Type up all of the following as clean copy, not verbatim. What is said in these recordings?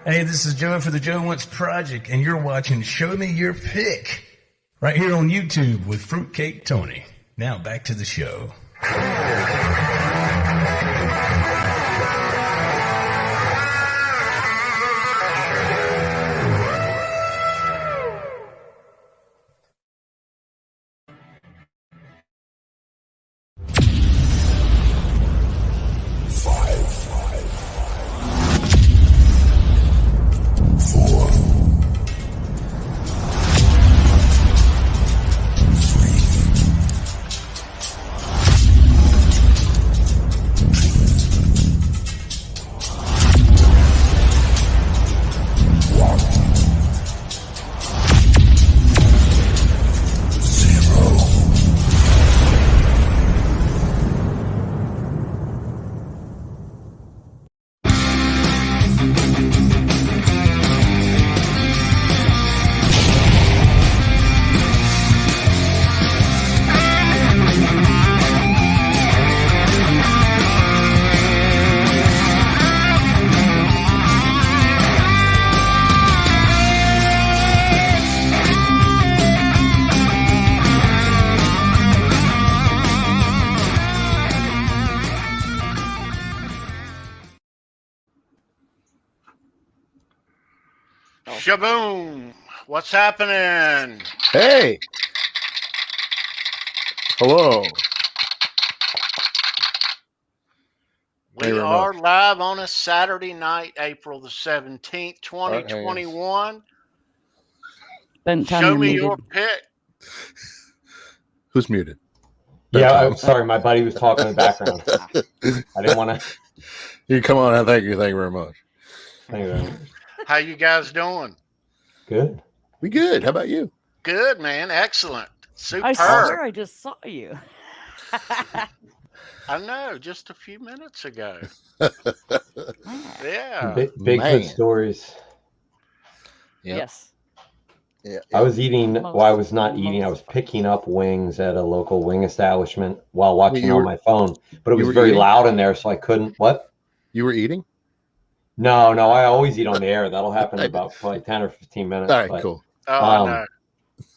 Hey, this is Joe for the Joe Wentz Project, and you're watching Show Me Your Pick right here on YouTube with Fruitcake Tony. Now back to the show. Shaboom! What's happening? Hey! Hello. We are live on a Saturday night, April the 17th, 2021. Show me your pick. Who's muted? Yeah, I'm sorry. My buddy was talking in the background. I didn't want to. You come on. Thank you. Thank you very much. Thank you very much. How you guys doing? Good. We good. How about you? Good, man. Excellent. Superb. I swear I just saw you. I know, just a few minutes ago. Yeah. Bigfoot stories. Yep. Yes. Yeah. I was eating. Well, I was not eating. I was picking up wings at a local wing establishment while watching on my phone. But it was very loud in there, so I couldn't. What? You were eating? No. I always eat on the air. That'll happen in about probably 10 or 15 minutes. All right, cool. Oh, no.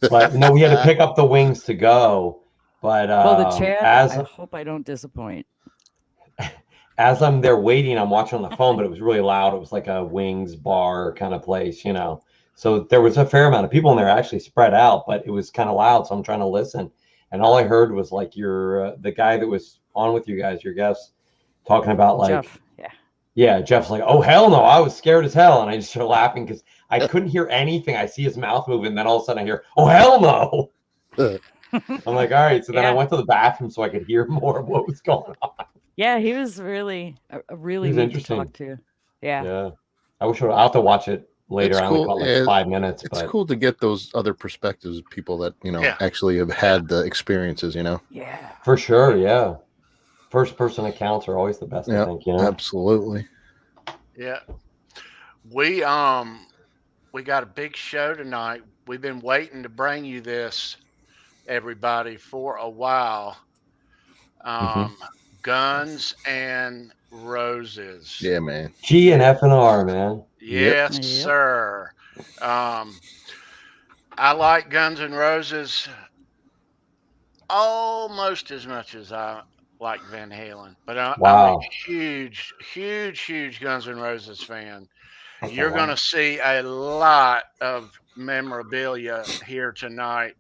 But no, we had to pick up the wings to go. But well, the chat. I hope I don't disappoint. As I'm there waiting, I'm watching on the phone, but it was really loud. It was like a wings bar kind of place, you know. So there was a fair amount of people in there actually spread out, but it was kind of loud. So I'm trying to listen, and all I heard was like the guy that was on with you guys, your guests, talking about like Jeff. Yeah, Jeff's like, oh hell no, I was scared as hell, and I just started laughing because I couldn't hear anything. I see his mouth moving, and then all of a sudden I hear, oh hell no. I'm like, all right. So then I went to the bathroom so I could hear more of what was going on. Yeah, he was really neat to talk to. Yeah. I wish I'll have to watch it later. I only got like 5 minutes. It's cool to get those other perspectives of people that, actually have had the experiences, Yeah. For sure, yeah. First person accounts are always the best, I think, Absolutely. Yeah. We got a big show tonight. We've been waiting to bring you this, everybody, for a while. Guns and Roses. Yeah, man. G and F and R, man. Yes, sir. I like Guns and Roses almost as much as I like Van Halen, but I'm a huge Guns N' Roses fan. You're going to see a lot of memorabilia here tonight.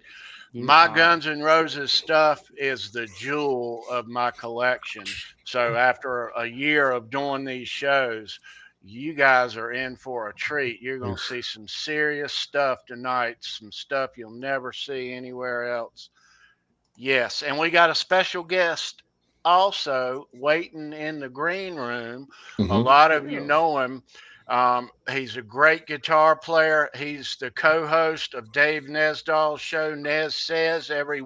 My Guns N' Roses stuff is the jewel of my collection. So after a year of doing these shows, you guys are in for a treat. You're going to see some serious stuff tonight, some stuff you'll never see anywhere else. Yes, and we got a special guest also waiting in the green room. A lot of you know him. He's a great guitar player. He's the co-host of Dave Nesdall's show, Nez Says, every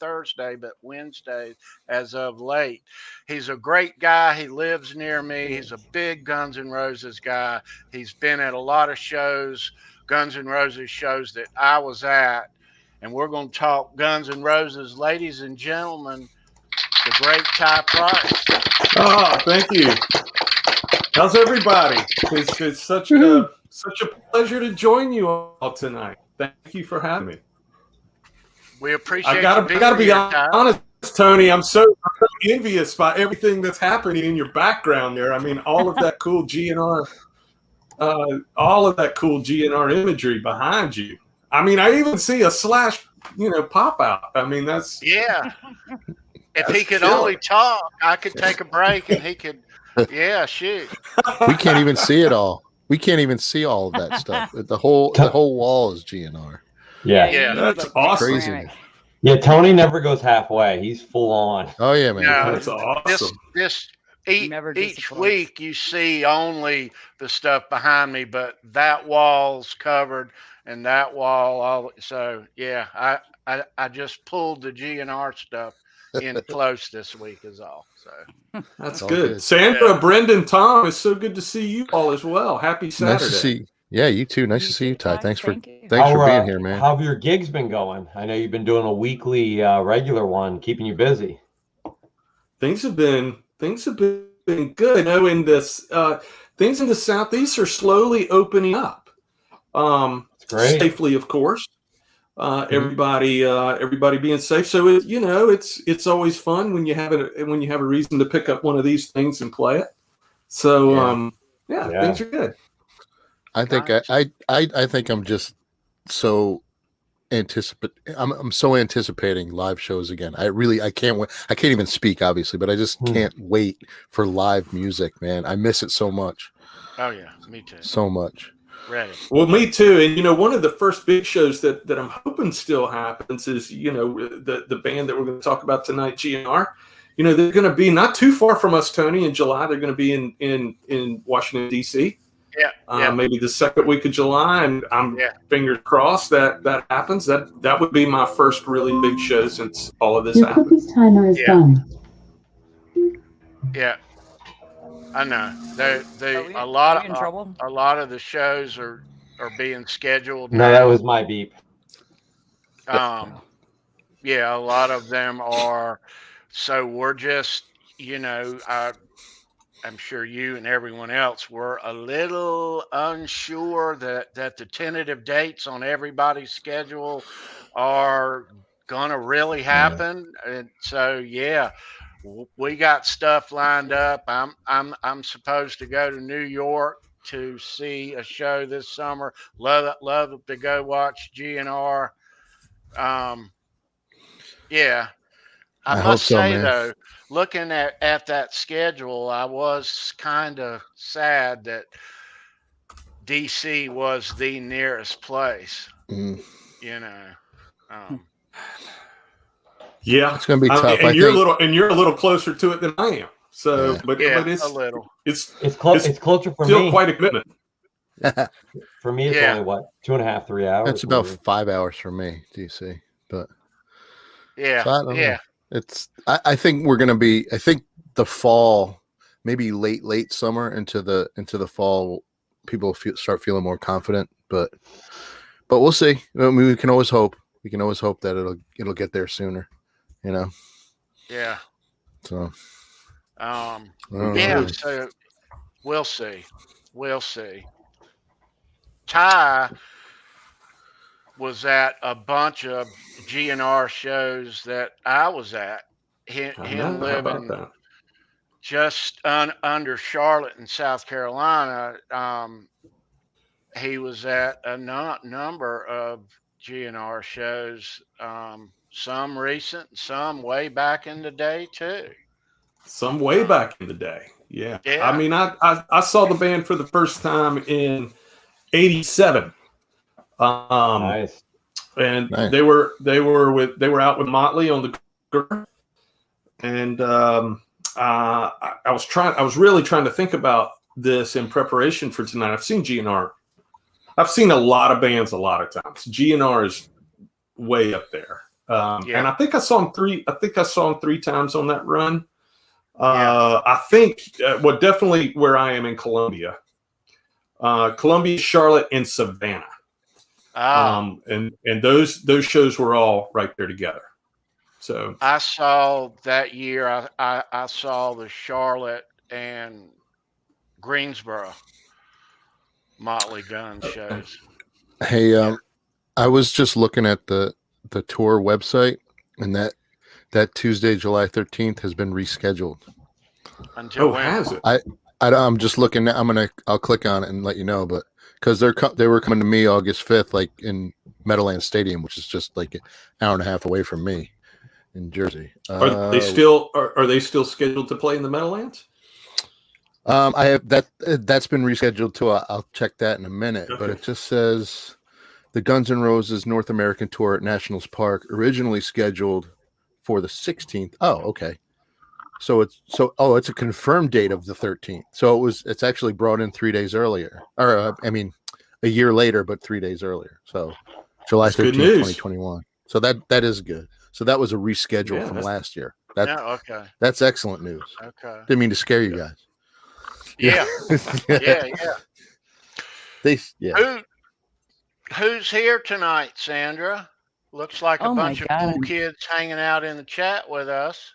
Thursday, but Wednesday as of late. He's a great guy. He lives near me. He's a big Guns N' Roses guy. He's been at a lot of shows, Guns N' Roses shows that I was at. And we're going to talk Guns N' Roses. Ladies and gentlemen, the great Ty Price. Oh, thank you. How's everybody? It's such a pleasure to join you all tonight. Thank you for having me. We appreciate. I gotta be honest, Tony. I'm so envious by everything that's happening in your background there. I mean, all of that cool GNR, imagery behind you. I mean, I even see a Slash, pop out. I mean, that's If he could only talk, I could take a break, and he could. Yeah, shoot. We can't even see it all. We can't even see all of that stuff. The whole wall is GNR. Yeah, that's awesome. Crazy. Yeah, Tony never goes halfway. He's full on. Oh yeah, man. No, that's awesome. Each week you see only the stuff behind me, but that wall's covered and that wall. So yeah, I just pulled the GNR stuff in close this week is all. So that's good. Sandra, Brendan, Tom, it's so good to see you all as well. Happy Saturday. Nice to see. Yeah, you too. Nice to see you, Ty. Thanks for being here, man. How have your gigs been going? I know you've been doing a weekly regular one, keeping you busy. Things have been good. In this things in the Southeast are slowly opening up. It's great. Safely, of course. Everybody being safe. So it's always fun when you have a reason to pick up one of these things and play it. So things are good. I think I think I'm just so I'm so anticipating live shows again. I can't wait. I can't even speak, obviously, but I just can't wait for live music, man. I miss it so much. Oh yeah, me too. So much. Ready. Well, me too. And one of the first big shows that I'm hoping still happens is the band that we're going to talk about tonight, GNR. They're going to be not too far from us, Tony. In July, they're going to be in Washington D.C. Yeah. Maybe the second week of July, and I'm fingers crossed that happens. That would be my first really big show since all of this happened. Cookies timer is done. Yeah, I know. A lot of the shows are being scheduled. No, that was my beep. A lot of them are. So we're just, I'm sure you and everyone else were a little unsure that the tentative dates on everybody's schedule are gonna really happen. And so we got stuff lined up. I'm supposed to go to New York to see a show this summer. Love to go watch GNR. I must say though, looking at that schedule, I was kind of sad that DC was the nearest place. It's going to be tough. And you're a little closer to it than I am. So, but it's a little. It's closer for still me. Quite a commitment. For me, it's only 2.5, 3 hours. It's about 5 hours for me, DC. But I think we're going to be. I think the fall, maybe late summer into the fall, people start feeling more confident. But we'll see. I mean, we can always hope. We can always hope that it'll get there sooner. Yeah. So. So we'll see. Ty was at a bunch of GNR shows that I was at. Him living just under Charlotte in South Carolina. He was at a number of GNR shows, some recent, some way back in the day too. Some way back in the day. Yeah. I mean, I saw the band for the first time in '87. Nice. And nice. They were out with Motley on the Cigar. And I was really trying to think about this in preparation for tonight. I've seen GNR. I've seen a lot of bands a lot of times. GNR is way up there. And I think I saw him three times on that run. I think definitely where I am in Columbia, Charlotte, and Savannah. And those shows were all right there together. So I saw that year. I saw the Charlotte and Greensboro Motley gun shows. Hey, I was just looking at the tour website, and that Tuesday, July 13th, has been rescheduled. Until when? Has it? I'm just looking. I'll click on it and let you know, but because they were coming to me August 5th, like in Meadowlands Stadium, which is just like an hour and a half away from me in Jersey. Are they still scheduled to play in the Meadowlands? I have that's been rescheduled too. I'll check that in a minute, Okay. but it just says the Guns N' Roses North American Tour at Nationals Park, originally scheduled for the 16th. Oh, okay. So it's a confirmed date of the 13th. So it's actually brought in 3 days earlier, or a year later, but 3 days earlier. So July 13th, 2021. So that is good. So that was a reschedule from last year. Okay. That's excellent news. Okay. Didn't mean to scare you guys. Yeah. Who's here tonight, Sandra? Looks like a bunch of cool kids hanging out in the chat with us.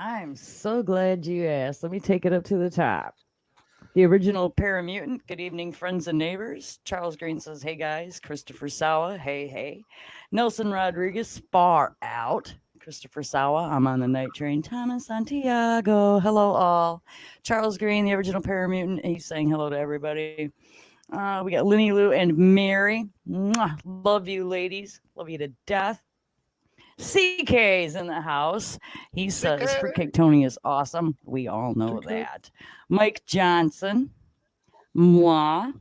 I'm so glad you asked. Let me take it up to the top. The original Paramutant. Good evening, friends and neighbors. Charles Green says, hey, guys. Christopher Sawa. Hey. Nelson Rodriguez, far out. Christopher Sawa, I'm on the night train. Thomas Santiago, hello all. Charles Green, the original Paramutant. He's saying hello to everybody. We got Linny Lou and Mary. Mwah, love you, ladies. Love you to death. CK's in the house. He says Fruitcake Tony is awesome. We all know that. Mike Johnson. Moi.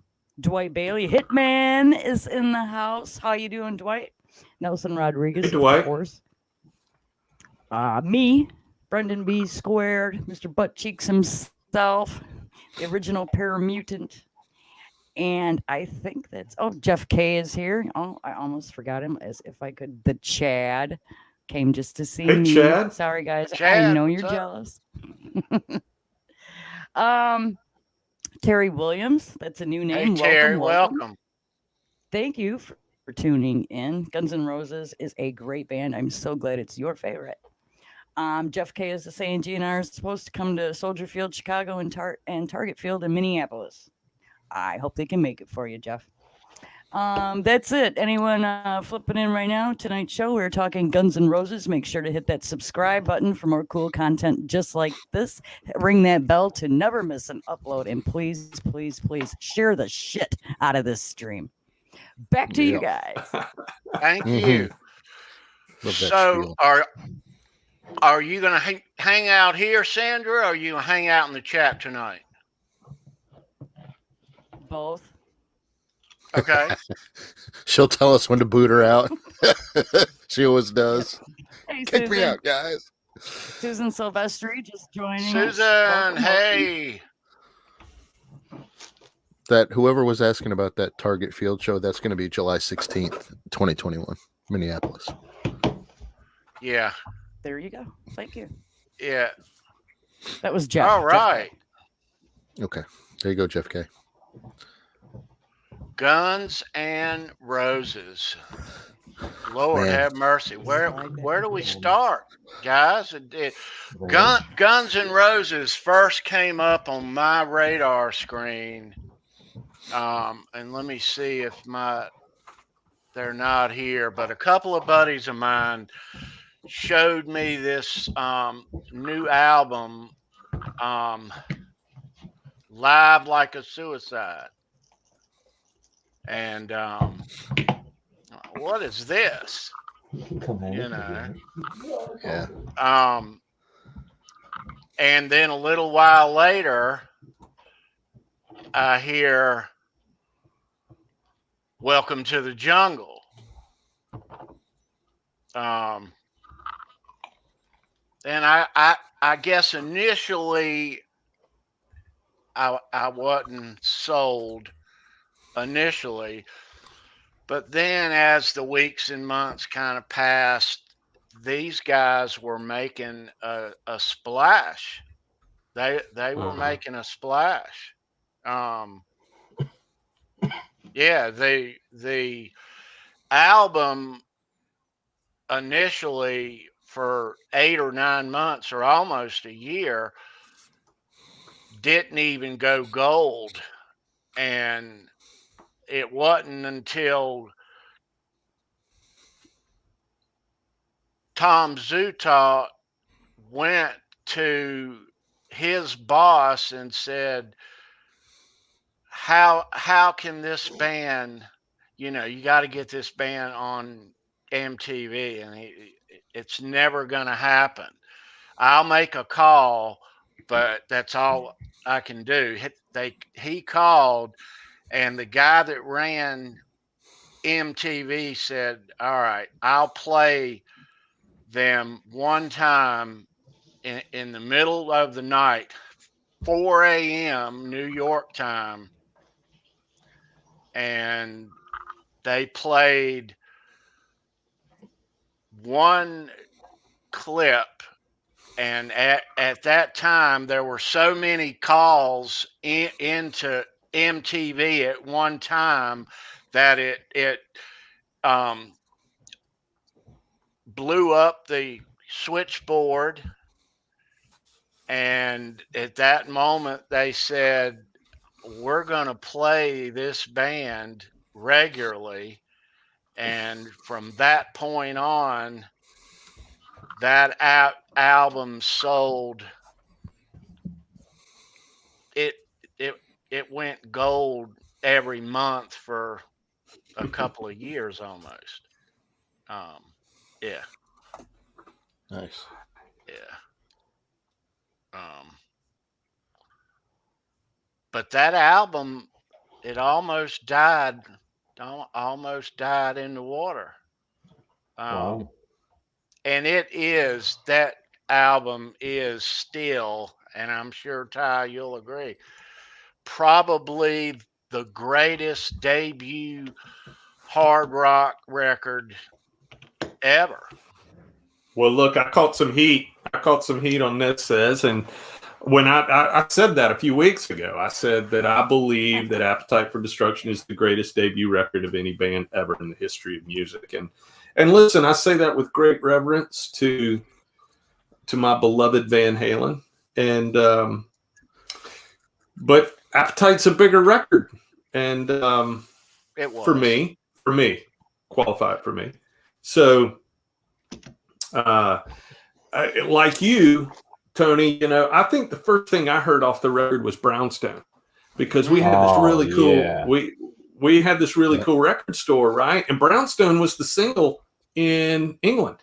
Dwight Bailey. Hitman is in the house. How you doing, Dwight? Nelson Rodriguez, hey, Dwight. Of course. Me. Brendan B. Squared. Mr. Butt Cheeks himself. The original Paramutant. And I think Jeff K is here. Oh, I almost forgot him. As if I could. The Chad came just to see me. Chad. Sorry, guys. Chad, I know you're jealous. Terry Williams. That's a new name. Hey, Terry, welcome. Thank you for tuning in. Guns N' Roses is a great band. I'm so glad it's your favorite. Jeff K is saying GNR is supposed to come to Soldier Field, Chicago, and Target Field in Minneapolis. I hope they can make it for you, Jeff. That's it. Anyone flipping in right now? Tonight's show, we're talking Guns N' Roses. Make sure to hit that subscribe button for more cool content just like this. Ring that bell to never miss an upload. And please, please, please share the shit out of this stream. Back to you guys. Thank you. So are you going to hang out here, Sandra, or are you going to hang out in the chat tonight? Both. Okay. She'll tell us when to boot her out. She always does. Hey, Kick Susan. me out, guys. Susan Silvestri just joining Susan, us. hey. That whoever was asking about that Target Field show, that's going to be July 16th, 2021, Minneapolis. Yeah. There you go. Thank you. Yeah. That was Jeff. All right. Okay. There you go, Jeff K. Guns N' Roses. Lord have mercy. Where do we start, guys? Guns N' Roses first came up on my radar screen. And let me see if they're not here, but a couple of buddies of mine showed me this new album, Live Like a Suicide. And what is this? You know. Yeah. And then a little while later, I hear Welcome to the Jungle. And I guess initially I wasn't sold initially, but then as the weeks and months kind of passed, these guys were making a splash. They were making a splash. Yeah, the album initially for 8 or 9 months or almost a year didn't even go gold. And it wasn't until Tom Zutaut went to his boss and said, how can this band, you got to get this band on MTV, and it's never going to happen. I'll make a call, but that's all I can do. He called, and the guy that ran MTV said, all right, I'll play them one time in the middle of the night, 4 a.m. New York time. And they played one clip. And at that time, there were so many calls into MTV at one time that it blew up the switchboard. And at that moment, they said, we're going to play this band regularly. And from that point on, that album sold. It went gold every month for a couple of years almost. Yeah. Nice. Yeah. But that album, it almost died in the water. Wow. And that album is still, and I'm sure, Ty, you'll agree, probably the greatest debut hard rock record ever. Well, look, I caught some heat. On Net Says, and when I said that a few weeks ago, I said that I believe that Appetite for Destruction is the greatest debut record of any band ever in the history of music. And listen, I say that with great reverence to my beloved Van Halen. And but Appetite's a bigger record, and it was for me, qualified for me. So, like you, Tony, I think the first thing I heard off the record was Brownstone, because we had this really cool we had this really cool record store, right? And Brownstone was the single in England.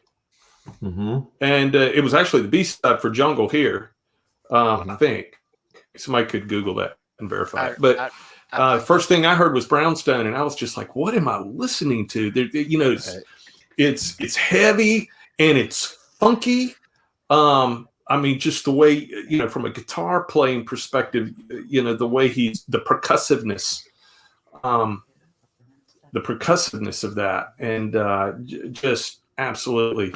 Mm-hmm. And it was actually the B-side for Jungle here. I think somebody could Google that and verify it. But first thing I heard was Brownstone, and I was just like, "What am I listening to?" It's heavy and it's funky. I mean, just the way, from a guitar playing perspective, the way the percussiveness of that, and just absolutely.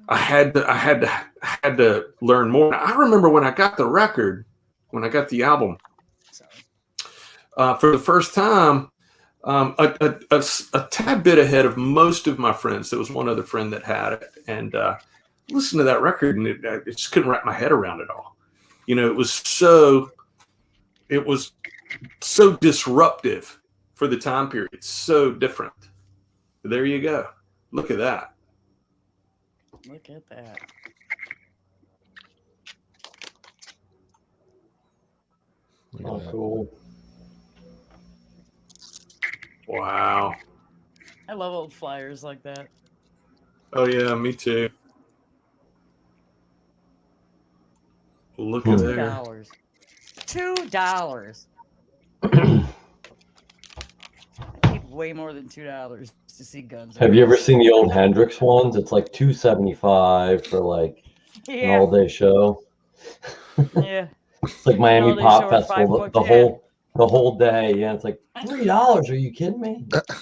I had to learn more. I remember when I got the album, for the first time, a tad bit ahead of most of my friends. There was one other friend that had it, and listened to that record, and it just couldn't wrap my head around it all. It was so disruptive for the time period. It's so different. There you go. Look at that. Look at that. Oh, cool. Wow. I love old flyers like that. Oh, yeah, me too. Look at there. $2. I paid way more than $2 to see Guns. Have you ever seen the old Hendrix ones? It's like $2.75 for like an all-day show. Yeah. It's like Miami Pop Festival, the whole day. Yeah, it's like $3. Are you kidding me? Like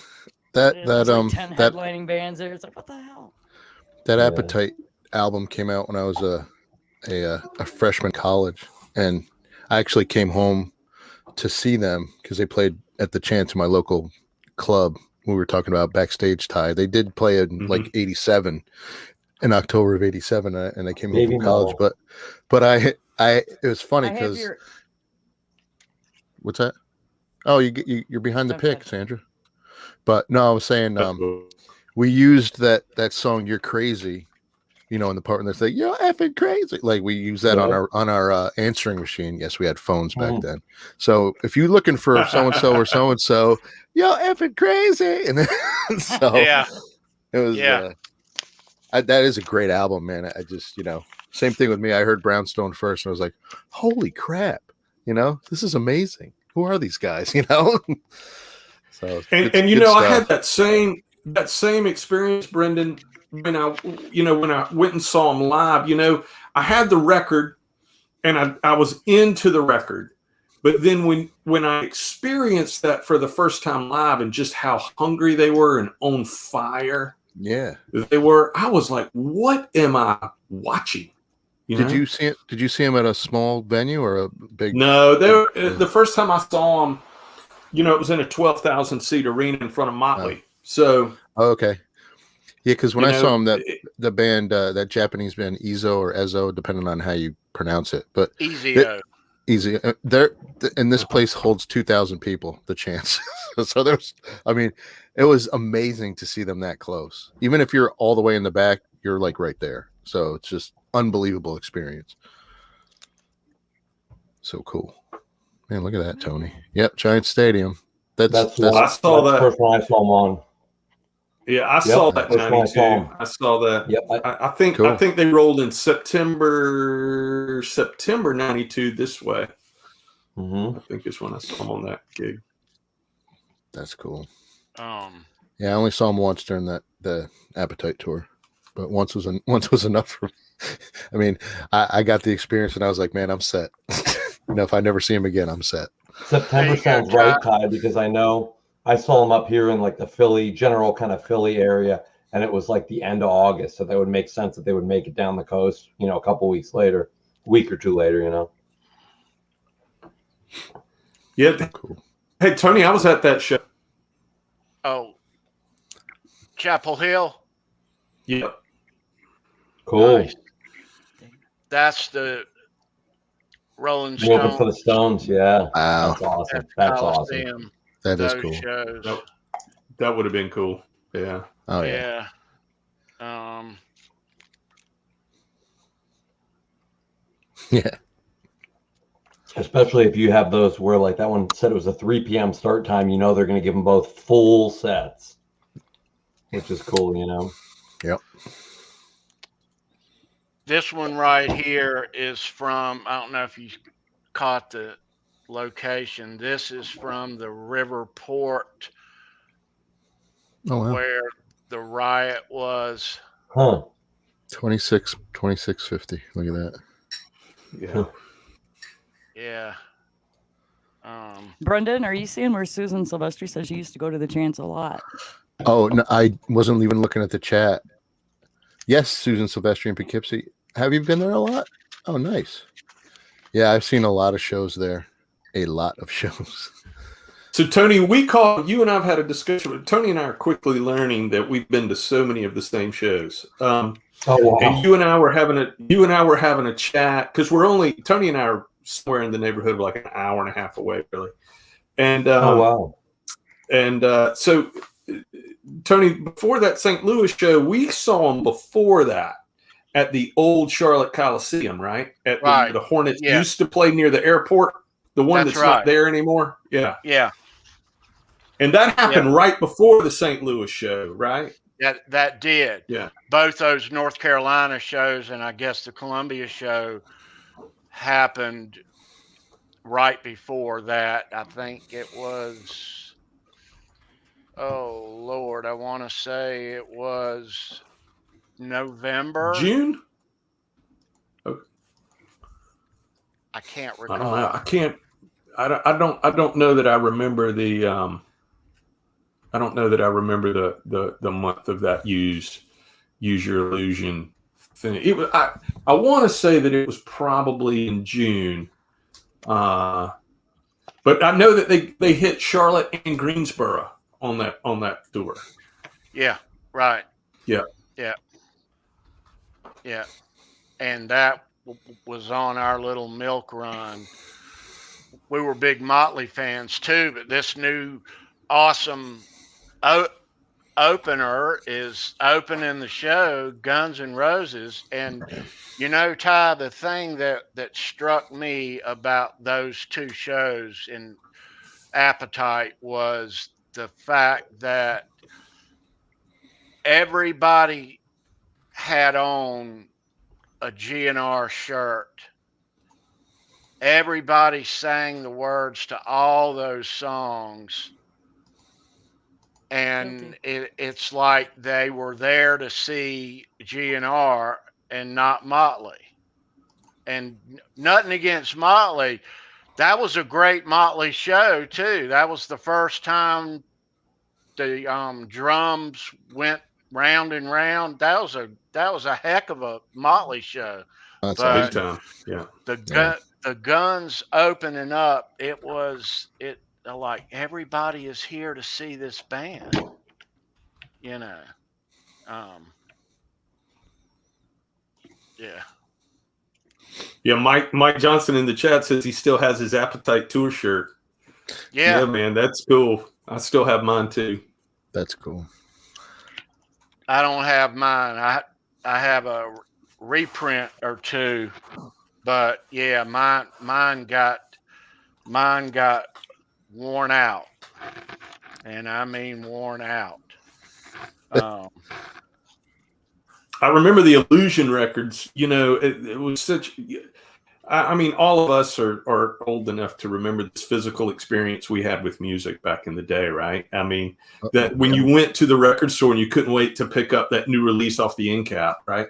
10 headlining bands there. It's like, what the hell? That Appetite album came out when I was a freshman in college, and I actually came home to see them because they played at the Chance in my local club. We were talking about backstage tie. They did play in like 87, in October of 87, and I came home from college. But It was funny I have because your. what's that? Oh, you're behind the Oh, go pick, ahead. Sandra. But no, I was saying we used that song "You're Crazy," in the part when they say "You're effing crazy." Like we use that on our answering machine. Yes, we had phones back then. So if you're looking for so and so or so and so, "You're effing crazy," and then so Yeah. it was. That is a great album, man. I just same thing with me. I heard Brownstone first, and I was like, "Holy crap!" This is amazing. Who are these guys? So and I had that same experience, Brendan, when I went and saw them live. I had the record, and I was into the record, but then when I experienced that for the first time live, and just how hungry they were and on fire, they were, I was like, what am I watching? Did you see it? Did you see them at a small venue or a big? No, the first time I saw them, it was in a 12,000 seat arena in front of Motley. So, okay, yeah, because when I saw them, the band, that Japanese band, Ezo or Ezo, depending on how you pronounce it, but Easy. And this place holds 2,000 people. The chance, so it was amazing to see them that close. Even if you're all the way in the back, you're like right there. So it's just unbelievable experience. So cool, man. Look at that, Tony. Yep, Giant Stadium. That's I saw that. First one I saw them on. Yeah, I saw that in 92. I saw that. Yep. I think they rolled in September 92 this way. Mm-hmm. I think it's when I saw them on that gig. That's cool. Yeah, I only saw them once during the Appetite tour, but once was enough for me. I mean, I got the experience, and I was like, man, I'm set. If I never see him again, I'm set. September sounds right, Ty, because I know I saw them up here in like the general kind of Philly area, and it was like the end of August, so that would make sense that they would make it down the coast, a couple weeks later, a week or two later, Yeah, cool. Hey, Tony, I was at that show. Oh, Chapel Hill. Yep. Cool. Nice. That's the Rolling Moving Stone for the Stones, yeah. Wow. That's awesome. That's awesome. Coliseum. That is Those cool. shows. That would have been cool. Yeah. Oh yeah. Yeah. Especially if you have those where, like that one said it was a 3 p.m. start time, they're going to give them both full sets, which is cool, Yep. This one right here is from, I don't know if you caught the location. This is from the Riverport where the riot was. 2650. Look at that. Yeah. Yeah. Brendan, are you seeing where Susan Silvestri says she used to go to the Chance a lot? Oh, no, I wasn't even looking at the chat. Yes, Susan Silvestri in Poughkeepsie. Have you been there a lot? Oh, nice. Yeah, I've seen a lot of shows there. A lot of shows. So, Tony, you and I have had a discussion. Tony and I are quickly learning that we've been to so many of the same shows. Oh, wow. And you and I were having a chat because Tony and I are somewhere in the neighborhood of like an hour and a half away, really. And oh, wow. And so, Tony, before that St. Louis show, we saw him before that at the old Charlotte Coliseum, right? The Hornets used to play near the airport, the one that's not there anymore. Yeah. Yeah. And that happened right before the St. Louis show, right? That did. Yeah. Both those North Carolina shows and I guess the Columbia show happened right before that. I think it was, oh Lord, I want to say it was November. June? Okay. I can't recall. I don't know. I don't know that I remember the I don't know that I remember the month of that use your illusion thing. It was, I want to say that it was probably in June. But I know that they hit Charlotte and Greensboro on that tour. Yeah, right. Yeah. Yeah. Yeah. And that was on our little milk run, we were big Motley fans too. But this new awesome opener is opening the show, Guns N' Roses. And Ty, the thing that struck me about those two shows in Appetite was the fact that everybody had on a GNR shirt. Everybody sang the words to all those songs. And it's like they were there to see GNR and not Motley. And nothing against Motley. That was a great Motley show too. That was the first time the drums went round and round. That was a heck of a Motley show. That's but big time. Yeah. The Guns opening up, it like everybody is here to see this band. Yeah. Yeah, Mike Johnson in the chat says he still has his Appetite tour shirt. Yeah, man, that's cool. I still have mine too. That's cool. I don't have mine. I have a reprint or two, but yeah, mine got worn out, and I mean worn out. I remember the Illusion records. It was such. I mean, all of us are old enough to remember this physical experience we had with music back in the day, right? I mean, that when you went to the record store and you couldn't wait to pick up that new release off the end cap, right?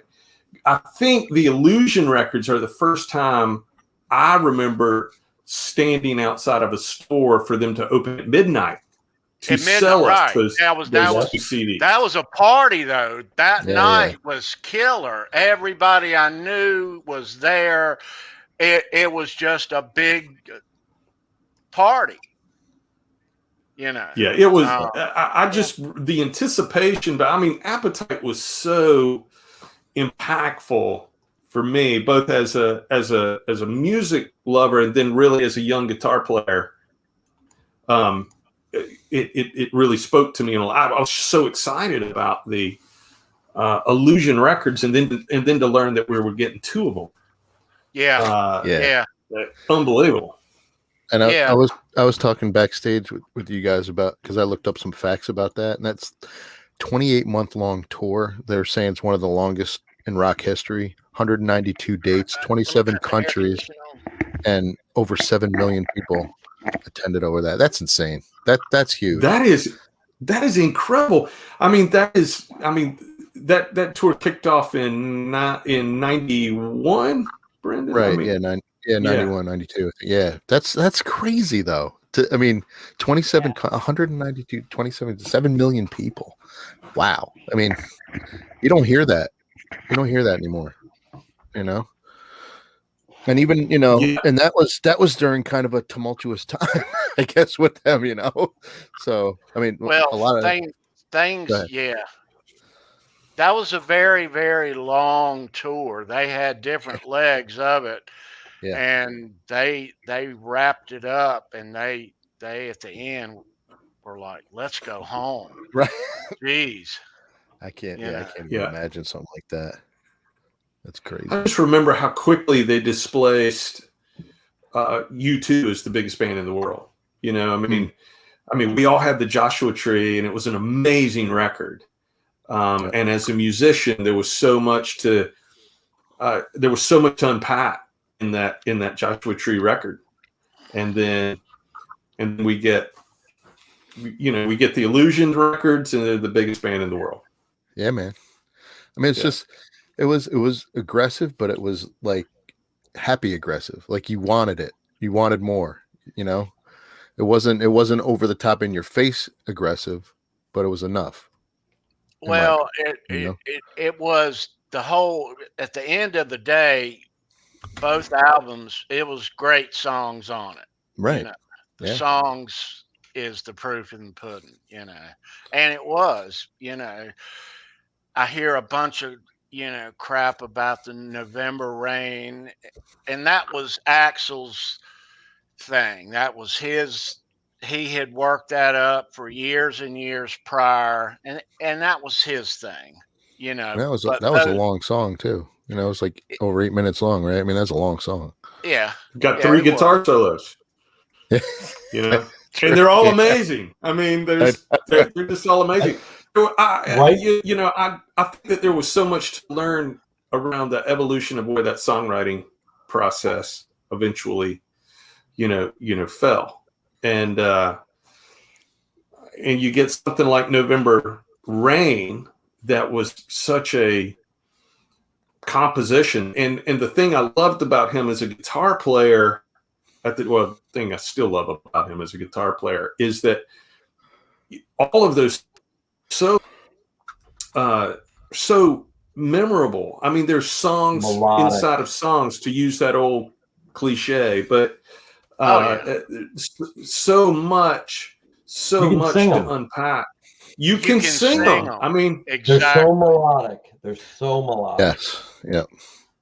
I think the Illusion records are the first time I remember standing outside of a store for them to open at midnight to sell us those CDs. That was a party, though. That night was killer. Everybody I knew was there. It was just a big party, Yeah, it was. I just the anticipation, but I mean, Appetite was so impactful for me, both as a music lover and then really as a young guitar player. It really spoke to me, and I was so excited about the Illusion records, and then to learn that we were getting two of them. Unbelievable. And I was talking backstage with you guys about, because I looked up some facts about that, and that's 28-month long tour. They're saying it's one of the longest in rock history. 192 dates, 27 countries, and over 7 million people attended over that. That's insane. That's huge. That is incredible. I mean, that tour kicked off in 91, Brendan. Right. 91, 92. Yeah. That's crazy though. 192, 27, 7 million people. Wow. I mean, you don't hear that. You don't hear that anymore. And even, and that was during kind of a tumultuous time, I guess, with them, So, I mean, a lot of things. Yeah. That was a very, very long tour. They had different legs of it. Yeah. And they wrapped it up, and they at the end were like, let's go home. Right. Jeez. I can't even imagine something like that. That's crazy. I just remember how quickly they displaced U2 as the biggest band in the world. I mean, we all had the Joshua Tree, and it was an amazing record. And as a musician, there was so much to unpack in that Joshua Tree record. And then we get the Illusion records, and they're the biggest band in the world. Yeah, man. I mean, it's just. It was aggressive, but it was like happy aggressive. Like you wanted it. You wanted more, It wasn't over the top in your face aggressive, but it was enough. Well, it was the whole, at the end of the day, both albums, it was great songs on it. Right. The songs is the proof in the pudding, And it was, I hear a bunch of crap about the November Rain, and that was Axl's thing. That was his. He had worked that up for years and years prior, and that was his thing. That was a long song too. It was like over 8 minutes long, right? I mean, that's a long song. Yeah, got 3 guitar solos. And they're all amazing. I mean, they're just all amazing. I think that there was so much to learn around the evolution of where that songwriting process eventually, fell. And you get something like November Rain that was such a composition. And the thing I loved about him as a guitar player, the thing I still love about him as a guitar player is that all of those so memorable. I mean, there's songs inside of songs, to use that old cliche, but so much to unpack. You can sing them. I mean, exactly. They're so melodic. Yes. Yep.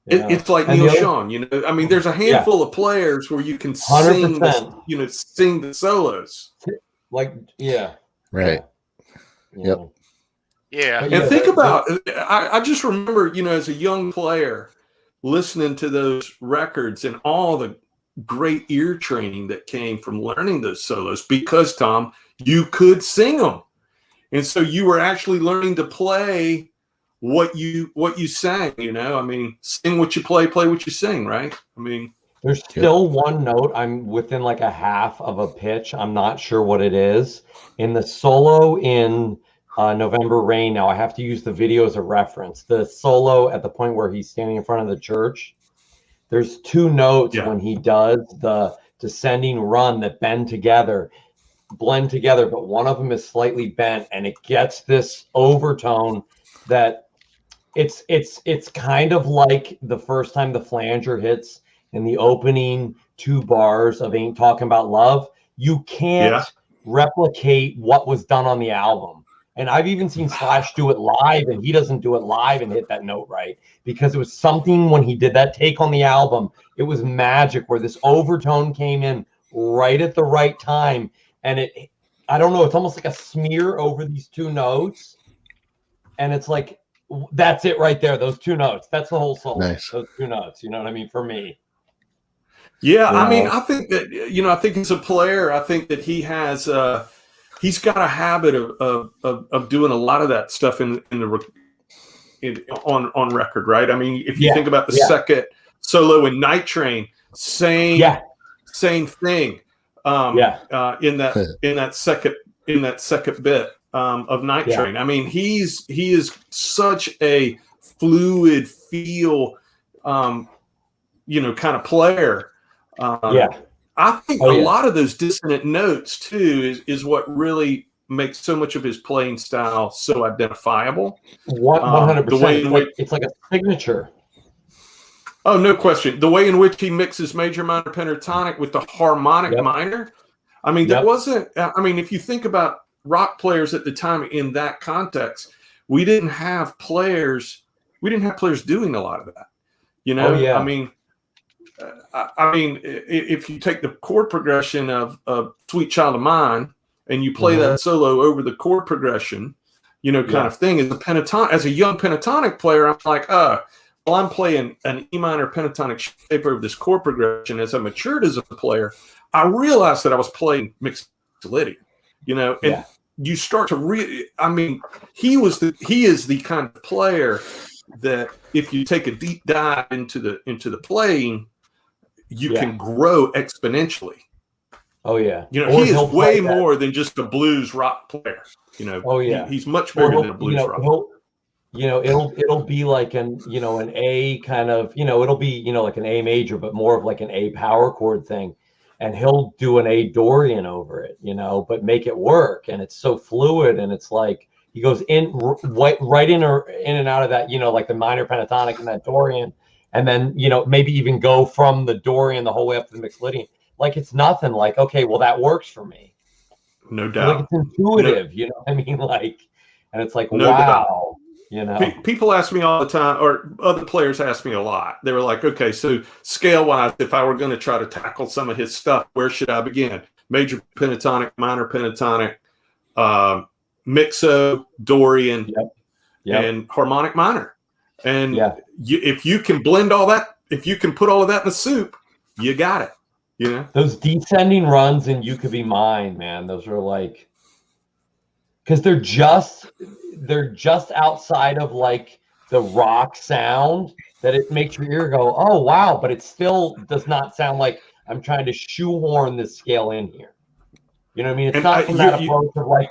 It's like Neil Sean, I mean, there's a handful of players where you can sing, sing the solos. Right. Yep. Yeah. And think about, I just remember, as a young player, listening to those records and all the great ear training that came from learning those solos, because, Tom, you could sing them. And so you were actually learning to play what you sang, I mean, sing what you play what you sing, right? I mean, there's still one note I'm within like a half of a pitch. I'm not sure what it is. In the solo in November Rain, now I have to use the video as a reference. The solo at the point where he's standing in front of the church, there's 2 notes when he does the descending run that blend together, but one of them is slightly bent, and it gets this overtone that it's kind of like the first time the flanger hits in the opening 2 bars of Ain't Talking About Love. You can't replicate what was done on the album. And I've even seen Slash do it live, and he doesn't do it live and hit that note right, because it was something when he did that take on the album, it was magic, where this overtone came in right at the right time. And I don't know, it's almost like a smear over these 2 notes. And it's like, that's it right there. Those 2 notes. That's the whole song. Nice. Those 2 notes. You know what I mean? For me. Yeah. I mean, I think that, I think as a player, I think that he has, he's got a habit of doing a lot of that stuff on record, right? I mean, if you think about the second solo in Night Train, same thing. In that second bit of Night Train. I mean, he is such a fluid feel, kind of player. I think a lot of those dissonant notes too is what really makes so much of his playing style so identifiable. 100%. It's like a signature. Oh, no question. The way in which he mixes major minor pentatonic with the harmonic minor. I mean, there wasn't, if you think about rock players at the time in that context, we didn't have players doing a lot of that. If you take the chord progression of Sweet Child of Mine and you play that solo over the chord progression, kind of thing, as a young pentatonic player, I'm like, well, I'm playing an E minor pentatonic shape over this chord progression. As I matured as a player, I realized that I was playing Mixolydian, and you start to he is the kind of player that if you take a deep dive into the playing, you can grow exponentially. Oh yeah. He is way more than just a blues rock player. He's much bigger than a blues rock. It'll be like an A kind of, it'll be, like an A major, but more of like an A power chord thing. And he'll do an A Dorian over it, but make it work. And it's so fluid. And it's like, he goes in right in and out of that, like the minor pentatonic and that Dorian. And then, maybe even go from the Dorian the whole way up to the Mixolydian. Like, it's nothing. Like, okay, well, that works for me. No doubt. Like, it's intuitive, you know what I mean? Like, and it's like, wow. You know, people ask me all the time, or other players ask me a lot. They were like, okay, so scale-wise, if I were going to try to tackle some of his stuff, where should I begin? Major pentatonic, minor pentatonic, mixo, Dorian, and harmonic minor. And if you can blend all that, if you can put all of that in the soup, you got it. You know, those descending runs in You Could Be Mine, man. Those are like, because they're just outside of like the rock sound that it makes your ear go, oh wow, but it still does not sound like I'm trying to shoehorn this scale in here. You know what I mean? It's not from that approach of like,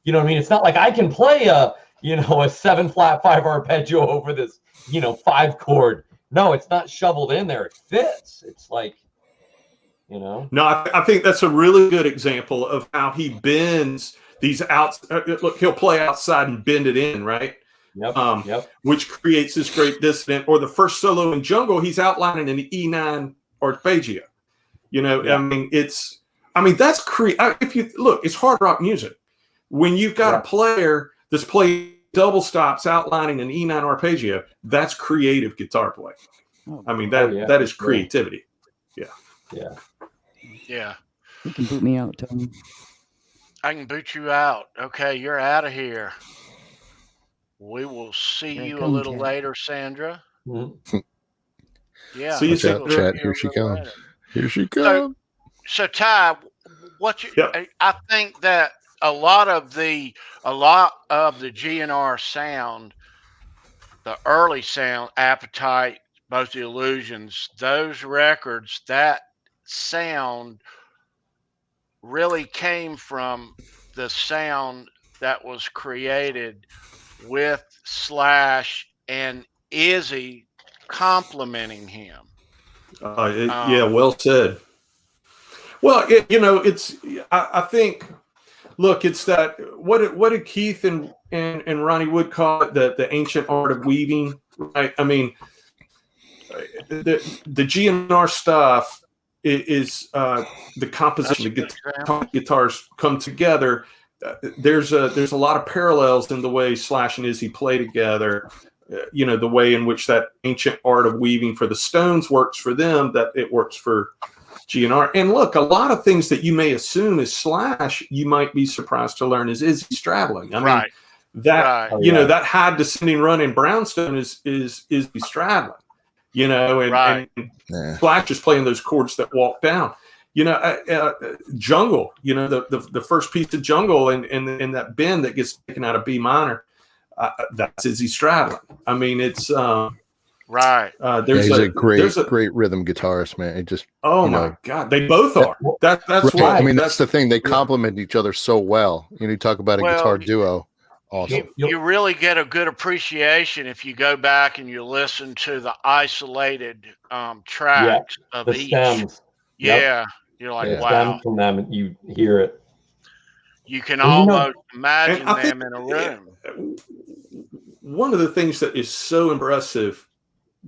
you know what I mean? It's not like I can play a 7-flat 5 arpeggio over this, 5 chord. No, it's not shoveled in there. It fits. It's like, No, I think that's a really good example of how he bends these outs. Look, he'll play outside and bend it in, right? Yep. Which creates this great dissonant. Or the first solo in Jungle, he's outlining an E9 arpeggio. That's if you look, it's hard rock music. When you've got a player that's playing double stops outlining an E9 arpeggio, that's creative guitar playing. That is creativity. Yeah. You can boot me out, Tony. I can boot you out. Okay, you're out of here. We will see you a little later, Sandra. Mm-hmm. Yeah. See you, Sandra. Here she comes. Here she comes. So Ty, I think that a lot of the GNR sound, the early sound, Appetite, both the Illusions, those records, that sound really came from the sound that was created with Slash and Izzy complimenting him. Well said. Well, I think, look, it's that, what did Keith and Ronnie Wood call it? The ancient art of weaving, right? I mean, the GNR stuff is the composition, the guitars come together. There's a lot of parallels in the way Slash and Izzy play together. The way in which that ancient art of weaving for the Stones works for them, that it works for GNR. And look, a lot of things that you may assume is Slash, you might be surprised to learn is Izzy straddling. That high descending run in Brownstone is Izzy straddling. And Slash is playing those chords that walk down. Jungle, the first piece of Jungle and that bend that gets taken out of B minor, that's Izzy straddling. I mean, it's he's a great rhythm guitarist, man. It just my God, they both are. That's right. I mean, that's the thing. They complement each other so well. You talk about a guitar duo. Awesome. You really get a good appreciation if you go back and you listen to the isolated tracks of each. Stems. Yeah, you're like, wow. Stems from them, and you hear it. You can almost imagine them in a room. One of the things that is so impressive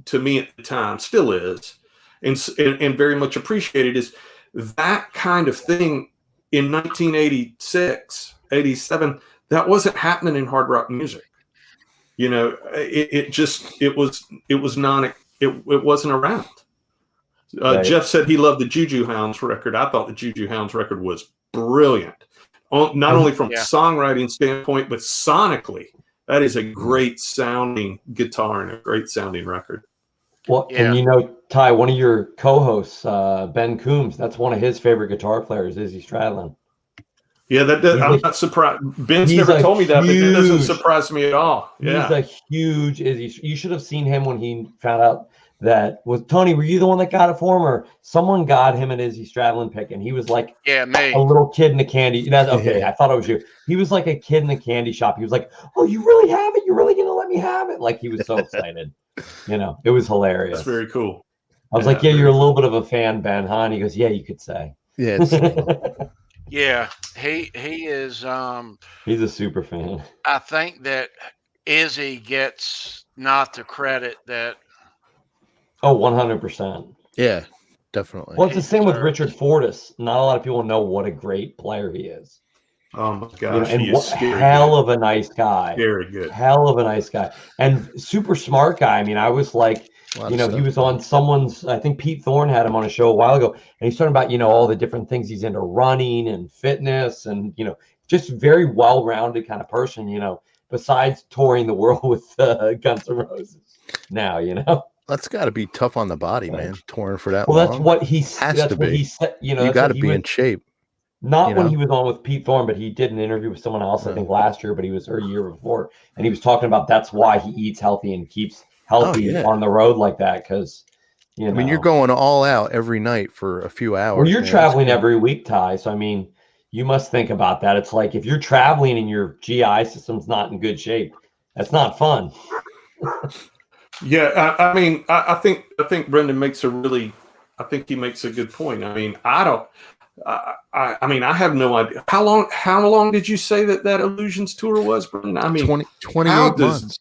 to me at the time, still is, and very much appreciated, is that kind of thing in 1986, 87. That wasn't happening in hard rock music. It wasn't around. Jeff said he loved the Juju Hounds record. I thought the Juju Hounds record was brilliant, not only from a songwriting standpoint, but sonically. That is a great sounding guitar and a great sounding record. Well, and Ty, one of your co-hosts, Ben Coombs, that's one of his favorite guitar players, Izzy Stradlin. Yeah, I'm not surprised. Ben's never told me that, but it doesn't surprise me at all. Yeah. He's a huge Izzy. You should have seen him when he found out that was Tony. Were you the one that got it for him, or someone got him an Izzy Stradlin pick? And he was like, me, a little kid in the candy. Okay, I thought it was you. He was like a kid in the candy shop. He was like, "Oh, you really have it? You're really gonna let me have it?" Like he was so excited. It was hilarious. That's very cool. I was like, "Yeah, you're a little bit of a fan, Ben, huh?" And he goes, "Yeah, you could say." Yeah. Yeah, he is. He's a super fan. I think that Izzy gets not the credit that. Oh, 100%. Yeah, definitely. Well, it's the same with Richard Fortus. Not a lot of people know what a great player he is. Oh my gosh, You know, and he is scary hell good. of a nice guy. Very good. Hell of a nice guy. And super smart guy. I mean, I was like, Lot you of know, he stuff. was on someone's, I think Pete Thorne had him on a show a while ago, and he's talking about, you know, all the different things he's into, running and fitness, and, you know, just very well-rounded kind of person, you know, besides touring the world with Guns N' Roses now, you know. That's got to be tough on the body, man. Touring for that Well, long. that's what he Has that's to what be. he said, you know, You that's got what to he be was, in shape. not you when know? he was on with Pete Thorne, but he did an interview with someone else, I think last year, but he was or a year before, and he was talking about that's why he eats healthy and keeps healthy yeah. on the road like that, because you know. I mean, you're going all out every night for a few hours. Well, you're man. traveling every week, Ty. So I mean, you must think about that. It's like if you're traveling and your GI system's not in good shape, that's not fun. Yeah, I mean, I think Brendan makes a really, I think he makes a good point. I mean, I mean, I have no idea how long did you say that Illusions tour was, Brendan? I mean, 28 months.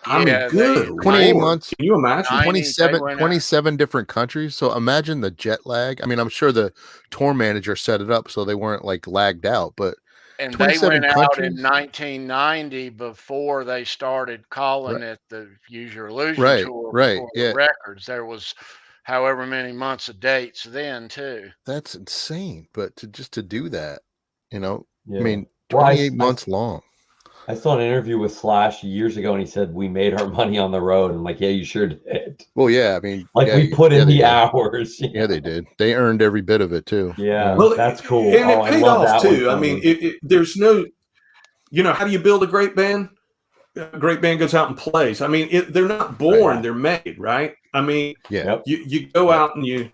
I mean, good 28 Lord. months. Can you imagine? 27 different countries. So imagine the jet lag. I mean, I'm sure the tour manager set it up so they weren't like lagged out, but and they went out in 1990 before they started calling it the Use Your Illusion tour. Before the records, there was however many months of dates then too. That's insane. But to do that, you know, Yeah. I mean, 28 months long. I saw an interview with Slash years ago, and he said, we made our money on the road. I'm like, yeah, you sure did. Well, yeah, I mean, like we put in the hours. Yeah, they did. They earned every bit of it too. Yeah, well, that's cool. And it paid off too. I mean, there's no, you know, how do you build a great band? A great band goes out and plays. I mean, they're not born; they're made, right? I mean, you go out and you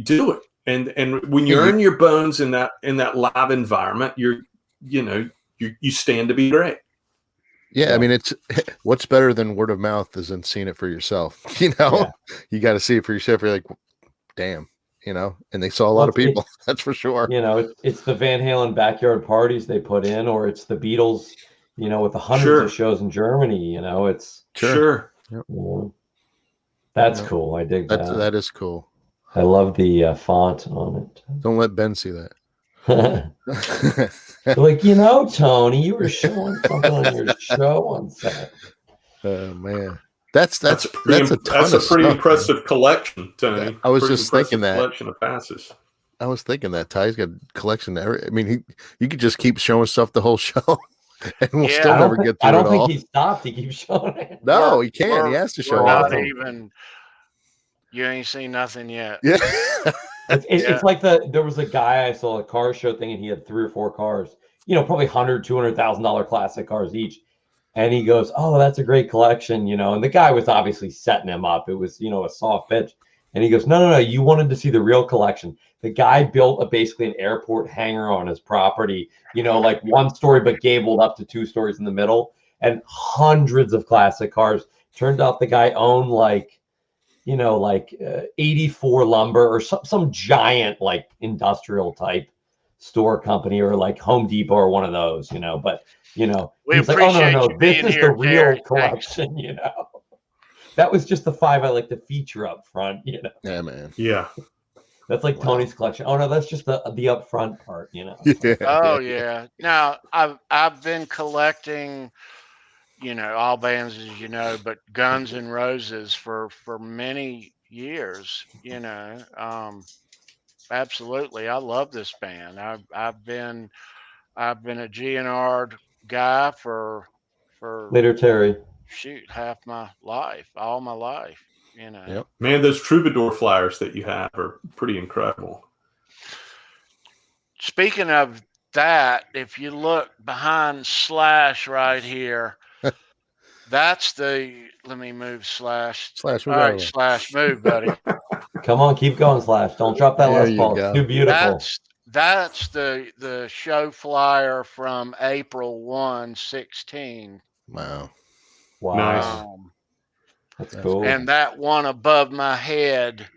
do it, and when you earn your bones in that live environment, you stand to be great. Yeah, I mean, it's what's better than word of mouth is in seeing it for yourself. You know, you got to see it for yourself. You're like, damn, you know, and they saw a lot of people. That's for sure. You know, it's the Van Halen backyard parties they put in, or it's the Beatles, you know, with the hundreds of shows in Germany. You know, it's Yep. You know, that's cool. I dig that. That is cool. I love the font on it. Don't let Ben see that. Like, you know, Tony, you were showing something on your show on set. Oh man, that's a pretty impressive collection, Tony. I was just thinking that collection of passes. I was thinking that Ty's got a collection. I mean, you could just keep showing stuff the whole show, and we'll still never get through it all. I don't think he stopped. He keeps showing it. No, he can't. He has to show it. You ain't seen nothing yet. Yeah. It's like there was a guy I saw a car show thing, and he had 3 or 4 cars, you know, probably $100,000-$200,000 classic cars each. And he goes, "Oh, that's a great collection," you know. And the guy was obviously setting him up. It was, you know, a soft pitch. And he goes, "No, you wanted to see the real collection." The guy built basically an airport hangar on his property, you know, like 1 story but gabled up to 2 stories in the middle, and hundreds of classic cars. Turned out the guy owned like 84 Lumber or some giant like industrial type store company, or like Home Depot or one of those, you know. But you know, he's like, "Oh no, this is the real collection," you know. That was just the 5 I like to feature up front, you know. Yeah, man. Yeah. That's like Tony's collection. Oh no, that's just the up front part, you know. Yeah. Oh yeah. Now I've been collecting, you know, all bands, as you know, but Guns N' Roses for many years, you know. Absolutely, I love this band. I've been a GNR guy for Later, Terry. Shoot, all my life, you know. Yep. Man, those Troubadour flyers that you have are pretty incredible. Speaking of that, if you look behind Slash right here, that's the. Let me move Slash. Slash, all right, Slash, move, buddy. Come on, keep going, Slash. Don't drop that last ball. It's too beautiful. That's the show flyer from April 1, 16. Wow. Nice. That's cool. And that one above my head,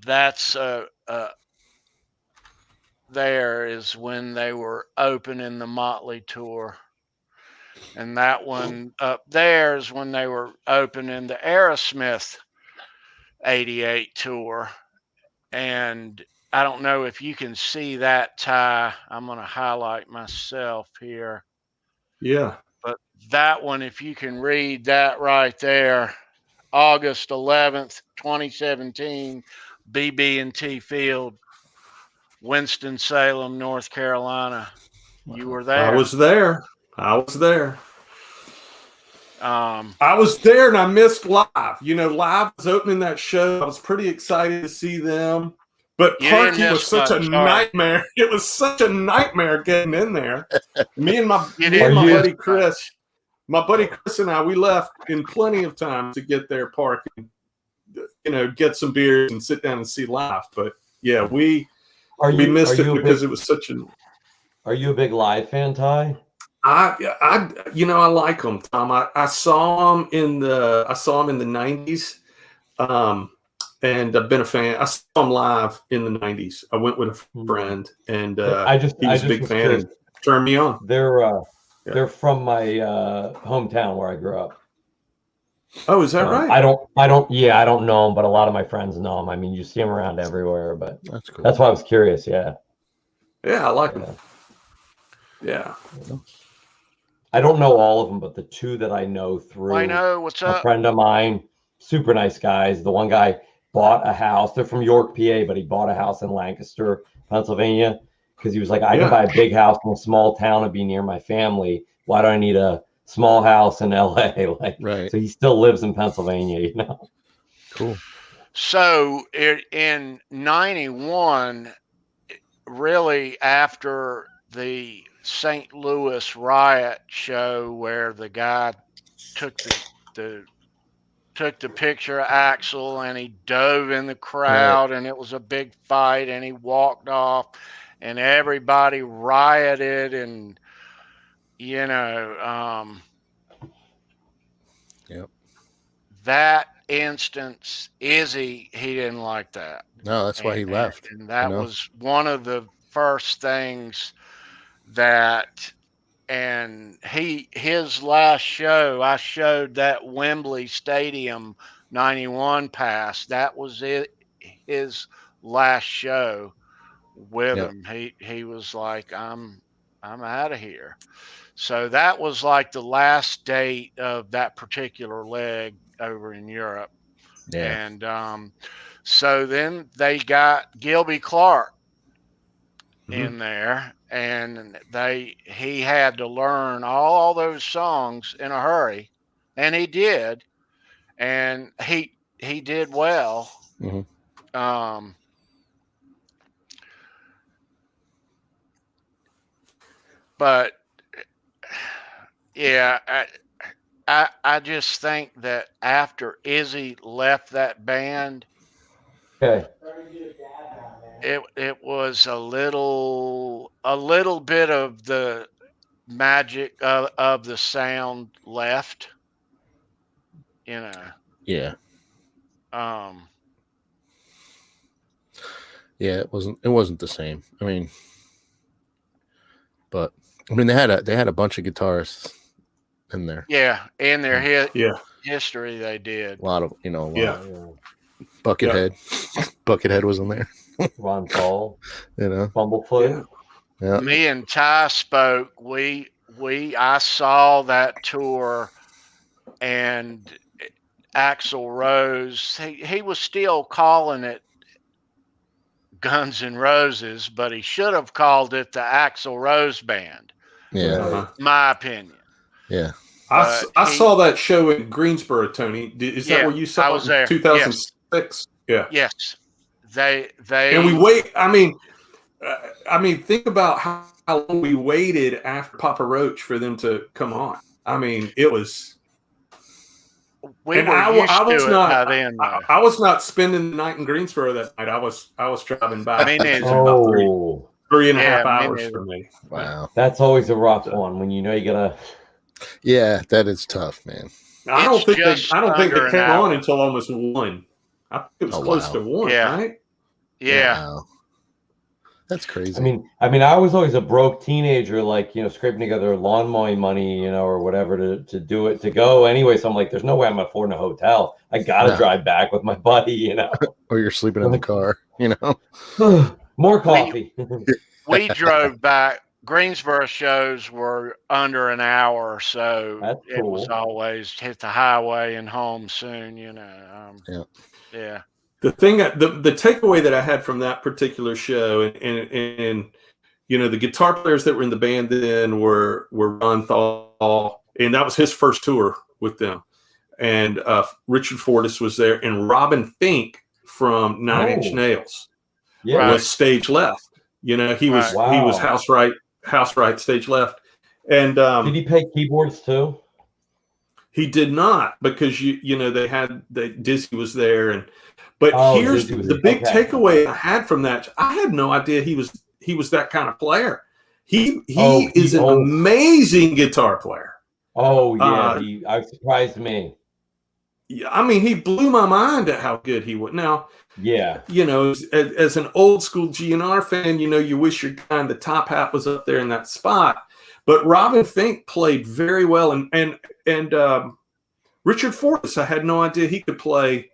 that's there is when they were opening the Motley tour. And that one up there is when they were opening the Aerosmith 88 tour. And I don't know if you can see that tie. I'm going to highlight myself here. Yeah. But that one, if you can read that right there, August 11th, 2017, BB&T Field, Winston-Salem, North Carolina. You were there. I was there. I was there. Um, I was there and I missed Live. You know, Live was opening that show. I was pretty excited to see them. But You didn't parking was miss such a much, sorry. nightmare. It was such a nightmare getting in there. Me and my You me didn't and my miss buddy much. Chris, and I, we left in plenty of time to get there, park, and, you know, get some beers and sit down and see Live. But yeah, we missed it because it was such a. Are you a big Live fan, Ty? You know, I like them, Tom. I saw them in the 90s, and I've been a fan. I saw them live in the 90s. I went with a friend, and he was a big fan and turned me on. They're from my hometown where I grew up. Oh, is that right? I don't know them, but a lot of my friends know them. I mean, you see them around everywhere, but That's cool. that's why I was curious. Yeah. Yeah, I like them. Yeah. I don't know all of them, but the two that I know through I know. What's a up? friend of mine, super nice guys. The one guy bought a house. They're from York, PA, but he bought a house in Lancaster, Pennsylvania, because he was like, I can buy a big house in a small town and be near my family. Why do I need a small house in LA? Like, Right. So he still lives in Pennsylvania, you know? Cool. So in 91, really after the St. Louis riot show where the guy took the picture of Axl and he dove in the crowd and it was a big fight and he walked off and everybody rioted and you know that instance, Izzy, he didn't like that. No, that's why he left. And that was one of the first things that, and his last show, I showed that Wembley Stadium 91 pass. That was his last show with him. He was like, I'm out of here. So that was like the last date of that particular leg over in Europe. Yeah. And so then they got Gilby Clarke in there, and he had to learn all those songs in a hurry, and he did, and he did well. But yeah, I just think that after Izzy left that band, it was a little bit of the magic of the sound left, you know. Yeah. Yeah, it wasn't the same. I mean, but I mean they had a bunch of guitarists in there. Yeah, in their history they did. A lot of, Buckethead. Buckethead was in there. Ron Paul, Bumblefoot. Yeah. Me and Ty spoke. I saw that tour, and Axl Rose. He was still calling it Guns N' Roses, but he should have called it the Axl Rose Band. Yeah, my opinion. Yeah. I saw that show in Greensboro, Tony. Is that where you saw it? I was there. 2006. Yes. Yeah. Yes. They and we wait. I mean, think about how long we waited after Papa Roach for them to come on. I mean, it was. I was not spending the night in Greensboro that night. I was driving back. I mean, it was about 3.5 hours for me. Wow, that's always a rough one when you gotta. Yeah, that is tough, man. I don't think they came on until almost 1. I think it was close to 1, right? Yeah. Wow. That's crazy. I mean, I was always a broke teenager, scraping together lawn mowing money, or whatever to do it, to go anyway. So I'm like, there's no way I'm affording a hotel. I got to drive back with my buddy, Or you're sleeping in the car, More coffee. We drove back. Greensboro shows were under an hour, so That's it was cool. always hit the highway and home soon. Yeah. The thing, the takeaway that I had from that particular show, and the guitar players that were in the band then were Ron Thal, and that was his first tour with them, and Richard Fortus was there, and Robin Fink from Nine Inch Nails was stage left. He was house right stage left, and did he play keyboards too? He did not, because Dizzy was there, but here's the big takeaway I had from that. I had no idea he was that kind of player. He is an amazing guitar player. Oh yeah, I surprised me. Yeah, I mean, he blew my mind at how good he was. Now, yeah, as an old school GNR fan, you wish your guy in the top hat was up there in that spot. But Robin Fink played very well, and Richard Fortus, I had no idea he could play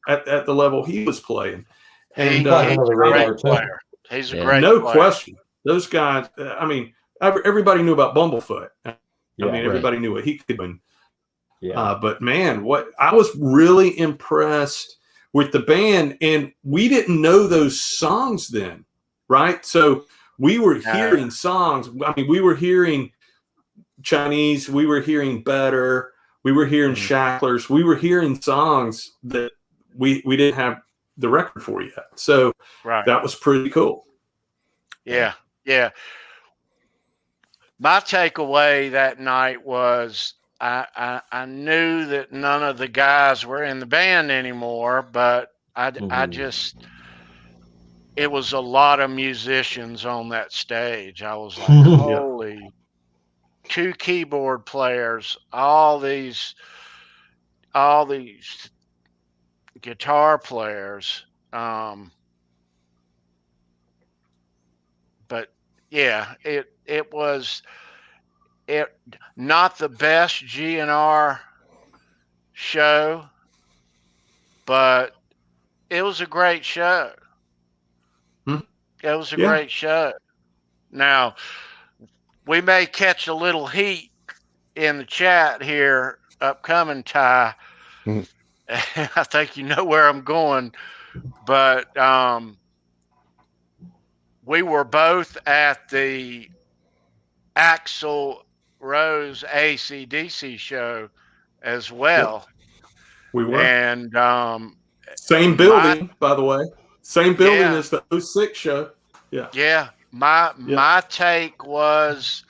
at the level he was playing. And he's a great player. He's a great no player. question. Those guys. I mean, everybody knew about Bumblefoot. Everybody knew what he could win. Yeah. But man, I was really impressed with the band, and we didn't know those songs then, right? So we were hearing songs. I mean, we were hearing Chinese, we were hearing Better, we were hearing Shacklers, we were hearing songs that we didn't have the record for yet. So that was pretty cool. Yeah. My takeaway that night was I knew that none of the guys were in the band anymore, but I just, it was a lot of musicians on that stage. I was like, holy, 2 keyboard players, all these guitar players. But yeah, it was not the best GNR show, but it was a great show. It was a great show. Now, we may catch a little heat in the chat here upcoming, Ty. I think you know where I'm going, but we were both at the Axl Rose AC/DC show as well. We were. And same building, by the way. Same building as the 06 show. Yeah. Yeah. My take was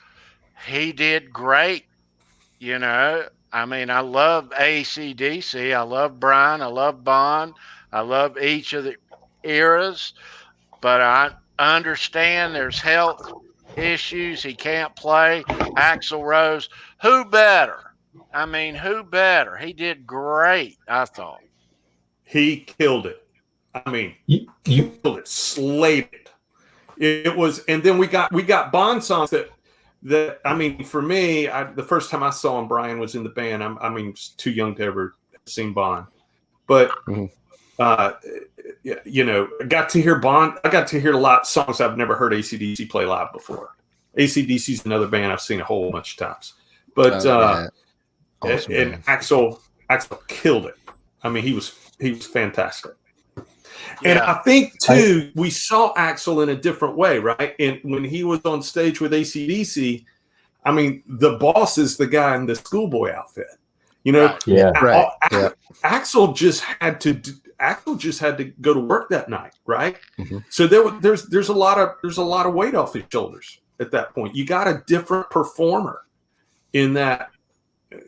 he did great. I mean, I love AC/DC. I love Brian. I love Bon. I love each of the eras. But I understand there's health issues. He can't play. Axl Rose. Who better? I mean, who better? He did great, I thought. He killed it. I mean, you killed it. Slayed it. It was, and then we got Bond songs that I mean, for me, the first time I saw him, Brian was in the band. I mean, too young to ever have seen Bond, but I got to hear Bond. I got to hear a lot of songs I've never heard AC/DC play live before. AC/DC is another band I've seen a whole bunch of times, but awesome, and Axl killed it. I mean, he was fantastic. And I think, too, we saw Axl in a different way, right? And when he was on stage with AC/DC, I mean, the boss is the guy in the schoolboy outfit. Axl just had to go to work that night, right? So there's a lot of weight off his shoulders at that point. You got a different performer in that,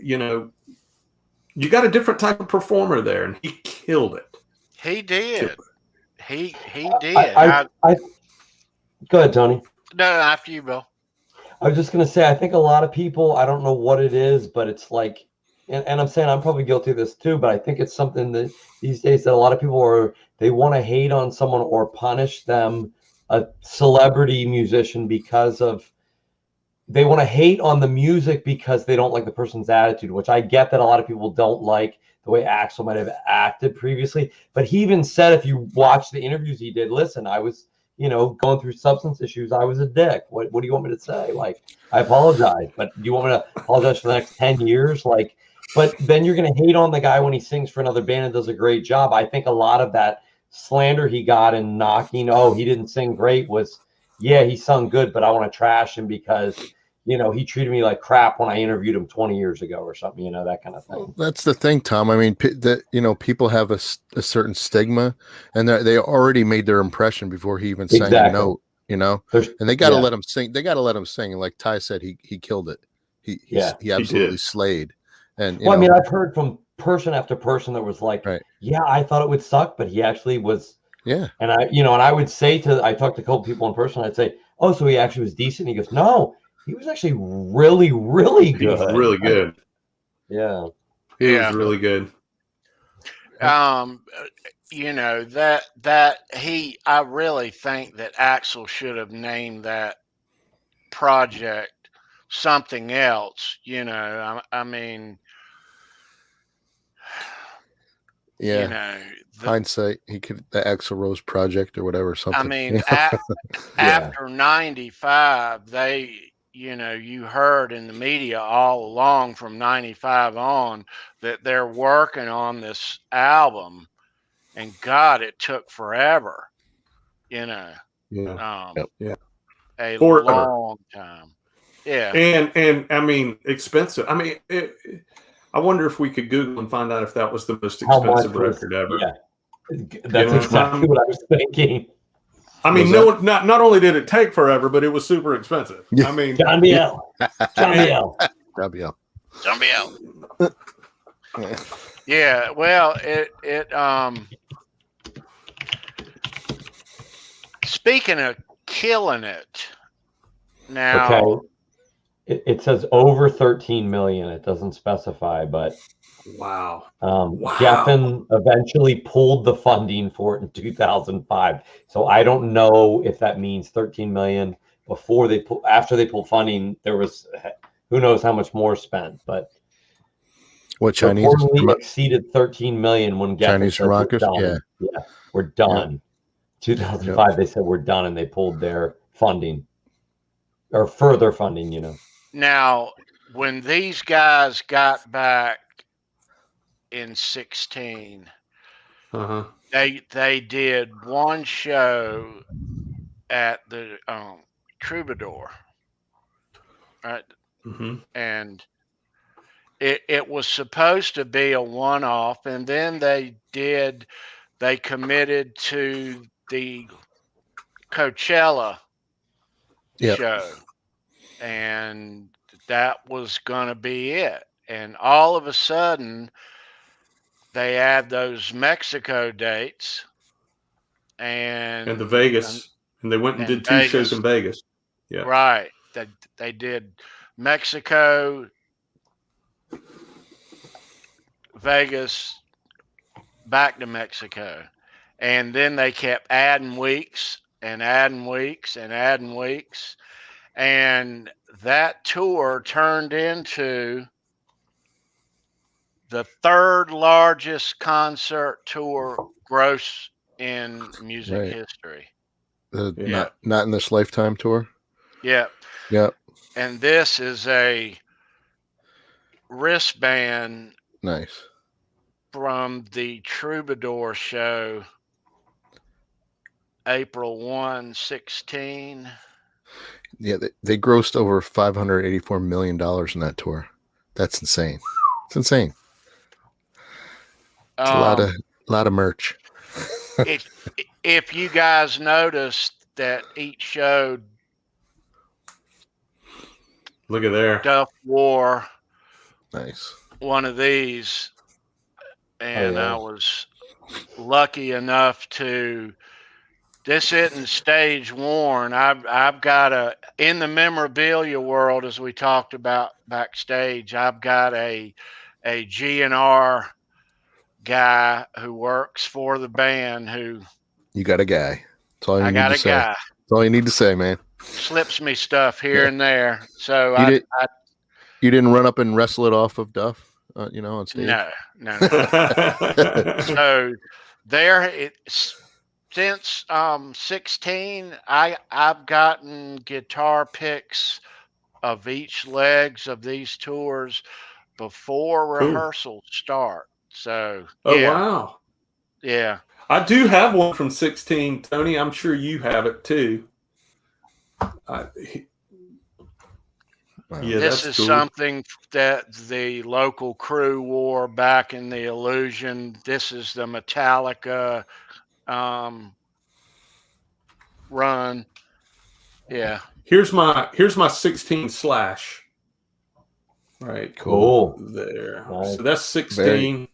you got a different type of performer there, and he killed it. He did. He did. Go ahead, Tony. No, after you, Bill. I was just going to say, I think a lot of people, I don't know what it is, but it's like, and I'm saying I'm probably guilty of this too, but I think it's something that these days that a lot of people they want to hate on someone or punish them, a celebrity musician, because of, they want to hate on the music because they don't like the person's attitude, which I get that a lot of people don't like the way Axl might have acted previously. But he even said, if you watch the interviews he did, listen, I was going through substance issues. I was a dick. What do you want me to say? Like, I apologize, but do you want me to apologize for the next 10 years? Like, but then you're going to hate on the guy when he sings for another band and does a great job. I think a lot of that slander he got and knocking, he didn't sing great, was, yeah, he sung good, but I want to trash him because, he treated me like crap when I interviewed him 20 years ago or something, that kind of thing. Well, that's the thing, Tom. I mean, people have a certain stigma, and they already made their impression before he even sang a note, and they got to let him sing. They got to let him sing. And like Ty said, he killed it. He absolutely slayed. And I mean, I've heard from person after person that was like, yeah, I thought it would suck, but he actually was. Yeah. And I would say I talked to a couple people in person. I'd say, oh, so he actually was decent. He goes, no, he was actually really, really good. He was really good. Yeah. He was really good. I really think that Axl should have named that project something else, I mean, hindsight, he could, the Axl Rose project or whatever, something. I mean, after 95, they, you heard in the media all along from 95 on that they're working on this album, and God, it took forever, a long time. Yeah. And I mean, expensive. I mean, I wonder if we could Google and find out if that was the most expensive record ever. Yeah. That's exactly what I was thinking. I mean, not only did it take forever, but it was super expensive. I mean, John Biel. Yeah, well, it speaking of killing it, now. Okay. It says over 13 million. It doesn't specify, but wow. Geffen eventually pulled the funding for it in 2005. So I don't know if that means 13 million after they pulled funding. There was who knows how much more spent, but what Chinese exceeded 13 million when Geffen Chinese said rockers. We're done. 2005, they said we're done, and they pulled their funding or further funding. Now, when these guys got back in 16, they did one show at the Troubadour, right? Mm-hmm. And it was supposed to be a one-off, and then they committed to the Coachella show, and that was going to be it. And all of a sudden they add those Mexico dates and the Vegas, and they went and did two shows in Vegas. Yeah, right. They did Mexico, Vegas, back to Mexico, and then they kept adding weeks and adding weeks and adding weeks. And that tour turned into the third largest concert tour gross in music history. Not in this lifetime tour. Yeah. Yep. And this is a wristband. Nice. From the Troubadour show, April 1, 16. Yeah, they grossed over $584 million in that tour. That's insane. It's insane. It's a lot of merch. If you guys noticed that each show, look at there, Duff wore one of these, and I was lucky enough to. This isn't stage worn. I've got in the memorabilia world, as we talked about backstage, I've got a GNR guy who works for the band who. You got a guy. That's all you need to say. Guy. That's all you need to say, man. Slips me stuff here and there. So you didn't run up and wrestle it off of Duff, on stage? No. So there it's since 16, I've gotten guitar picks of each legs of these tours before rehearsals start. So Oh yeah, wow. yeah. I do have one from 16, Tony. I'm sure you have it too. Yeah, This that's is cool. something that the local crew wore back in the Illusion. This is the Metallica run. Yeah. Here's my 16 slash. Right. Cool. There. Nice. So that's 16.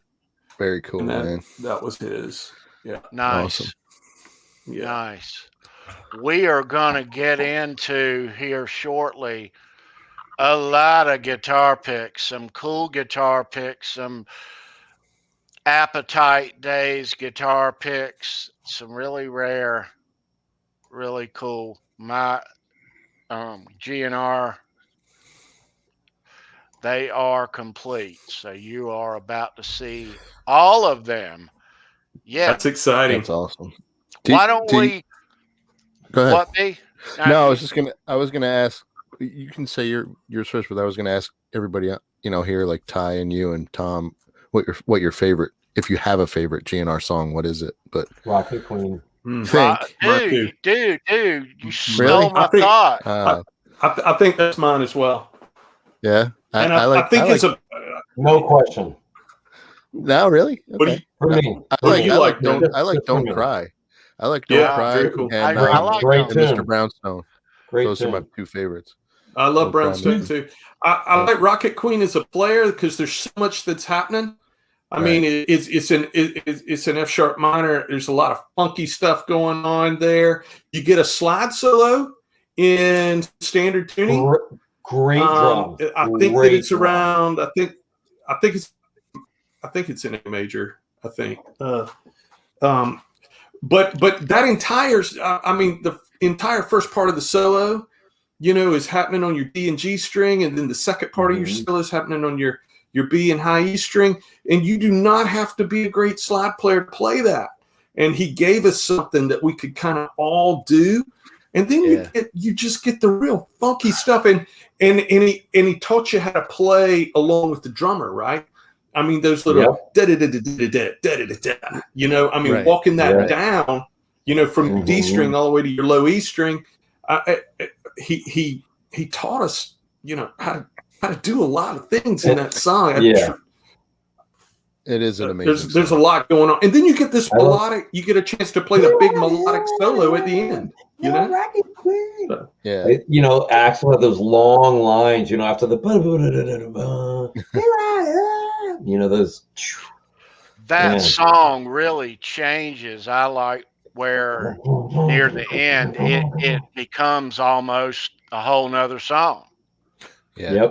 Very cool, and man. that was his. Yeah. Nice. Awesome. Yeah. Nice. We are going to get into here shortly a lot of guitar picks, some cool guitar picks, some Appetite Days guitar picks, some really rare, really cool. My GNR, they are complete. So you are about to see all of them. Yeah. That's exciting. That's awesome. Why don't we? Go ahead. What be? No, I was gonna ask. You can say yours first, but I was gonna ask everybody, here, like Ty and you and Tom, what your favorite, if you have a favorite GNR song, what is it? But Rocket Queen. Dude, you stole my thought. I think that's mine as well. Yeah, I think it's a no question. No, really. Okay. For me, I like Don't Cry. I like Don't Cry. Very cool. And, I like great and tune. Mr. Brownstone. Great Those tune. are my two favorites. I love Don't Cry, Brownstone too. I like Rocket Queen as a player because there's so much that's happening. I mean, it's an F sharp minor. There's a lot of funky stuff going on there. You get a slide solo in standard tuning. Great drum. I think that it's around. I think it's in A major. I think. But that entire, the entire first part of the solo, is happening on your D and G string, and then the second part of your solo is happening on your B and high E string, and you do not have to be a great slide player to play that. And he gave us something that we could kind of all do, and then you just get the real funky stuff, and he taught you how to play along with the drummer, right? I mean, those little walking that down, from D string all the way to your low E string. He taught us, how to do a lot of things in that song. It is an amazing song. There's a lot going on, and then you get this melodic. You get a chance to play the big melodic solo at the end. So, Axl had those long lines. After the those. That song really changes. I like where near the end it becomes almost a whole nother song. Yeah.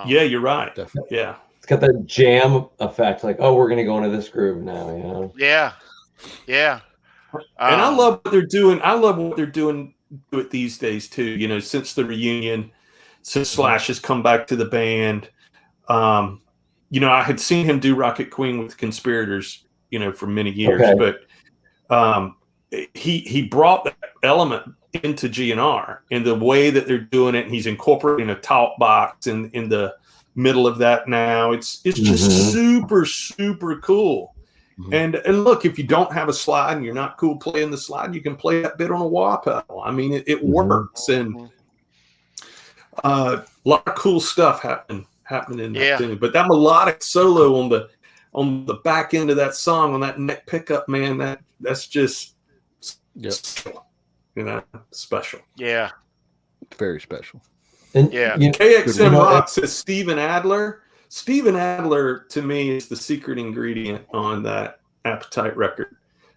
Yeah, you're right. Definitely. Yeah. It's got that jam effect, like, oh, we're gonna go into this groove now, Yeah. And I love what they're doing. I love what they're doing to it these days too. Since the reunion, since Slash has come back to the band. I had seen him do Rocket Queen with Conspirators, for many years, but he brought that element into GNR in the way that they're doing it. And he's incorporating a talk box in the middle of that now. It's just super, super cool. And look, if you don't have a slide and you're not cool playing the slide, you can play that bit on a wah pedal. I mean, it works, and a lot of cool stuff happening in that tune. But that melodic solo on the back end of that song, on that neck pickup, man, that's just special. Yeah. Very special. And, KXM Rock says Steven Adler. Steven Adler, to me, is the secret ingredient on that Appetite record.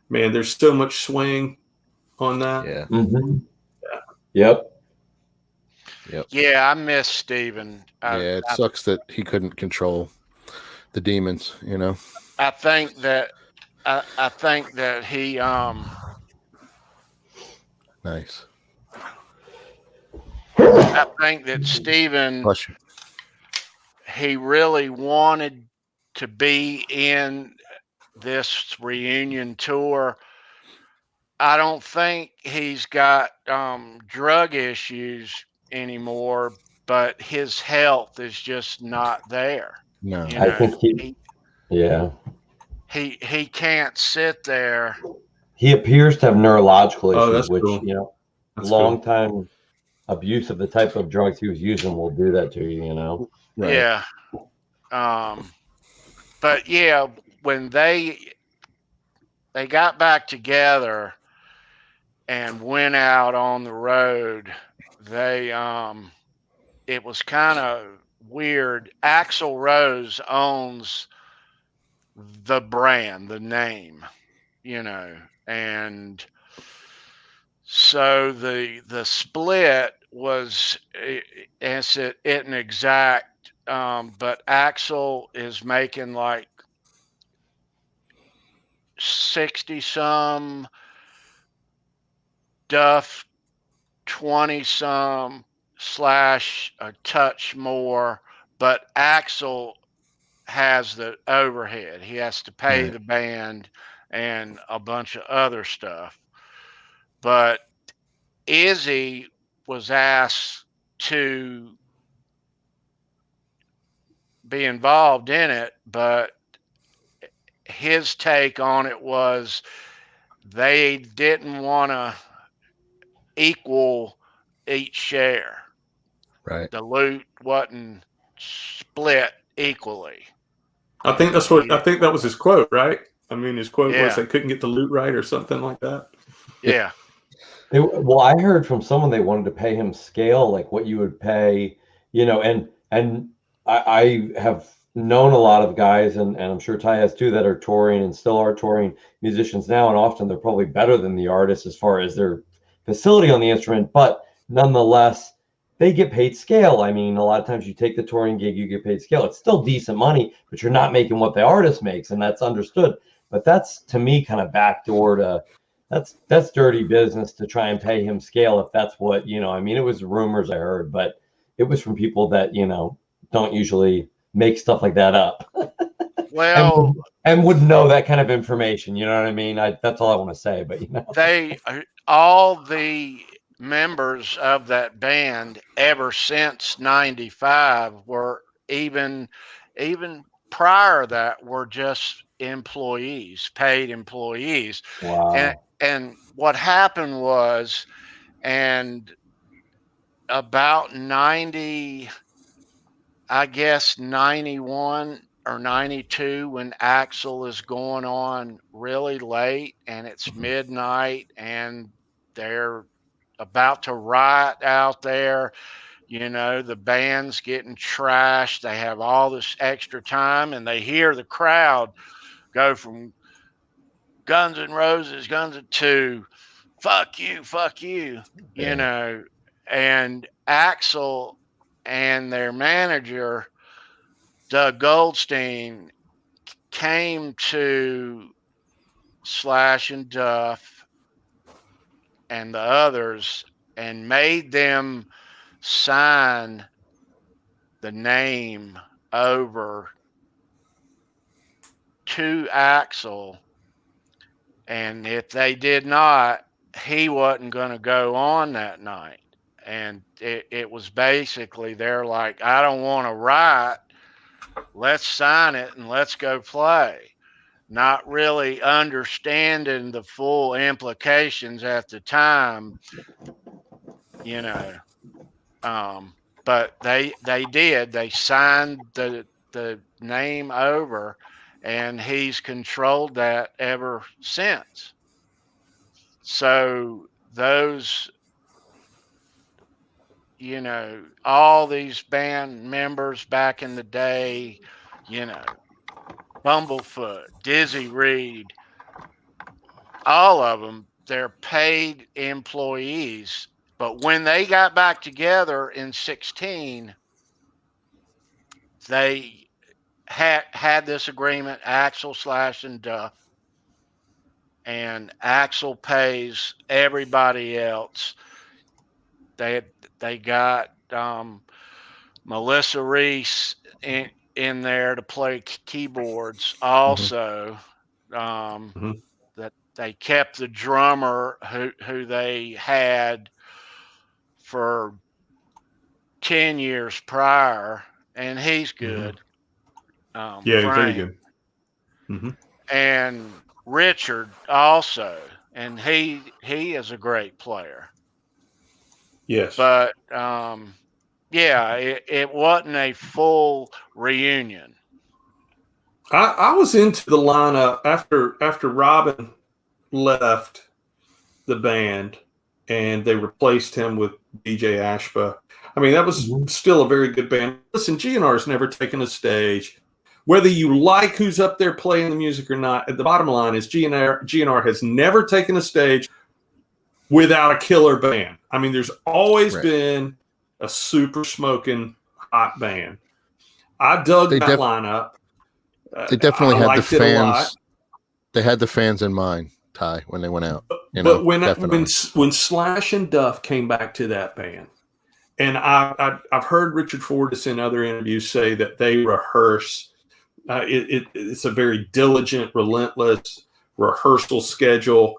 Man, there's so much swing on that. Yeah. Yep. Yeah, I miss Steven. It sucks that he couldn't control the demons, I think that he nice. I think that Steven, he really wanted to be in this reunion tour. I don't think he's got drug issues anymore, but his health is just not there. No. You I know, think he can't sit there. he appears to have neurological Oh, issues, that's which cool. That's cool. long time abuse of the type of drugs he was using will do that to you. You know. Right. Yeah. But yeah, when they got back together and went out on the road, they it was kind of weird. Axl Rose owns the brand, the name, you know, and so the split was it isn't exact, but Axl is making like 60 some, Duff 20 some / a touch more, but Axl has the overhead. He has to pay the band and a bunch of other stuff. But Izzy was asked to be involved in it, but his take on it was they didn't want to equal each share. Right. The loot wasn't split equally. I think that was his quote, right? I mean, his quote was Yeah. they couldn't get the loot right or something like that. Yeah. Well, I heard from someone they wanted to pay him scale, like what you would pay, you know, and I have known a lot of guys, and I'm sure Ty has too, that are touring and still are touring musicians now, and often they're probably better than the artists as far as their facility on the instrument, but nonetheless, they get paid scale. I mean, a lot of times you take the touring gig, you get paid scale. It's still decent money, but you're not making what the artist makes, and that's understood. But that's, to me, kind of backdoor to that's dirty business to try and pay him scale if that's what, you know, I mean, it was rumors I heard, but it was from people that, you know, don't usually make stuff like that up. Well, and would know that kind of information, you know what I mean? That's all I want to say, but you know. All the members of that band ever since 95 were even prior to that were just employees, paid employees. Wow. And what happened was, and about 90, I guess 91 or 92, when Axl is going on really late and it's midnight and they're about to riot out there, you know, the band's getting trashed. They have all this extra time and they hear the crowd go from Guns N' Roses, to fuck you, you know, and Axl and their manager, Doug Goldstein, came to Slash and Duff and the others and made them sign the name over to Axl. And if they did not, he wasn't going to go on that night. And it was basically, they're like, I don't want to write. Let's sign it and let's go play. Not really understanding the full implications at the time, you know. But they did. They signed the name over, and he's controlled that ever since. So those, you know, all these band members back in the day, you know, Bumblefoot, Dizzy Reed, all of them, they're paid employees. But when they got back together in 16, they had this agreement, Axl, Slash, and Duff. And Axl pays everybody else. They got Melissa Reese in there to play keyboards also. that they kept the drummer who they had for 10 years prior, and he's good. Yeah, Frank. very good. And Richard also, and he is a great player. Yes. But yeah, it wasn't a full reunion. I was into the lineup after Robin left the band and they replaced him with DJ Ashba. I mean, that was still a very good band. Listen, GNR's never taken a stage. Whether you like who's up there playing the music or not, the bottom line is GNR has never taken a stage without a killer band. I mean, there's always been a super smoking hot band. I dug that lineup. They definitely had the fans. They had the fans in mind, Ty, when they went out. But when Slash and Duff came back to that band, and I've heard Richard Fortas in other interviews say that they rehearse. It's a very diligent, relentless rehearsal schedule,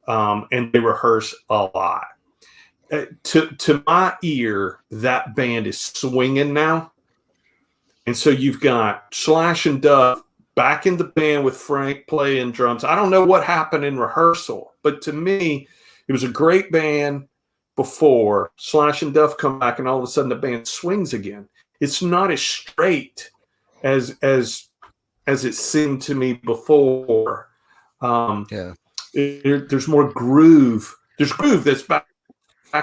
and they rehearse a lot. To my ear, that band is swinging now. And so you've got Slash and Duff back in the band with Frank playing drums. I don't know what happened in rehearsal, but to me, it was a great band before. Slash and Duff come back, and all of a sudden the band swings again. It's not as straight as it seemed to me before. There's more groove. There's groove that's back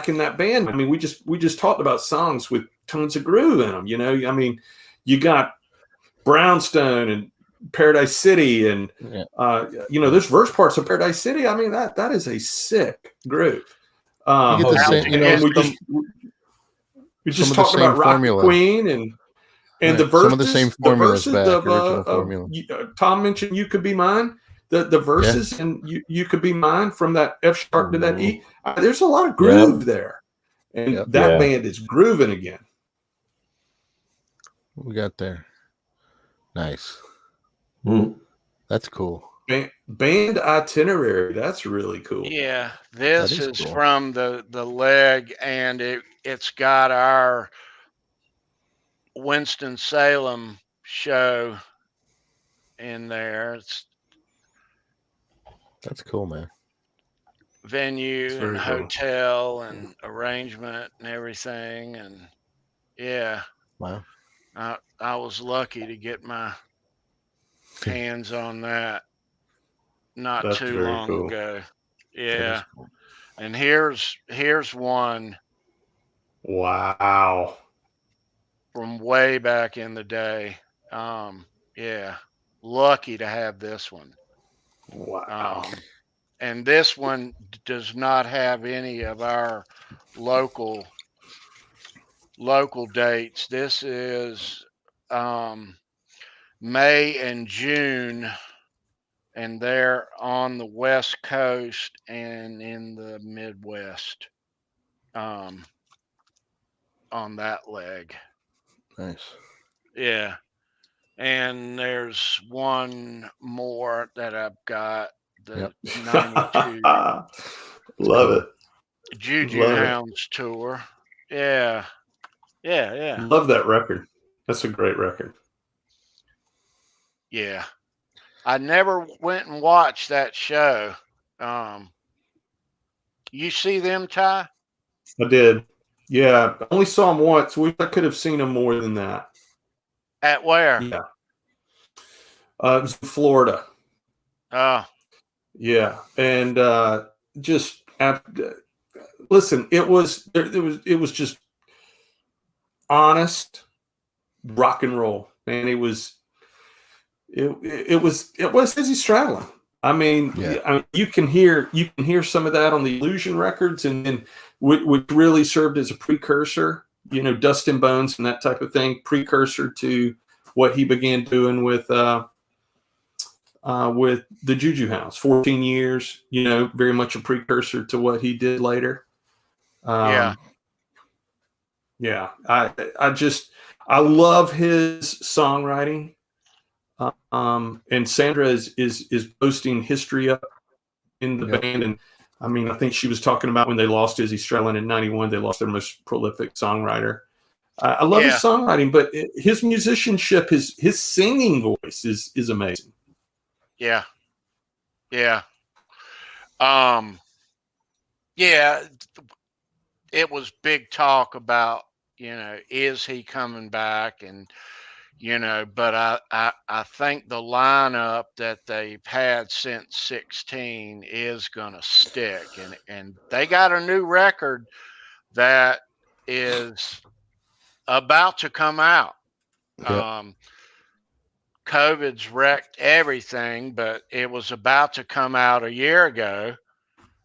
in that band. I mean, we just talked about songs with tons of groove in them. You know, I mean, you got Brownstone and Paradise City, and there's verse parts of Paradise City. I mean, that is a sick groove. We just talked about Rock the Queen and the verses. Some of the same formulas of Tom mentioned "You Could Be Mine." The verses and you could be mine from that F sharp to that E. There's a lot of groove there, and that band is grooving again. What we got there? Nice. That's cool. Band itinerary. That's really cool. Yeah, this is cool. From the leg, and it's got our Winston-Salem show in there. That's cool, man. Venue and hotel and arrangement and everything, and wow. I was lucky to get my hands on that not too long ago. Yeah. Cool. And here's one. Wow. From way back in the day. Lucky to have this one. Wow. And this one does not have any of our local dates. This is May and June, and they're on the West Coast and in the Midwest on that leg. Nice. Yeah. And there's one more that I've got. The 92. Love it. Juju Hounds tour. Yeah. Love that record. That's a great record. Yeah. I never went and watched that show. You see them, Ty? I did. Yeah. I only saw them once. Wish I could have seen them more than that. At where? Yeah. It was in Florida. Oh. Yeah. And just listen, it was just honest rock and roll. Man, it was Izzy Stradlin. I mean, you can hear some of that on the Illusion records, and then which really served as a precursor, Dust and Bones and that type of thing, precursor to what he began doing with the Juju Hounds. 14 years, very much a precursor to what he did later. I love his songwriting. And Sandra is posting history up in the band. And I mean, I think she was talking about when they lost Izzy Strelin in '91, they lost their most prolific songwriter. I love his songwriting, but his musicianship, his singing voice is amazing. Yeah. Yeah. Yeah, it was big talk about, is he coming back? And, but I think the lineup that they've had since 16 is going to stick. And they got a new record that is about to come out. COVID's wrecked everything, but it was about to come out a year ago.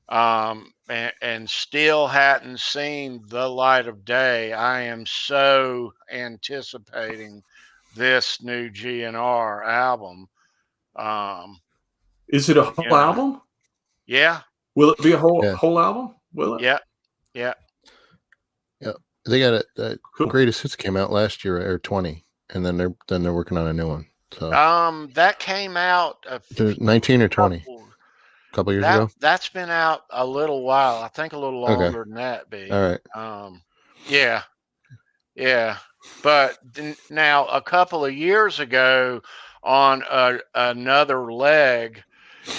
And still hadn't seen the light of day. I am so anticipating this new GNR album. Is it a whole album? Yeah. Will it be a whole album? Will it? Yeah. Yeah. Yeah. They got a Greatest Hits came out last year, or 20, and then they're working on a new one. So that came out 19 or 20. A couple years ago. That's been out a little while. I think a little longer than that, B. All right. Yeah. Yeah. But now a couple of years ago on another leg,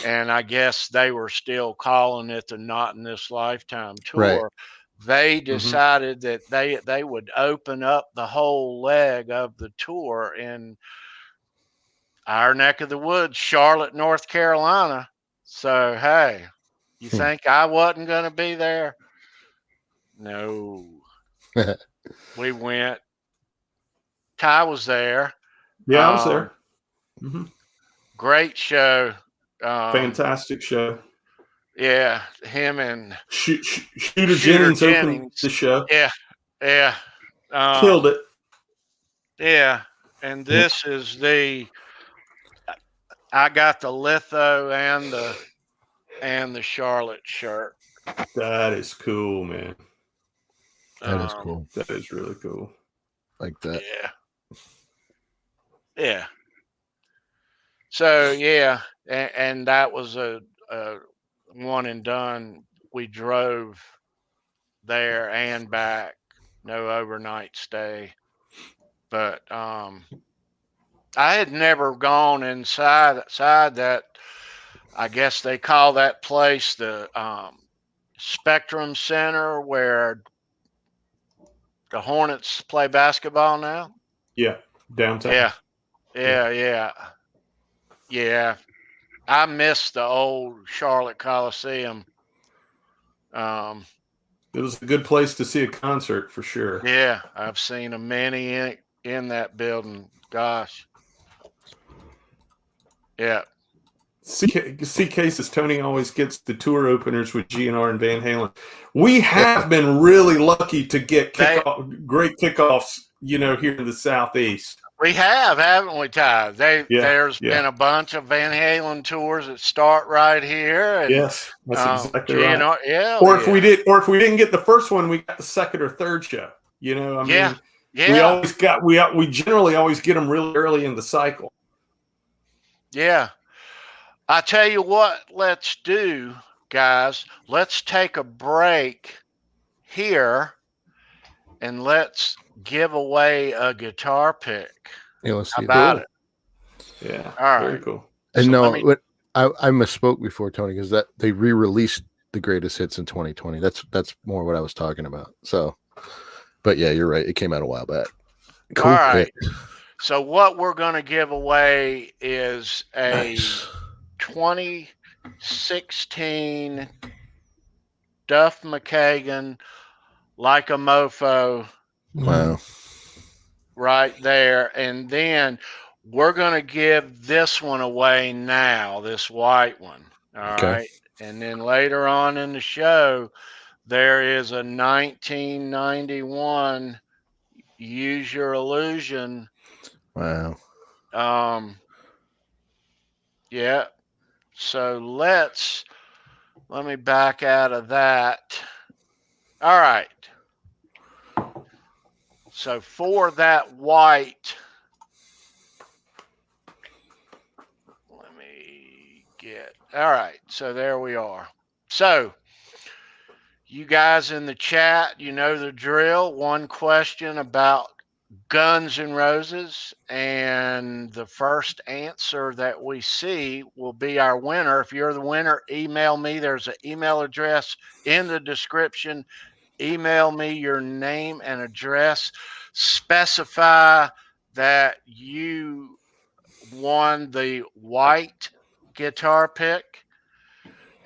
and I guess they were still calling it the Not in This Lifetime tour. Right. They decided that they would open up the whole leg of the tour in our neck of the woods, Charlotte, North Carolina. So, hey, you think I wasn't going to be there? No. We went. Ty was there. Yeah, I was there. Great show. Fantastic show. Yeah, him and Shooter Jennings opened the show. Yeah, yeah. Killed it. Yeah, and this is I got the litho and the Charlotte shirt. That is cool, man. That is cool. That is really cool. Like that. Yeah. Yeah. So yeah, and that was a one and done. We drove there and back, no overnight stay. But I had never gone inside that. I guess they call that place the Spectrum Center, where the Hornets play basketball now. Yeah, downtown. Yeah. I miss the old Charlotte Coliseum. It was a good place to see a concert for sure. Yeah, I've seen a many in that building. Gosh. Yeah. See cases, Tony always gets the tour openers with GNR and Van Halen. We have been really lucky to get great kickoffs, here in the Southeast. We have, haven't we, Ty? There's been a bunch of Van Halen tours that start right here. And, yes, that's exactly right. Yeah. Or if we didn't get the first one, we got the second or third show. We generally always get them really early in the cycle. Yeah. I tell you what, let's do, guys. Let's take a break here and let's give away a guitar pick. Yeah, let's see about it. Yeah. All right. Very cool. And I misspoke before, Tony, because that they re-released the Greatest Hits in 2020. That's more what I was talking about. So, but yeah, you're right. It came out a while back. Cool. All right. So what we're going to give away is a 2016 Duff McKagan, Like a Mofo. Wow. Right there. And then we're going to give this one away now, this white one. All right. And then later on in the show, there is a 1991 Use Your Illusion. Wow. Yeah. So let me back out of that. All right. So for that white All right. So there we are. So you guys in the chat, you know the drill. One question about Guns N' Roses, and the first answer that we see will be our winner. If you're the winner, email me. There's an email address in the description. Email me your name and address. Specify that you won the white guitar pick,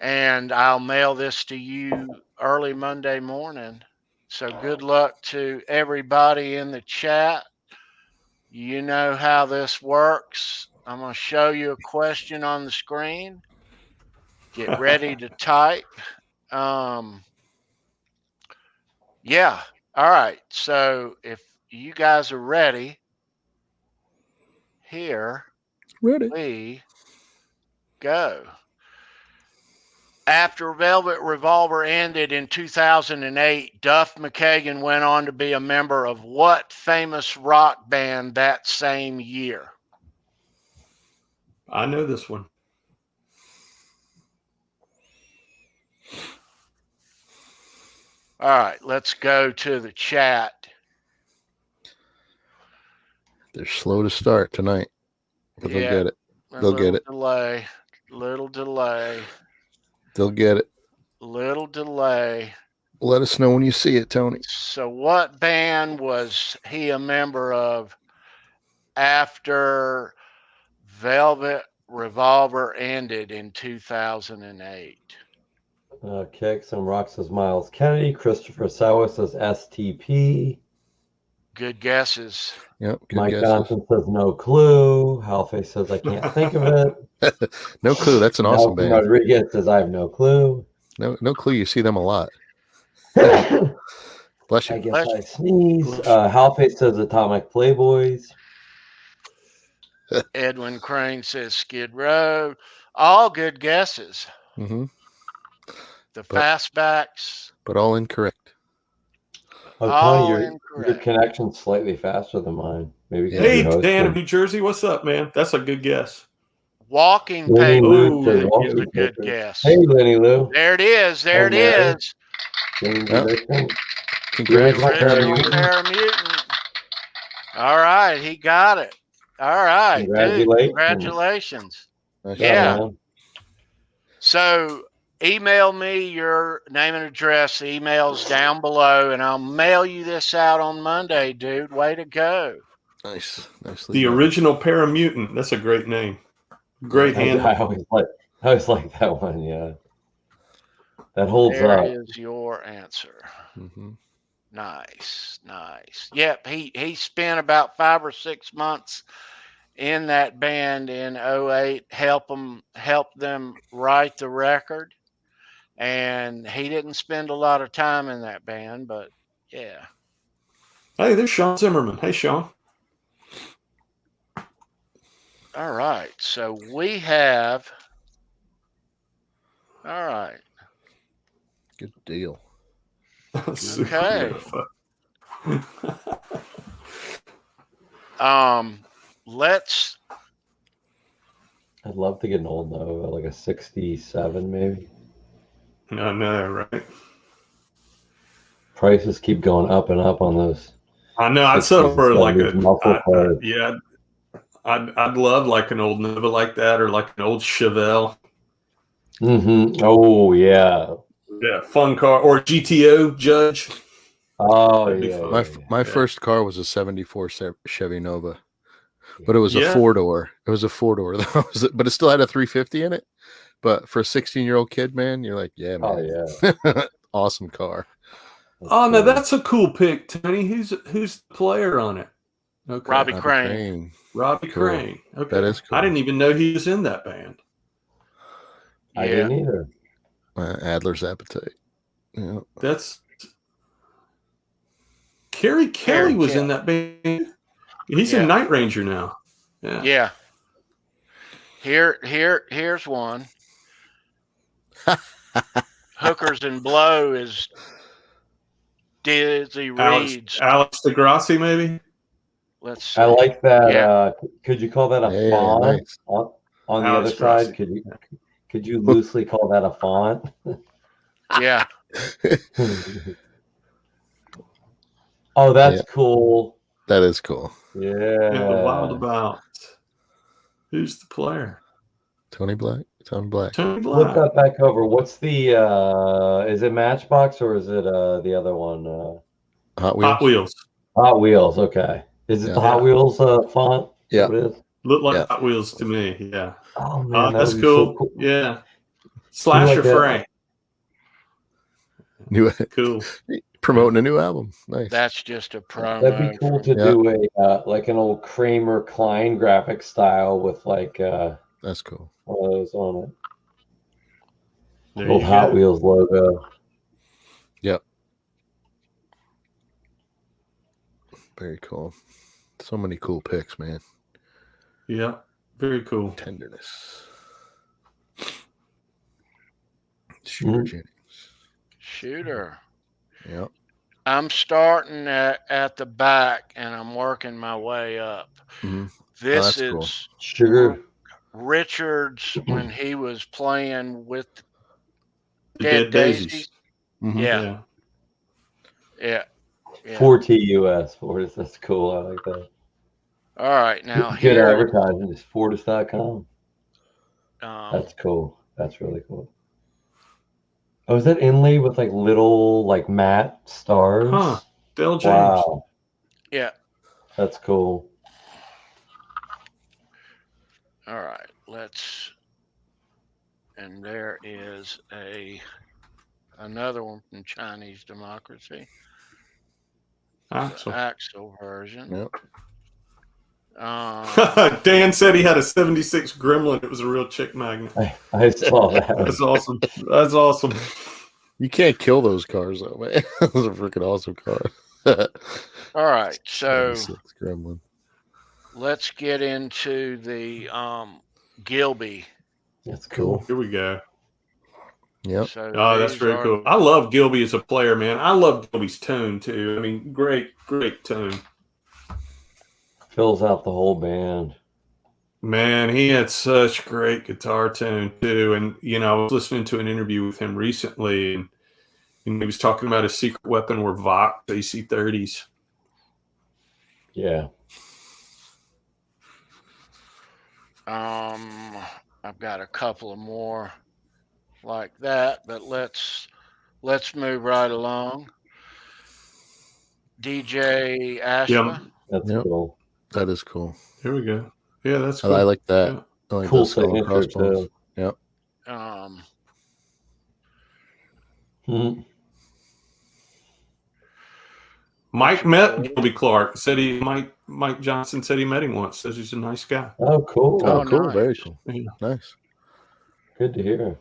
and I'll mail this to you early Monday morning. So good luck to everybody in the chat. You know how this works. I'm going to show you a question on the screen. Get ready to type. Yeah. All right. So if you guys are ready, here we go. After Velvet Revolver ended in 2008, Duff McKagan went on to be a member of what famous rock band that same year? I know this one. All right, let's go to the chat. They're slow to start tonight, but they'll get it. They'll get it. Little delay. They'll get it. Little delay. Let us know when you see it, Tony. So what band was he a member of after Velvet Revolver ended in 2008? Kick some rock says Miles Kennedy. Christopher Sauer says STP. Good guesses. Yep. Good Mike guesses. Johnson says no clue. Halface says I can't think of it. No clue. That's an awesome Nelson band. Rodriguez says I have no clue. No clue. You see them a lot. Bless you. I guess I sneeze. Halface says Atomic Playboys. Edwin Crane says Skid Row. All good guesses. Mm-hmm. The fastbacks. But all incorrect. Oh, Tony, your connection's slightly faster than mine. Maybe. Hey, Dan of New Jersey, what's up, man? That's a good guess. Walking Paper is a good guess. Hey, Lenny Lou. There it is. There it is. Congratulations. Paramutant. All right, he got it. All right, congratulations. Nice yeah. job. So email me your name and address. The email's down below, and I'll mail you this out on Monday, dude. Way to go. Nice. The original Paramutant. That's a great name. Great handle. I always like that one. Yeah, that holds up. There is your answer. Mm-hmm. Nice. Yep, he spent about 5 or 6 months in that band in 2008, help them write the record, and he didn't spend a lot of time in that band, but yeah. Hey, there's Sean Zimmerman. Hey, Sean. All right, so we have. All right. Good deal. Okay. Let's. I'd love to get an old Nova, like a 67 maybe. I know, right? Prices keep going up and up on those. I know. I'd settle for like I'd love like an old Nova like that, or like an old Chevelle. Mm-hmm. Oh yeah. Yeah, fun car, or GTO Judge. Oh yeah. My first car was a '74 Chevy Nova, but it was a 4-door. It was a 4-door, but it still had a 350 in it. But for a 16-year-old kid, man, you're like, yeah, man, awesome car. No, that's a cool pick, Tony. Who's the player on it? Okay. Robbie Crane. Robbie Cool. Crane. Okay, that is cool. I didn't even know he was in that band. I didn't either. Adler's Appetite. Yeah. That's Kerry Kelly was in that band. He's in Night Ranger now. Yeah. Here's one. Hookers and Blow is Dizzy Reed's. Alex DeGrassi, maybe. Let's see. I like that. Could you call that a fawn nice. on the Alex other side? Grassi. Could Could you loosely call that a font? Yeah. Oh, that's cool. That is cool. Yeah. And the wild about. Who's the player? Tony Black. Tony Black. Tony Flip Black. that back over. What's the is it Matchbox or is it the other one? Hot Wheels. Hot Wheels. Hot Wheels, okay. Is it the Hot Wheels font? Yeah. It is? Look like Hot Wheels to me. Yeah. Oh man, that's would be cool. so cool. Yeah. Slasher Frey. New Cool. Promoting a new album. Nice. That's just a promo. That'd be cool to do a like an old Kramer Klein graphic style with like that's cool. One of those on it. There Old Hot Wheels logo. Yep. Very cool. So many cool picks, man. Yeah. Very cool. Tenderness. Shooter Jennings. Shooter. Yep. I'm starting at the back and I'm working my way up. Mm-hmm. This is cool. Sugar. Richards when he was playing with Dead Daisies. Mm-hmm. Yeah. Yeah. 4TUS. Fortis. That's cool. I like that. All right. Now Good here. advertising. It's Fortis.com. That's cool. That's really cool. Oh, is that inlay with like little like matte stars? Huh. Dale James. Wow. Yeah. That's cool. All right. And there is another one from Chinese Democracy. Axel version. Yep. Dan said he had a 76 Gremlin. It was a real chick magnet. I saw that. That's awesome. That's awesome. You can't kill those cars, though, man. Those are freaking awesome cars. All right. So Gremlin. Let's get into the Gilby. That's cool. Here we go. Yep. So that's very cool. I love Gilby as a player, man. I love Gilby's tone, too. I mean, great tone. Fills out the whole band. Man, he had such great guitar tone too. And I was listening to an interview with him recently, and he was talking about his secret weapon were Vox AC30s. Yeah. I've got a couple of more like that, but let's move right along. DJ Ashma. That's cool. That is cool. Here we go. Yeah, that's cool. I like that. Yeah. I like cool those skull and crossbones. too. Yep. Mike met Gilby Clark. Mike Johnson said he met him once. Says he's a nice guy. Oh, cool. Oh, cool. Nice. Very cool. Yeah. Nice. Good to hear.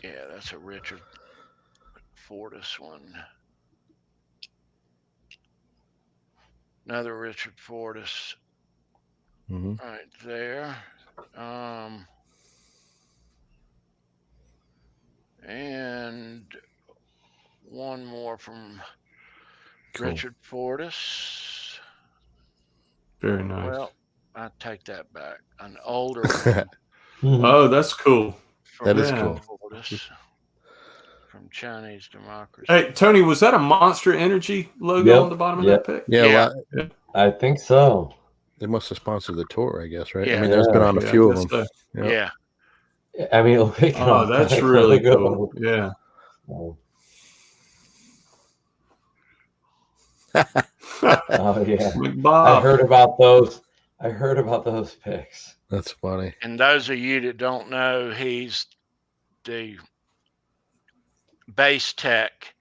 Yeah, that's a Richard Fortis one. Another Richard Fortis right there. And one more from Richard Fortis. Very nice. Well, I take that back. An older one. Oh, that's cool. That is cool. Fortis, from Chinese Democracy. Hey, Tony, was that a Monster Energy logo on the bottom of that pic? Yeah. I think so. They must have sponsored the tour, I guess, right? Yeah. I mean, there's been on a few of them. Yeah. I mean, oh, that's really cool. Yeah. Oh yeah. Bob. I heard about those pics. That's funny. And those of you that don't know, he's the bass tech,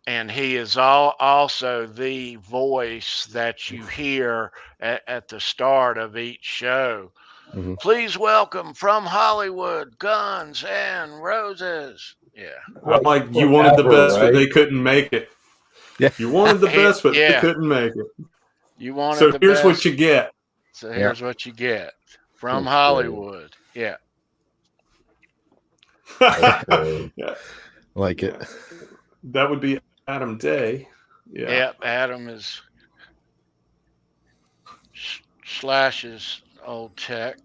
and he is also the voice that you hear at the start of each show. Please welcome from Hollywood, Guns N' Roses. Yeah. Like you wanted the best, but they couldn't make it. Yeah. You wanted the best, but they couldn't make it. You wanted so the here's best. what you get. So here's what you get from Hollywood. Yeah. Yeah. Like it. That would be Adam Day. Yeah. Yep. Adam is Slash's old tech.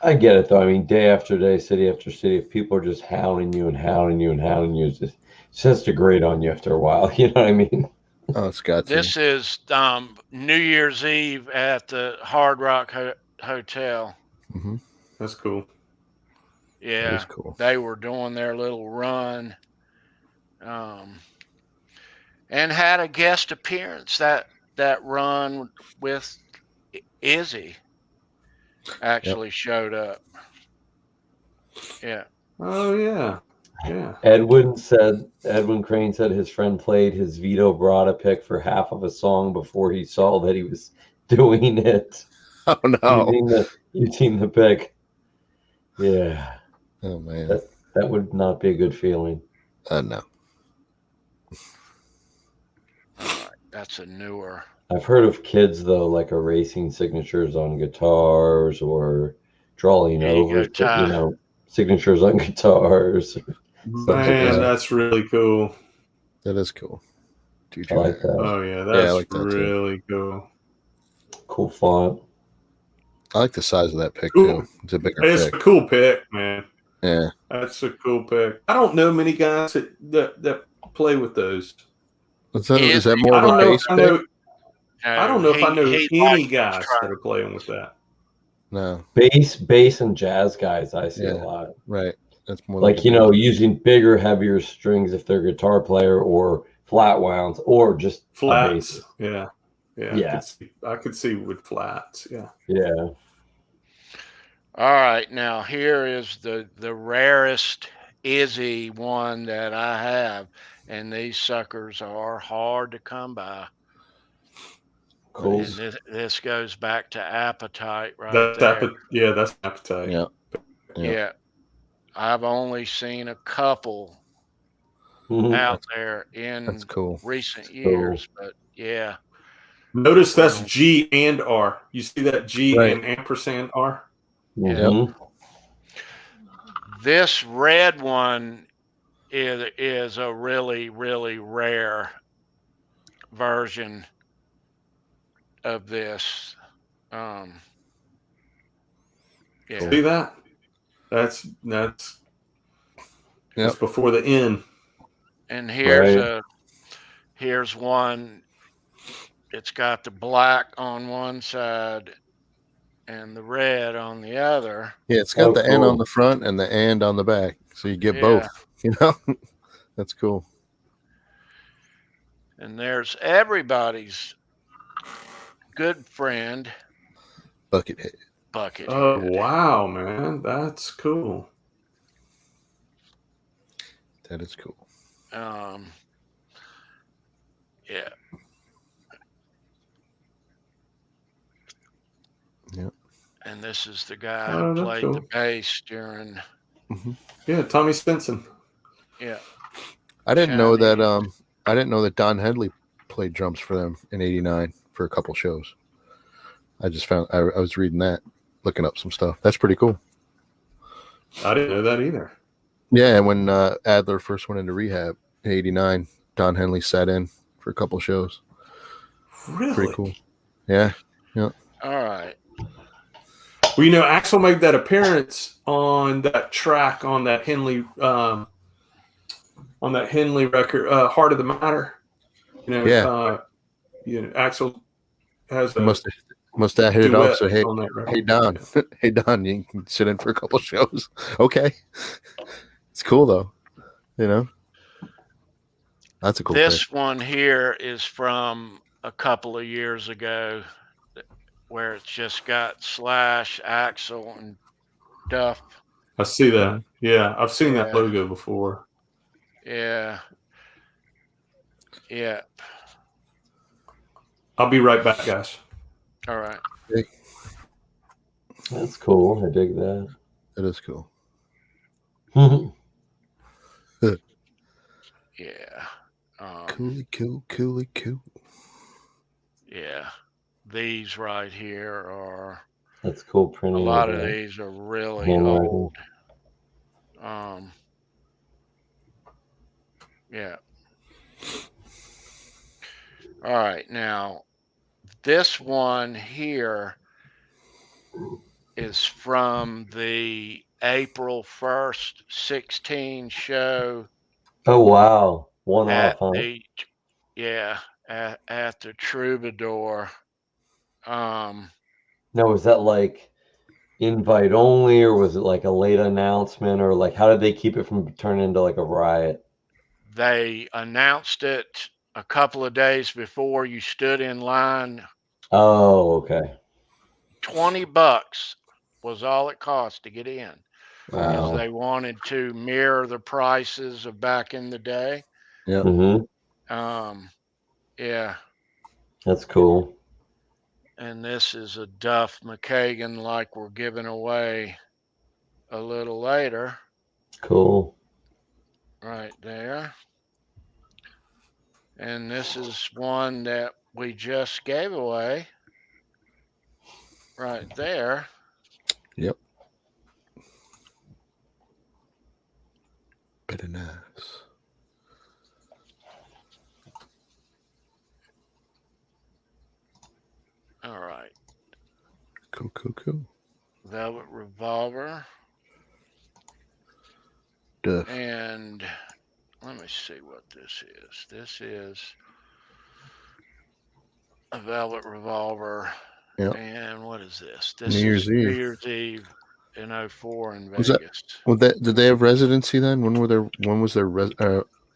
I get it though. I mean, day after day, city after city, if people are just hounding you and hounding you and hounding you, it's just to grate on you after a while. You know what I mean? Oh, it's got to. This is New Year's Eve at the Hard Rock Hotel. Mm-hmm. That's cool. Yeah, That is cool. they were doing their little run, and had a guest appearance. That run with Izzy actually showed up. Yeah. Oh yeah, yeah. Edwin Crane said his friend played his Vito Bratta pick for half of a song before he saw that he was doing it. Oh no! Using the pick. Yeah. Oh man, that would not be a good feeling. No. All right, that's a newer. I've heard of kids though, like erasing signatures on guitars or drawing over, signatures on guitars. Man, that's really cool. That is cool. I like that. Oh yeah, that's I like that really too. cool. Cool font. I like the size of that pick too. It's a bigger pick. A cool pick, man. Yeah, that's a cool pick. I don't know many guys that play with those. Is that more of a bass pick? I don't know if I know any guys that are playing with that. No. Bass and jazz guys I see a lot. Right. That's more like using bigger, heavier strings if they're a guitar player, or flat wounds, or just flats. Bass. Yeah. I could see with flats. Yeah. Yeah. All right, now here is the rarest Izzy one that I have, and these suckers are hard to come by. Cool. And this goes back to Appetite there. That's Appetite. Yeah. I've only seen a couple out there in recent years, but yeah. Notice that's G and R. You see that G and ampersand R? Yeah. This red one is a really, really rare version of this. See that? That's before the N. And here's one. It's got the black on one side and the red on the other. Yeah, it's got the N on the front and the and on the back, so you get both. You know, that's cool. And there's everybody's good friend, Buckethead. Oh wow, man, that's cool. That is cool. Yeah. Yep. And this is the guy who played the bass during. Yeah, Tommy Stinson. Yeah. I didn't know that. I didn't know that Don Henley played drums for them in '89 for a couple shows. I just found I was reading that, looking up some stuff. That's pretty cool. I didn't know that either. Yeah, when Adler first went into rehab in '89, Don Henley sat in for a couple shows. Really? Pretty cool. Yeah. All right. Well, Axl made that appearance on that track on that Henley record, Heart of the Matter. Axl has must have hit it off. So hey Don, hey Don, you can sit in for a couple shows. Okay, it's cool though. That's a cool. This one here is from a couple of years ago, where it's just got Slash, Axl, and Duff. I see that. Yeah, I've seen that logo before. Yeah. Yeah. I'll be right back, guys. All right. That's cool. I dig that. That is cool. Yeah. Cool. Yeah. These right here are. That's cool printing. A lot of these are really old. Yeah. All right. Now, this one here is from the April 1st, 16 show. Oh wow, one at off, huh? the at the Troubadour. Now, was that like invite only, or was it like a late announcement, or like how did they keep it from turning into like a riot? They announced it a couple of days before. You stood in line. Oh, okay. $20 was all it cost to get in, because Wow. they wanted to mirror the prices of back in the day. Yeah. Yeah. That's cool. And this is a Duff McKagan, like we're giving away a little later. Cool. Right there. And this is one that we just gave away. Right there. Yep. Very nice. All right. Cool. Velvet Revolver. Duff. And let me see what this is. This is a Velvet Revolver. Yep. And what is this? This New is Year's New Eve. Year's Eve in 04 in Was Vegas. did they have residency then? When was their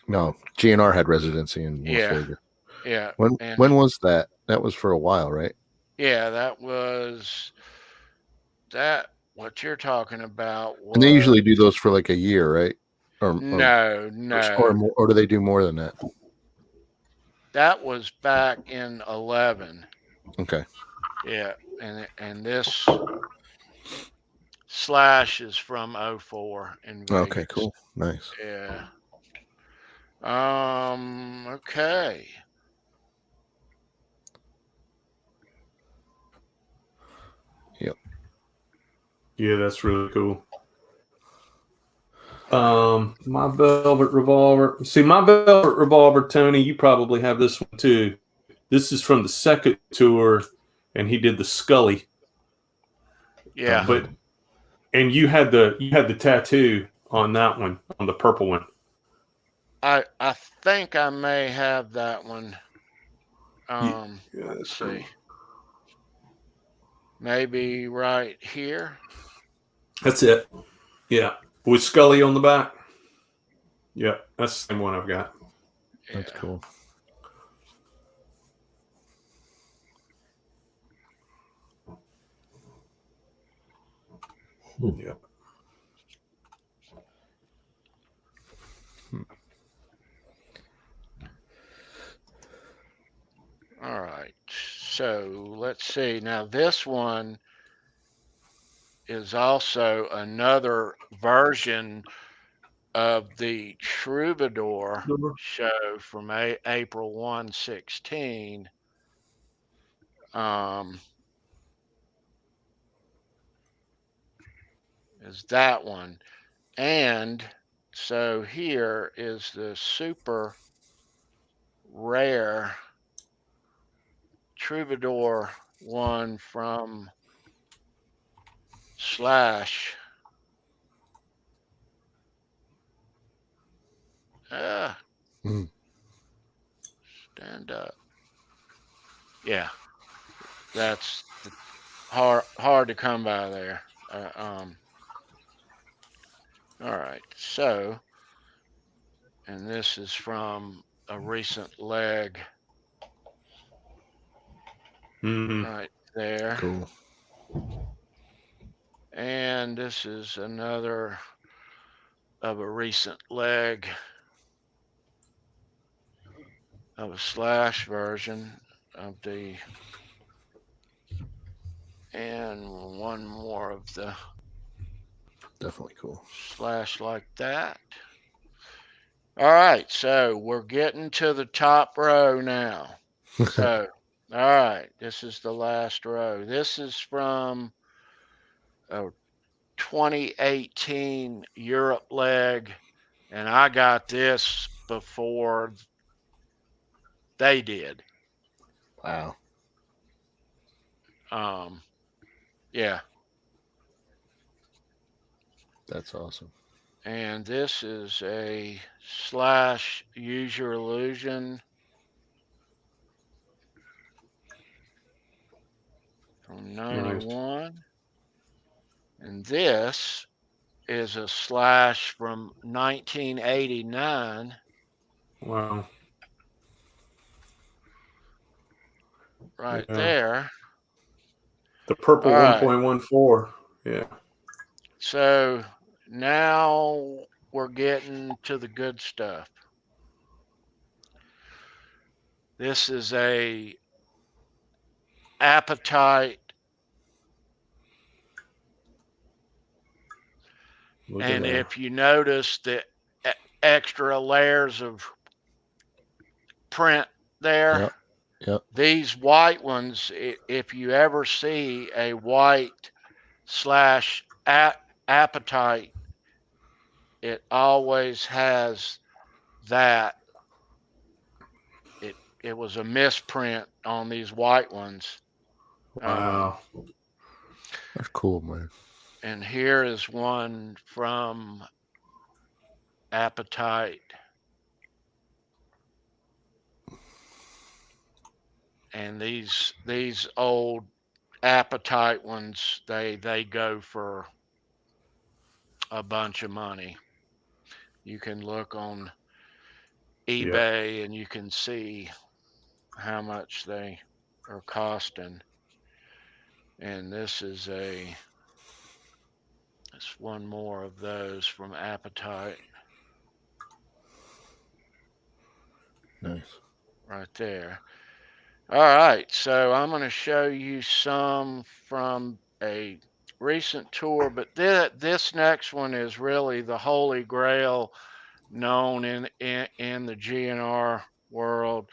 no, GNR had residency in Las Vegas. Yeah. When was that? That was for a while, right? Yeah, that was that. What you're talking about was, And they usually do those for like a year, right? No. Or do they do more than that? That was back in 11. Okay. Yeah, and this Slash is from 04 in Vegas. Okay, cool. Nice. Yeah. Okay. Yep. Yeah, that's really cool. My Velvet Revolver. See, my Velvet Revolver, Tony, you probably have this one too. This is from the second tour, and he did the Scully. Yeah. And you had the tattoo on that one, on the purple one. I think I may have that one. Let's see. Maybe right here. That's it. Yeah. With Scully on the back. Yeah, that's the same one I've got. That's cool. Yeah. All right. So let's see. Now this one is also another version of the Troubadour show from April 1, 16. Is that one. And so here is the super rare Troubadour one from Slash. Stand up. Yeah, that's hard to come by there. All right, so, and this is from a recent leg. Right there. Cool. And this is another of a recent leg of a Slash version of the, and one more of the Definitely cool. Slash like that. All right, so we're getting to the top row now. So, all right, this is the last row. This is from a 2018 Europe leg, and I got this before they did. Wow. Yeah. That's awesome. And this is a Slash Use Your Illusion from 91. Nice. And this is a Slash from 1989. Wow. Right there. The purple 1.14. Yeah. So now we're getting to the good stuff. This is a Appetite. And if you notice the extra layers of print there, yep. These white ones, if you ever see a white Slash Appetite, it always has that. It was a misprint on these white ones. Wow. That's cool, man. And here is one from Appetite. And these old Appetite ones, they go for a bunch of money. You can look on eBay and you can see how much they are costing. And this is one more of those from Appetite. Nice. Right there. All right, so I'm going to show you some from a recent tour, but this next one is really the holy grail known in the GNR world.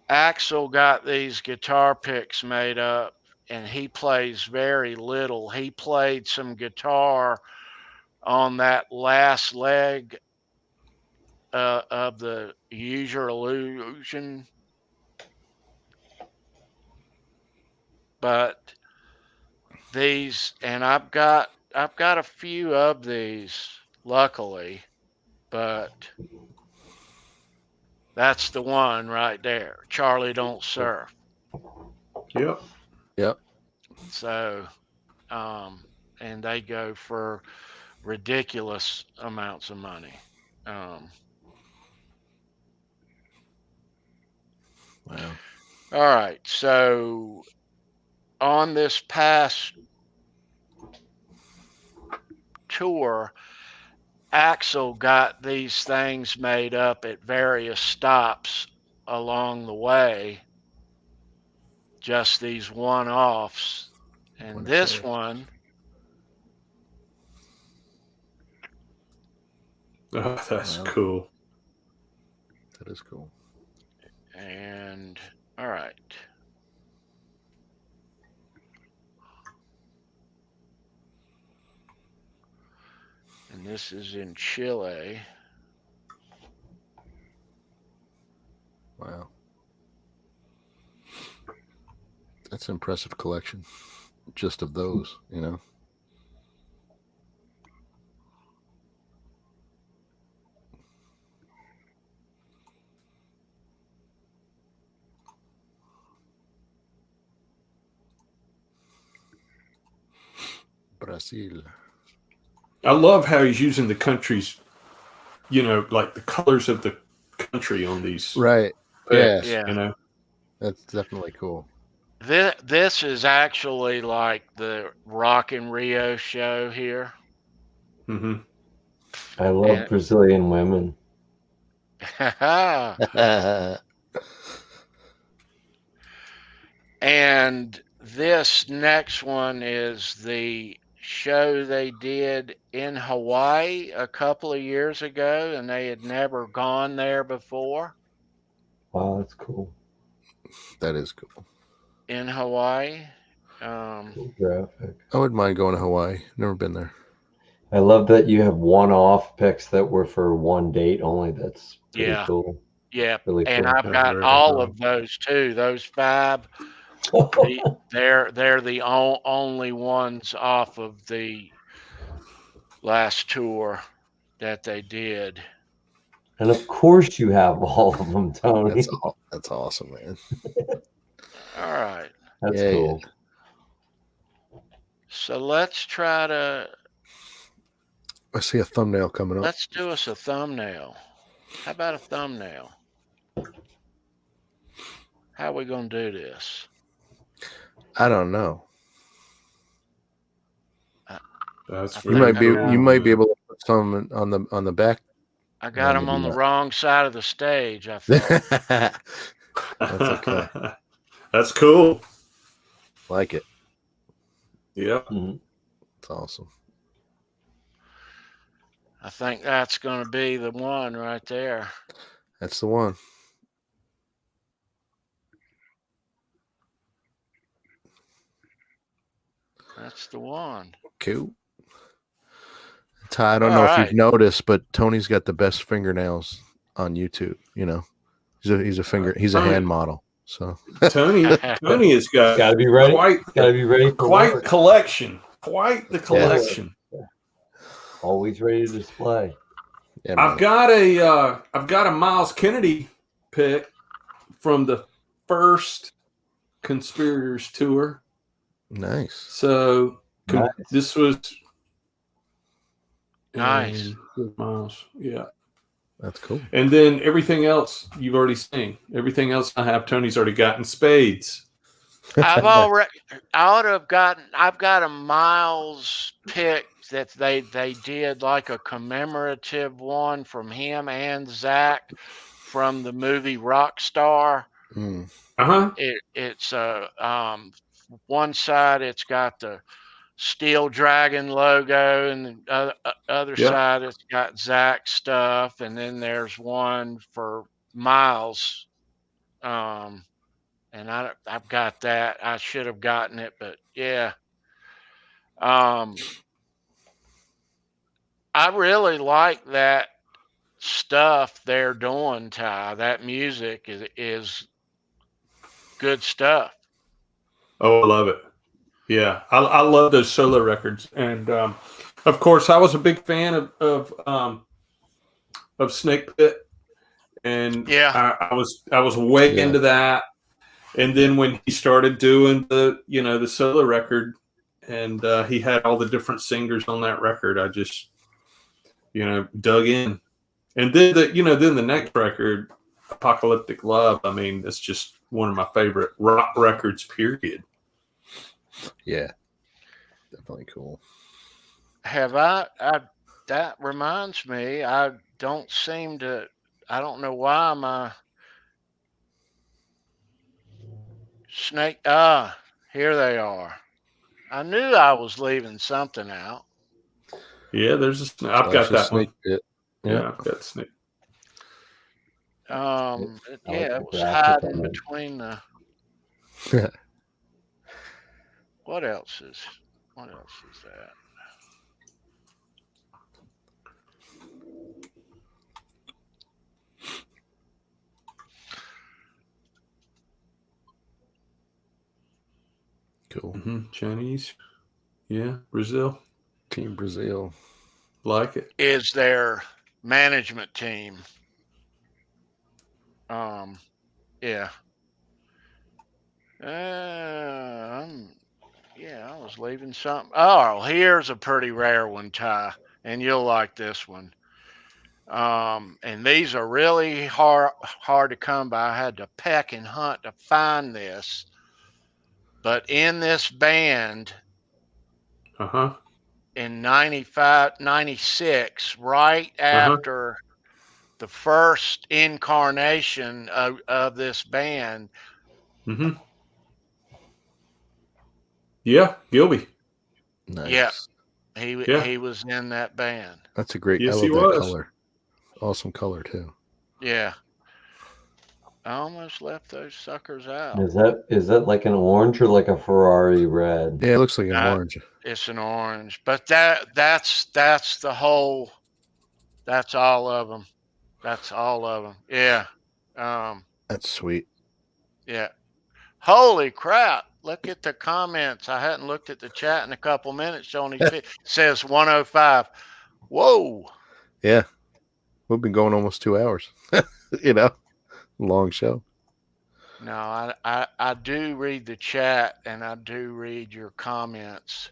Axel got these guitar picks made up, and he plays very little. He played some guitar on that last leg of the Use Your Illusion. But these, and I've got a few of these, luckily, but that's the one right there. Charlie Don't Surf. Yep. So, and they go for ridiculous amounts of money. Wow. All right, so on this past tour, Axel got these things made up at various stops along the way, just these one-offs. And this one, oh, that's cool. That is cool. And all right. And this is in Chile. Wow. That's an impressive collection. Just of those, you know. Brazil. I love how he's using the countries, you know, like the colors of the country on these. Right. Picks, Yeah. You know, that's definitely cool. This is actually like the Rock in Rio show here. Mm-hmm. I love Brazilian women. And this next one is the show they did in Hawaii a couple of years ago, and they had never gone there before. Wow, that's cool. That is cool. In Hawaii. Cool graphic. I wouldn't mind going to Hawaii. Never been there. I love that you have one-off picks that were for one date only. That's pretty cool. Yeah, really and cool. I've got all of those too. Those 5 They're the only ones off of the last tour that they did. And of course you have all of them, Tony. That's awesome, man. All right. That's cool. Yeah. So let's try to. I see a thumbnail coming up. Let's do us a thumbnail. How about a thumbnail? How are we going to do this? I don't know. That's You might be able to put some on the back. I got them on the wrong side of the stage, I thought. That's okay. That's cool. Like it. Yep. Mhm. It's awesome. I think that's going to be the one right there. That's the one. That's the one. Cool. Ty, I don't know if you've noticed, but Tony's got the best fingernails on YouTube. You know, he's a hand model. So Tony has got to be ready. Got to be ready for quite work. collection. Quite the collection. Yeah. Always ready to display. Yeah, I've got a Miles Kennedy pick from the first Conspirators tour. Nice. So Nice. this was Nice. Miles. Yeah. That's cool. And then everything else you've already seen. Everything else I have, Tony's already gotten spades. I've got a Miles pick that they did like a commemorative one from him and Zach from the movie Rockstar. Mm. It's one side it's got the Steel Dragon logo, and the other side it's got Zach stuff, and then there's one for Miles. And I've got that. I should have gotten it, but yeah. I really like that stuff they're doing, Ty. That music is good stuff. Oh, I love it. Yeah, I love those solo records, and of course, I was a big fan of Snake Pit, and I was way into that. And then when he started doing the solo record, and he had all the different singers on that record, I just dug in. And then the next record, Apocalyptic Love. I mean, it's just one of my favorite rock records. Period. Yeah, definitely cool. That reminds me, I don't know why my Snake, here they are. I knew I was leaving something out. Yeah, there's I've got that Snake one. Pit. Yeah, I've got Snake. It was hiding between the. What else is that? Cool. Mm-hmm. Chinese. Yeah, Brazil. Team Brazil. Like it. Is their management team. Yeah. I was leaving something. Oh, here's a pretty rare one, Ty, and you'll like this one. And these are really hard to come by. I had to peck and hunt to find this. But in this band, in 95, 96, right after the first incarnation of this band. Mm-hmm. Yeah, Gilby. Nice. Yeah, he was in that band. That's a great. Yes, I love that color. Awesome color too. Yeah. I almost left those suckers out. Is that like an orange or like a Ferrari red? Yeah, it looks like an orange. It's an orange, but that's the whole. That's all of them. That's all of them. Yeah. That's sweet. Yeah. Holy crap. Look at the comments. I hadn't looked at the chat in a couple minutes. Only says 105. Whoa. Yeah. We've been going almost 2 hours. Long show. No, I do read the chat and I do read your comments.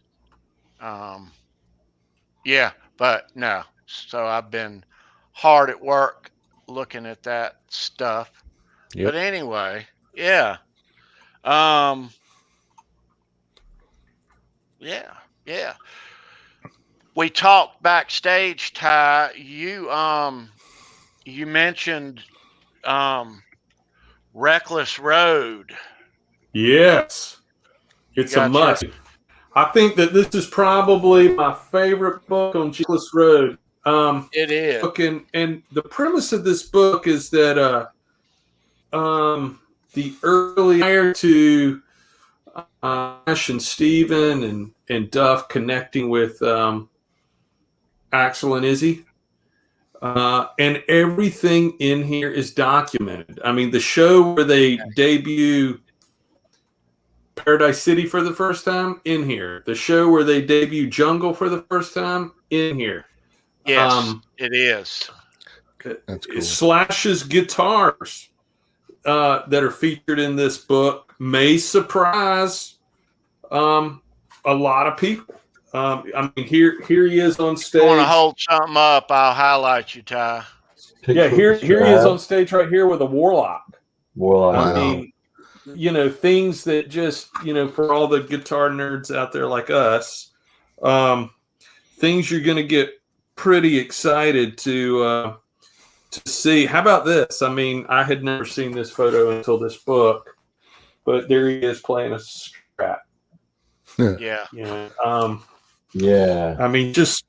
Yeah, but no. So I've been hard at work looking at that stuff. Yep. But anyway, yeah. Yeah. We talked backstage, Ty. You mentioned Reckless Road. Yes. It's a must. I think that this is probably my favorite book on Reckless Road. It is. And the premise of this book is that the early prior to Ash and Steven and Duff connecting with Axel and Izzy. And everything in here is documented. I mean, the show where they debut Paradise City for the first time, in here. The show where they debut Jungle for the first time, in here. Yes, it is. That's cool. Slash's guitars that are featured in this book may surprise a lot of people. I mean, here he is on stage. If you want to hold something up, I'll highlight you, Ty. Yeah, here he is on stage right here with a warlock. Warlock. I mean, things that just, for all the guitar nerds out there like us, things you're going to get pretty excited to see. How about this? I mean, I had never seen this photo until this book, but there he is playing a Strat. Yeah. Yeah. I mean, just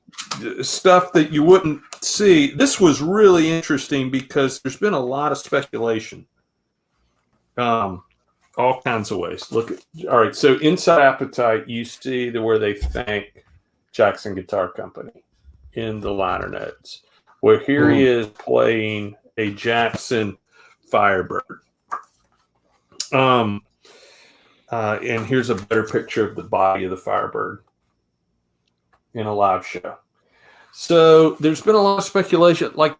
stuff that you wouldn't see. This was really interesting because there's been a lot of speculation. All kinds of ways. All right. So inside Appetite, you see where they thank Jackson Guitar Company in the liner notes. Where here he is playing a Jackson Firebird. And here's a better picture of the body of the Firebird in a live show. So there's been a lot of speculation. Like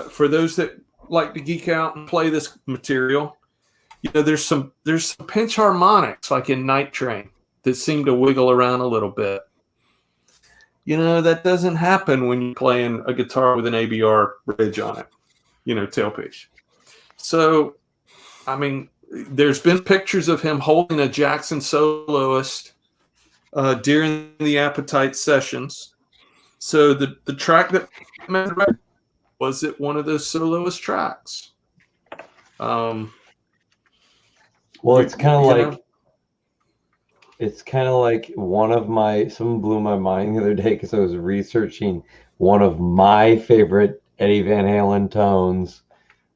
for those that like to geek out and play this material, there's some pinch harmonics like in Night Train that seem to wiggle around a little bit. That doesn't happen when you're playing a guitar with an ABR bridge on it, tailpiece. So, I mean, there's been pictures of him holding a Jackson soloist during the Appetite sessions. So the track that was it one of those soloist tracks? Well, it's kind of like someone blew my mind the other day because I was researching one of my favorite Eddie Van Halen tones,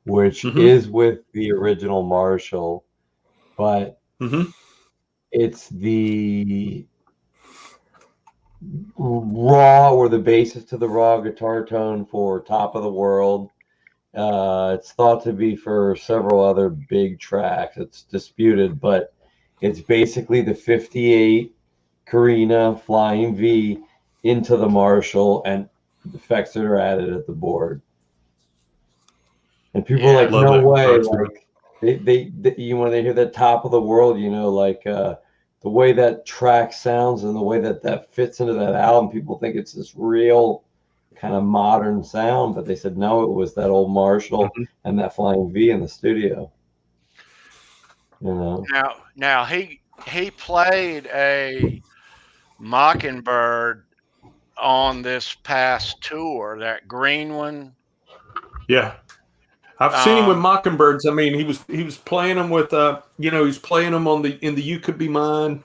which is with the original Marshall, but it's the raw or the basis to the raw guitar tone for Top of the World. It's thought to be for several other big tracks. It's disputed, but it's basically the 58 Carina Flying V into the Marshall and effects that are added at the board. And people are like, no way. Like they when they hear that Top of the World, the way that track sounds and the way that fits into that album, people think it's this real kind of modern sound, but they said no, it was that old Marshall and that Flying V in the studio. Now he played a Mockingbird on this past tour, that green one. Yeah. I've seen him with Mockingbirds. I mean, he was playing them with he's playing them in the You Could Be Mine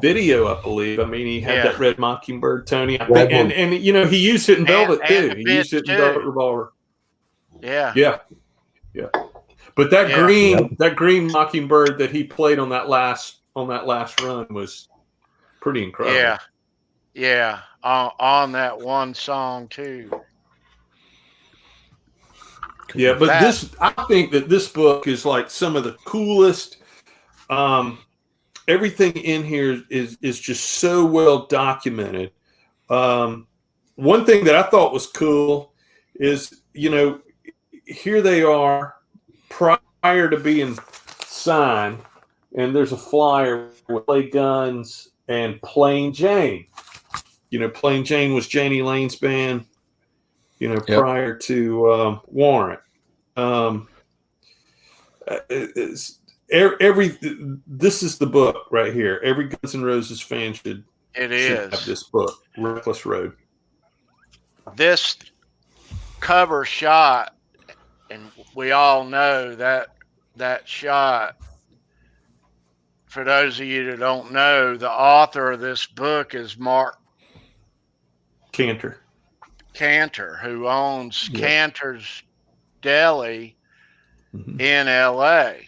video, I believe. I mean, he had that red Mockingbird, Tony. I think, and he used it in Velvet too. He used it in Velvet Revolver. Yeah. But that green Mockingbird that he played on that last run was pretty incredible. Yeah. On that one song too. Yeah, but I think that this book is like some of the coolest. Everything in here is just so well documented. One thing that I thought was cool is, here they are prior to being signed, and there's a flyer with Play Guns and Plain Jane. Plain Jane was Janie Lane's band, prior to Warrant. This is the book right here. Every Guns N' Roses fan should have this book, Reckless Road. This cover shot, and we all know that shot. For those of you that don't know, the author of this book is Mark Cantor, who owns Cantor's Deli in L.A.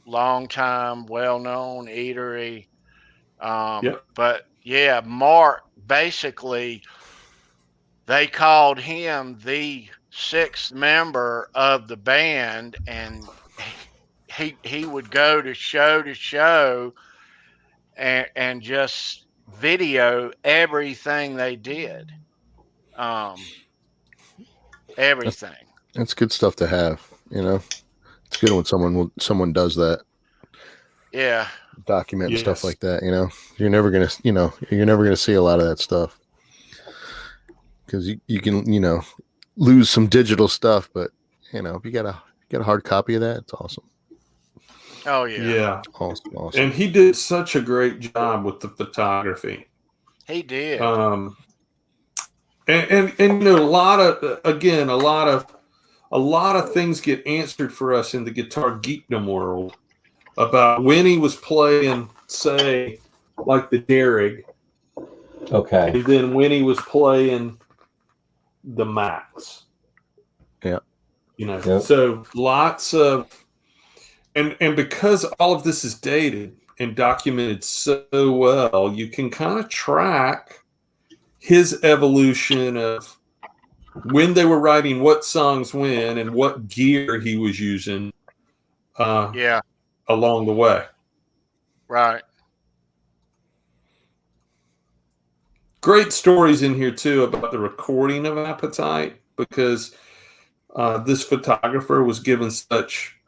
Long time, well-known eatery. But yeah, Mark, basically, they called him the sixth member of the band, and he would go to show and just video everything they did. Everything. That's good stuff to have, It's good when someone does that. Yeah. Document stuff like that, You're never gonna see a lot of that stuff. Because you can, lose some digital stuff, but if you got a hard copy of that, it's awesome. Oh yeah. Yeah. Awesome. And he did such a great job with the photography. He did. And a lot of things get answered for us in the guitar geekdom world about when he was playing, say, like the Derrig. Okay. And then when he was playing the Max. Yeah. So lots of, and because all of this is dated and documented so well, you can kind of track his evolution of when they were writing what songs when and what gear he was using along the way. Right. Great stories in here too about the recording of Appetite, because this photographer was given such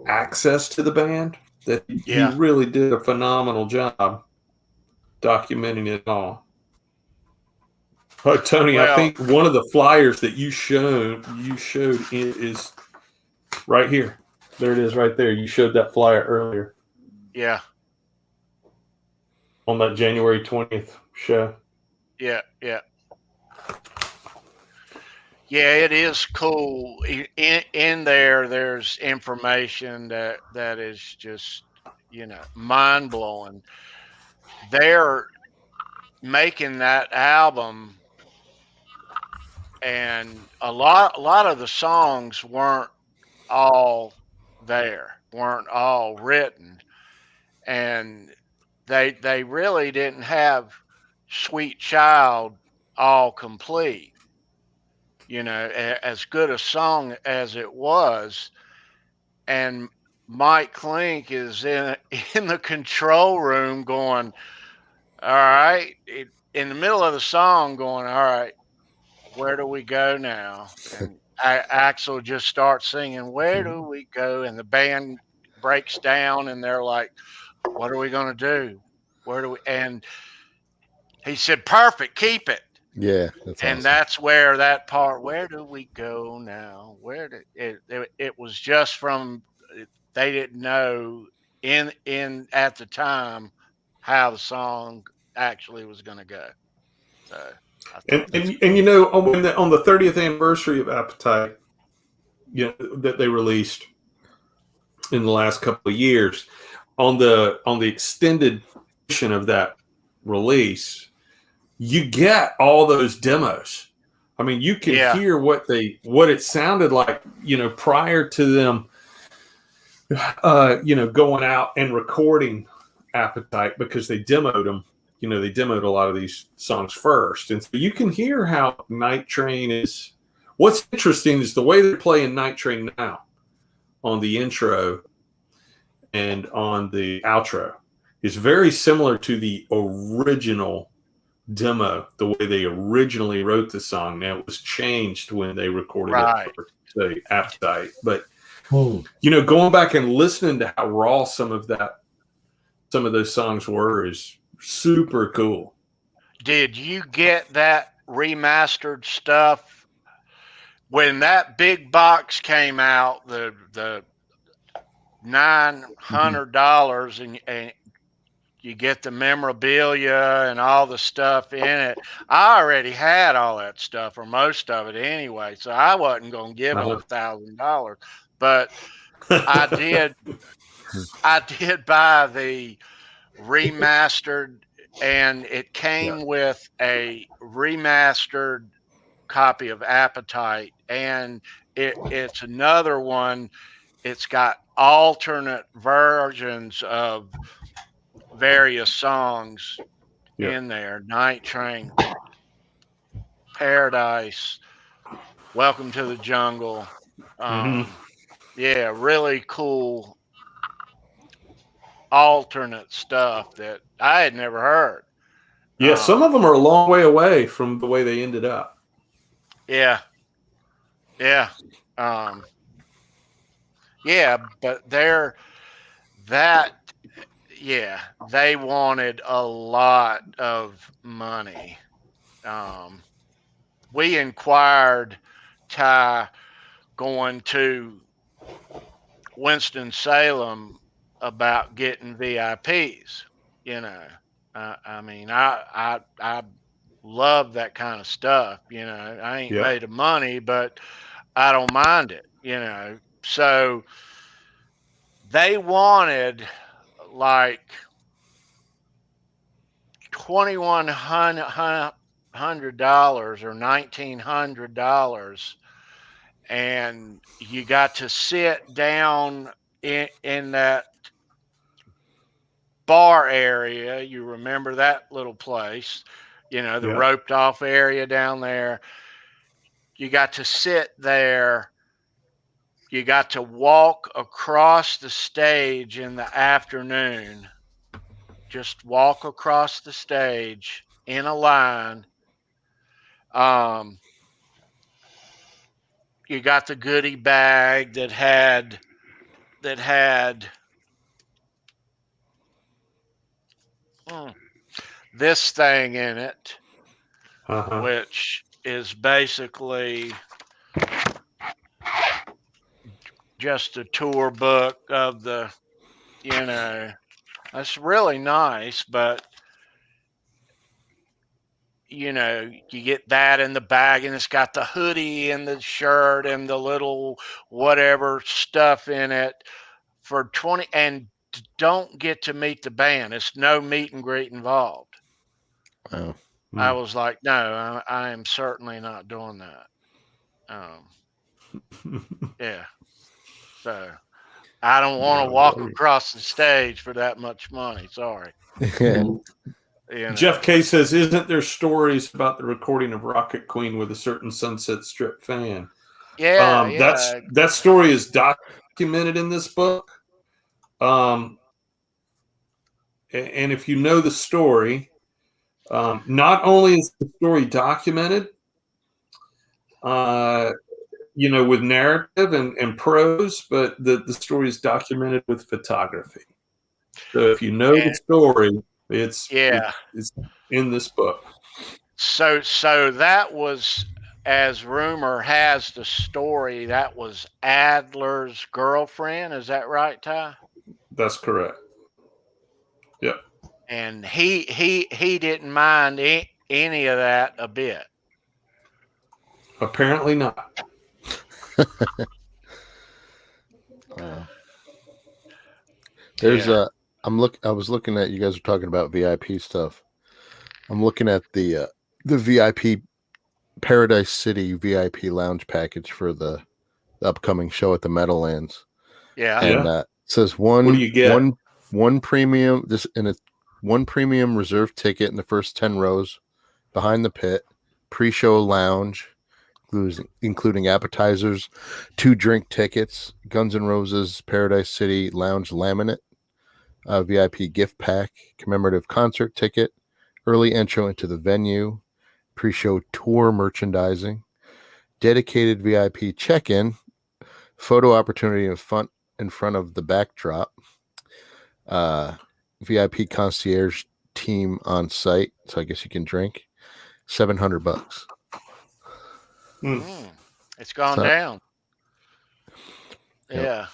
access to the band that he really did a phenomenal job documenting it all. Tony, I think one of the flyers that you showed is right here. There it is right there. You showed that flyer earlier. Yeah. On that January 20th show. Yeah. Yeah, it is cool. In there, there's information that is just, mind blowing. They're making that album, and a lot of the songs weren't all there, weren't all written, and they really didn't have Sweet Child all complete. As good a song as it was, and Mike Klink is in the control room going, all right, in the middle of the song going, all right, where do we go now? And Axl just starts singing, where do we go? And the band breaks down, and they're like, what are we going to do? Where do we? And he said, perfect, keep it. Yeah, that's and awesome. That's where that part, where do we go now? Where did it was just from, they didn't know in at the time how the song actually was going to go. So, on the 30th anniversary of Appetite, that they released in the last couple of years, on the extended edition of that release, you get all those demos. I mean, you can hear what it sounded like, prior to them, going out and recording Appetite, because they demoed them. They demoed a lot of these songs first. And so you can hear how Night Train is What's interesting is the way they're playing Night Train now on the intro and on the outro is very similar to the original demo, the way they originally wrote the song. Now it was changed when they recorded it for the Appetite. But going back and listening to how raw some of those songs were is super cool. Did you get that remastered stuff when that big box came out? The $900 and you get the memorabilia and all the stuff in it. I already had all that stuff, or most of it anyway, so I wasn't going to give them $1,000. But I did buy the remastered, and it came with a remastered copy of Appetite, and it's another one. It's got alternate versions of various songs in there. Night Train, Paradise, Welcome to the Jungle. Yeah, really cool alternate stuff that I had never heard. Yeah, some of them are a long way away from the way they ended up. Yeah. Yeah. But they wanted a lot of money. We inquired, Ty, going to Winston-Salem about getting VIPs. I mean, I love that kind of stuff. I ain't made of money, but I don't mind it. So they wanted like $2,100 or $1,900, and you got to sit down in that bar area. You remember that little place, the roped off area down there. You got to sit there. You got to walk across the stage in the afternoon. Just walk across the stage in a line. You got the goodie bag that had this thing in it, which is basically just a tour book of the, that's really nice, but you get that in the bag, and it's got the hoodie and the shirt and the little whatever stuff in it for 20, and don't get to meet the band. It's no meet and greet involved. Oh. I was like, no, I am certainly not doing that. Yeah. So I don't want to walk across the stage for that much money. Sorry. Jeff K says, isn't there stories about the recording of Rocket Queen with a certain Sunset Strip fan? That story is documented in this book. And if you know the story, not only is the story documented, with narrative and prose, but the story is documented with photography. So if you know the story, it's in this book. So that was, as rumor has the story, that was Adler's girlfriend. Is that right, Ty? That's correct. Yep. And he didn't mind any of that a bit. Apparently not. I was looking at, you guys were talking about VIP stuff. I'm looking at the VIP Paradise City VIP lounge package for the upcoming show at the Meadowlands. Yeah. And it says one premium, one premium reserved ticket in the first 10 rows behind the pit, pre-show lounge, including appetizers, 2 drink tickets, Guns N' Roses Paradise City Lounge laminate, VIP gift pack, commemorative concert ticket, early intro into the venue, pre-show tour merchandising, dedicated VIP check-in, photo opportunity in front of the backdrop, VIP concierge team on site, so I guess you can drink. $700. It's gone down. Yep. Yeah.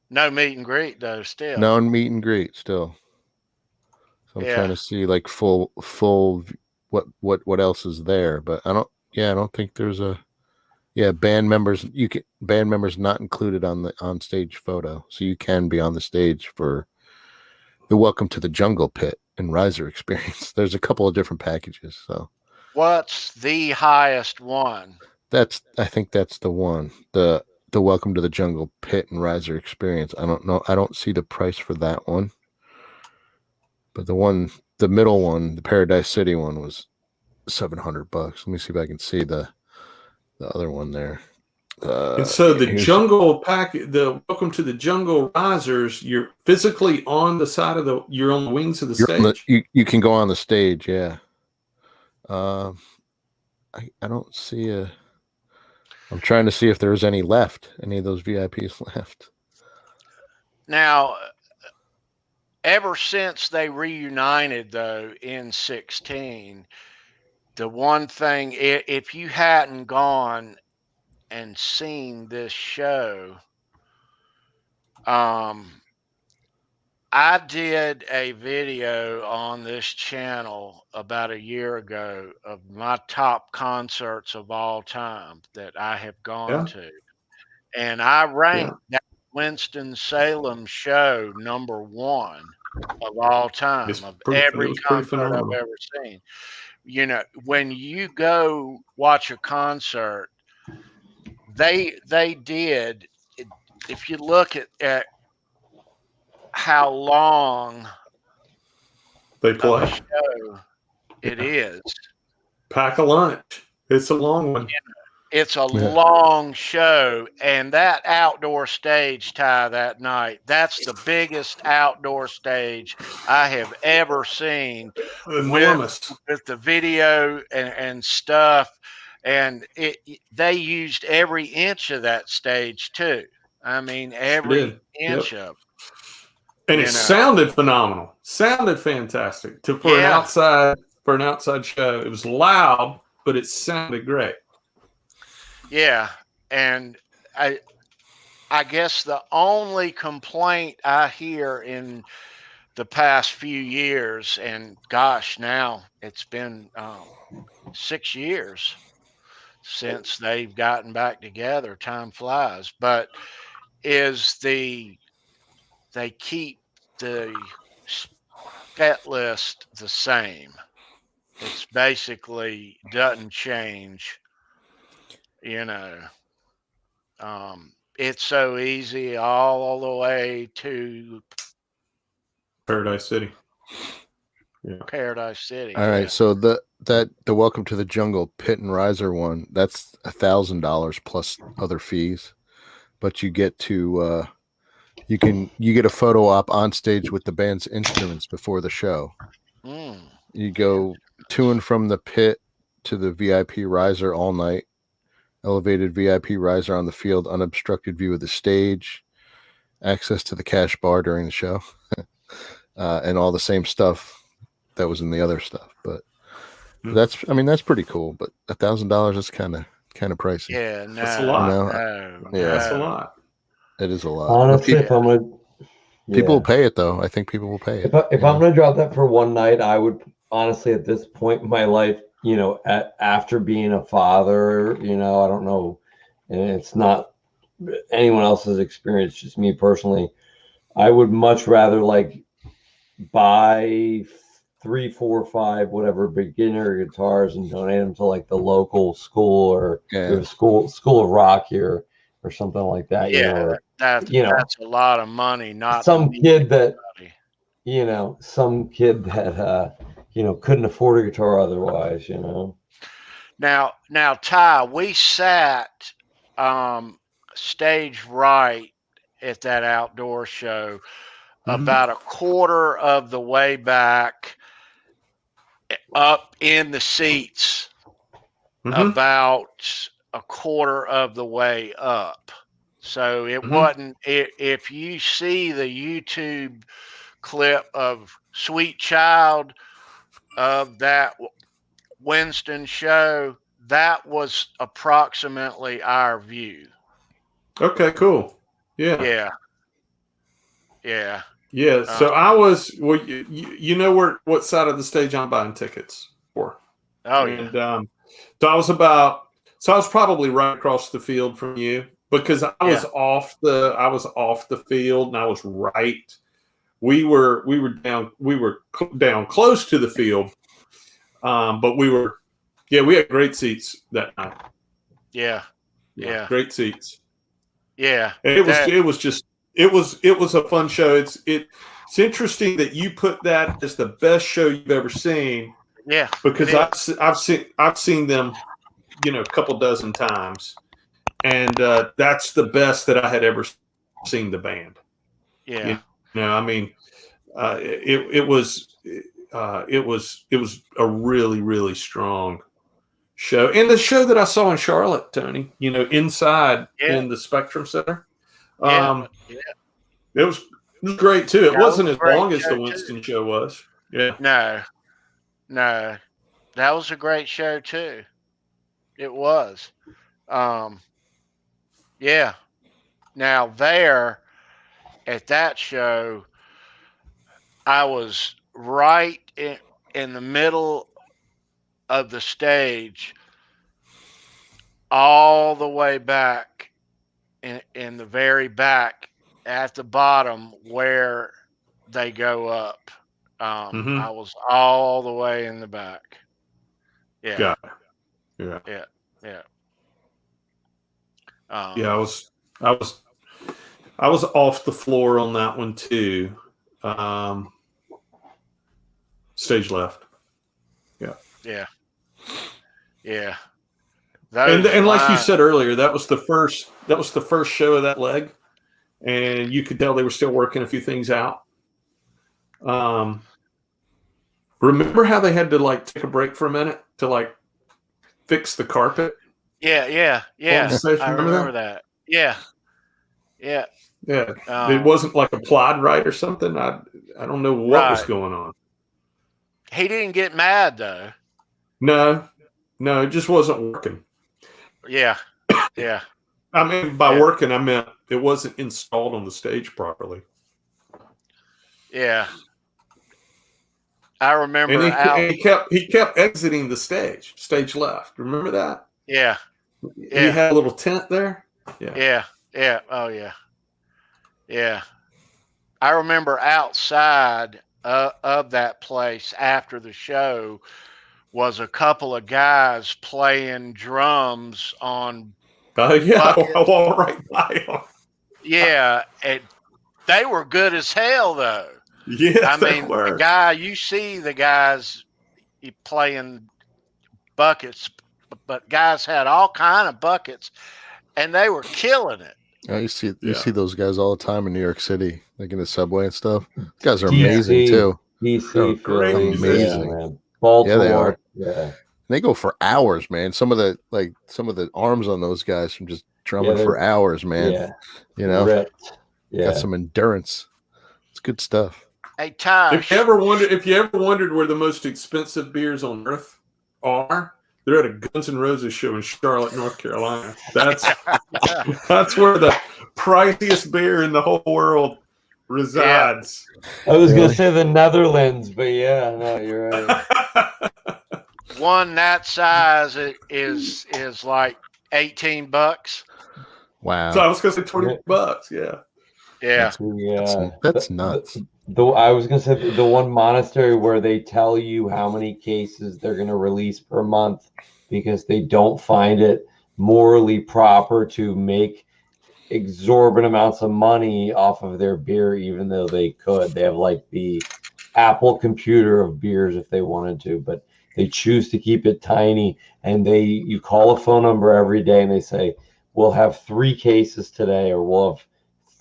No meet and greet though. Still. No meet and greet still. So I'm trying to see like full what else is there, but I don't think there's a band members not included on the on stage photo, so you can be on the stage for the Welcome to the Jungle Pit and Riser experience. There's a couple of different packages. So what's the highest one? I think that's the one. The Welcome to the Jungle Pit and Riser experience. I don't know. I don't see the price for that one. But the middle one, the Paradise City one, was $700. Let me see if I can see the other one there. And so the jungle pack, the Welcome to the Jungle Risers, you're physically on the side of you're on the wings of the stage. You can go on the stage, yeah. I don't see I'm trying to see if there's any of those VIPs left. Now, ever since they reunited though in 16, the one thing, if you hadn't gone and seen this show, I did a video on this channel about a year ago of my top concerts of all time that I have gone to. And I ranked that Winston-Salem show #1 of all time, every concert I've ever seen. You know, when you go watch a concert, they did, if you look at how long they play show it is. Pack a lunch. It's a long one. It's a long show, and that outdoor stage, Ty, that night, that's the biggest outdoor stage I have ever seen. Enormous. With the video and stuff, and they used every inch of that stage too. I mean, every inch of it. And it sounded phenomenal. Sounded fantastic. For an outside show. It was loud, but it sounded great. Yeah, and I guess the only complaint I hear in the past few years, and gosh, now it's been 6 years since they've gotten back together. Time flies, but they keep the set list the same. It's basically doesn't change. You know, it's so easy all the way to Paradise City. Yeah. Paradise City. All right, so the Welcome to the Jungle Pit and Riser one, that's $1,000 plus other fees, but you get to you get a photo op on stage with the band's instruments before the show. You go to and from the pit to the VIP riser all night. Elevated VIP riser on the field, unobstructed view of the stage, access to the cash bar during the show, and all the same stuff that was in the other stuff. But that's pretty cool. But $1,000 is kind of pricey. Yeah, no, that's a lot. That's a lot. It is a lot. Honestly, if I'm gonna, people will pay it though. I think people will pay it. If I'm gonna drop that for one night, I would honestly, at this point in my life, you know, after being a father, you know, I don't know, and it's not anyone else's experience, just me personally, I would much rather like buy 3, 4, 5, whatever beginner guitars and donate them to like the local school or school of rock here or something like that. Yeah, you know, that's a lot of money. Not some kid that you know, couldn't afford a guitar otherwise, you know. Now, Ty, we sat stage right at that outdoor show about a quarter of the way back, up in the seats, about a quarter of the way up. So it wasn't, if you see the YouTube clip of Sweet Child of that Winston show, that was approximately our view. Okay, cool. Yeah. So I was, well, you know what side of the stage I'm buying tickets for. So I was probably right across the field from you, because I was off the field, and I was right. We were down close to the field, but we had great seats that night. Yeah. Great seats. Yeah. And it was a fun show. It's interesting that you put that as the best show you've ever seen. Yeah. Because I've seen them, a couple dozen times, and that's the best that I had ever seen the band. Yeah. I mean, it was a really, really strong show. And the show that I saw in Charlotte, Tony, inside in the Spectrum Center. It was great too. It wasn't as long as the Winston show was. Yeah. No. That was a great show too. It was. Yeah. Now there at that show, I was right in the middle of the stage, all the way back in the very back at the bottom where they go up. I was all the way in the back. Yeah. Yeah. I was off the floor on that one too. Stage left. Yeah. And like you said earlier, that was the first show of that leg, and you could tell they were still working a few things out. Remember how they had to take a break for a minute to fix the carpet? Yeah. I remember that. Yeah. It wasn't applied right or something. I don't know what was going on. He didn't get mad though. No, it just wasn't working. Yeah. I mean, by working, I meant it wasn't installed on the stage properly. Yeah. I remember. And he kept exiting the stage left. Remember that? Yeah. He had a little tent there. Yeah. Oh yeah. Yeah. I remember outside of that place after the show was a couple of guys playing drums on. Oh yeah, I walked right by them. Yeah, and they were good as hell though. Yeah, I mean, you see the guys playing buckets, but guys had all kind of buckets, and they were killing it. Oh, you see those guys all the time in New York City, in the subway and stuff. These guys are amazing too. DC, Philly, amazing. Man. Baltimore. Yeah, they are. Yeah. They go for hours, man. Some of the arms on those guys from just drumming for hours, man. Yeah. Ripped. Yeah. Got some endurance. It's good stuff. Hey, Ty. If you ever wondered where the most expensive beers on earth are, they're at a Guns N' Roses show in Charlotte, North Carolina. That's where the priciest beer in the whole world resides. Yeah. I was gonna say the Netherlands, but yeah, no, you're right. One that size is like $18. Wow. So I was gonna say $20. Yeah. That's nuts. I was gonna say the one monastery where they tell you how many cases they're gonna release per month because they don't find it morally proper to make exorbitant amounts of money off of their beer, even though they could. They have the Apple computer of beers if they wanted to, but They choose to keep it tiny, and you call a phone number every day, and they say, we'll have 3 cases today, or we'll have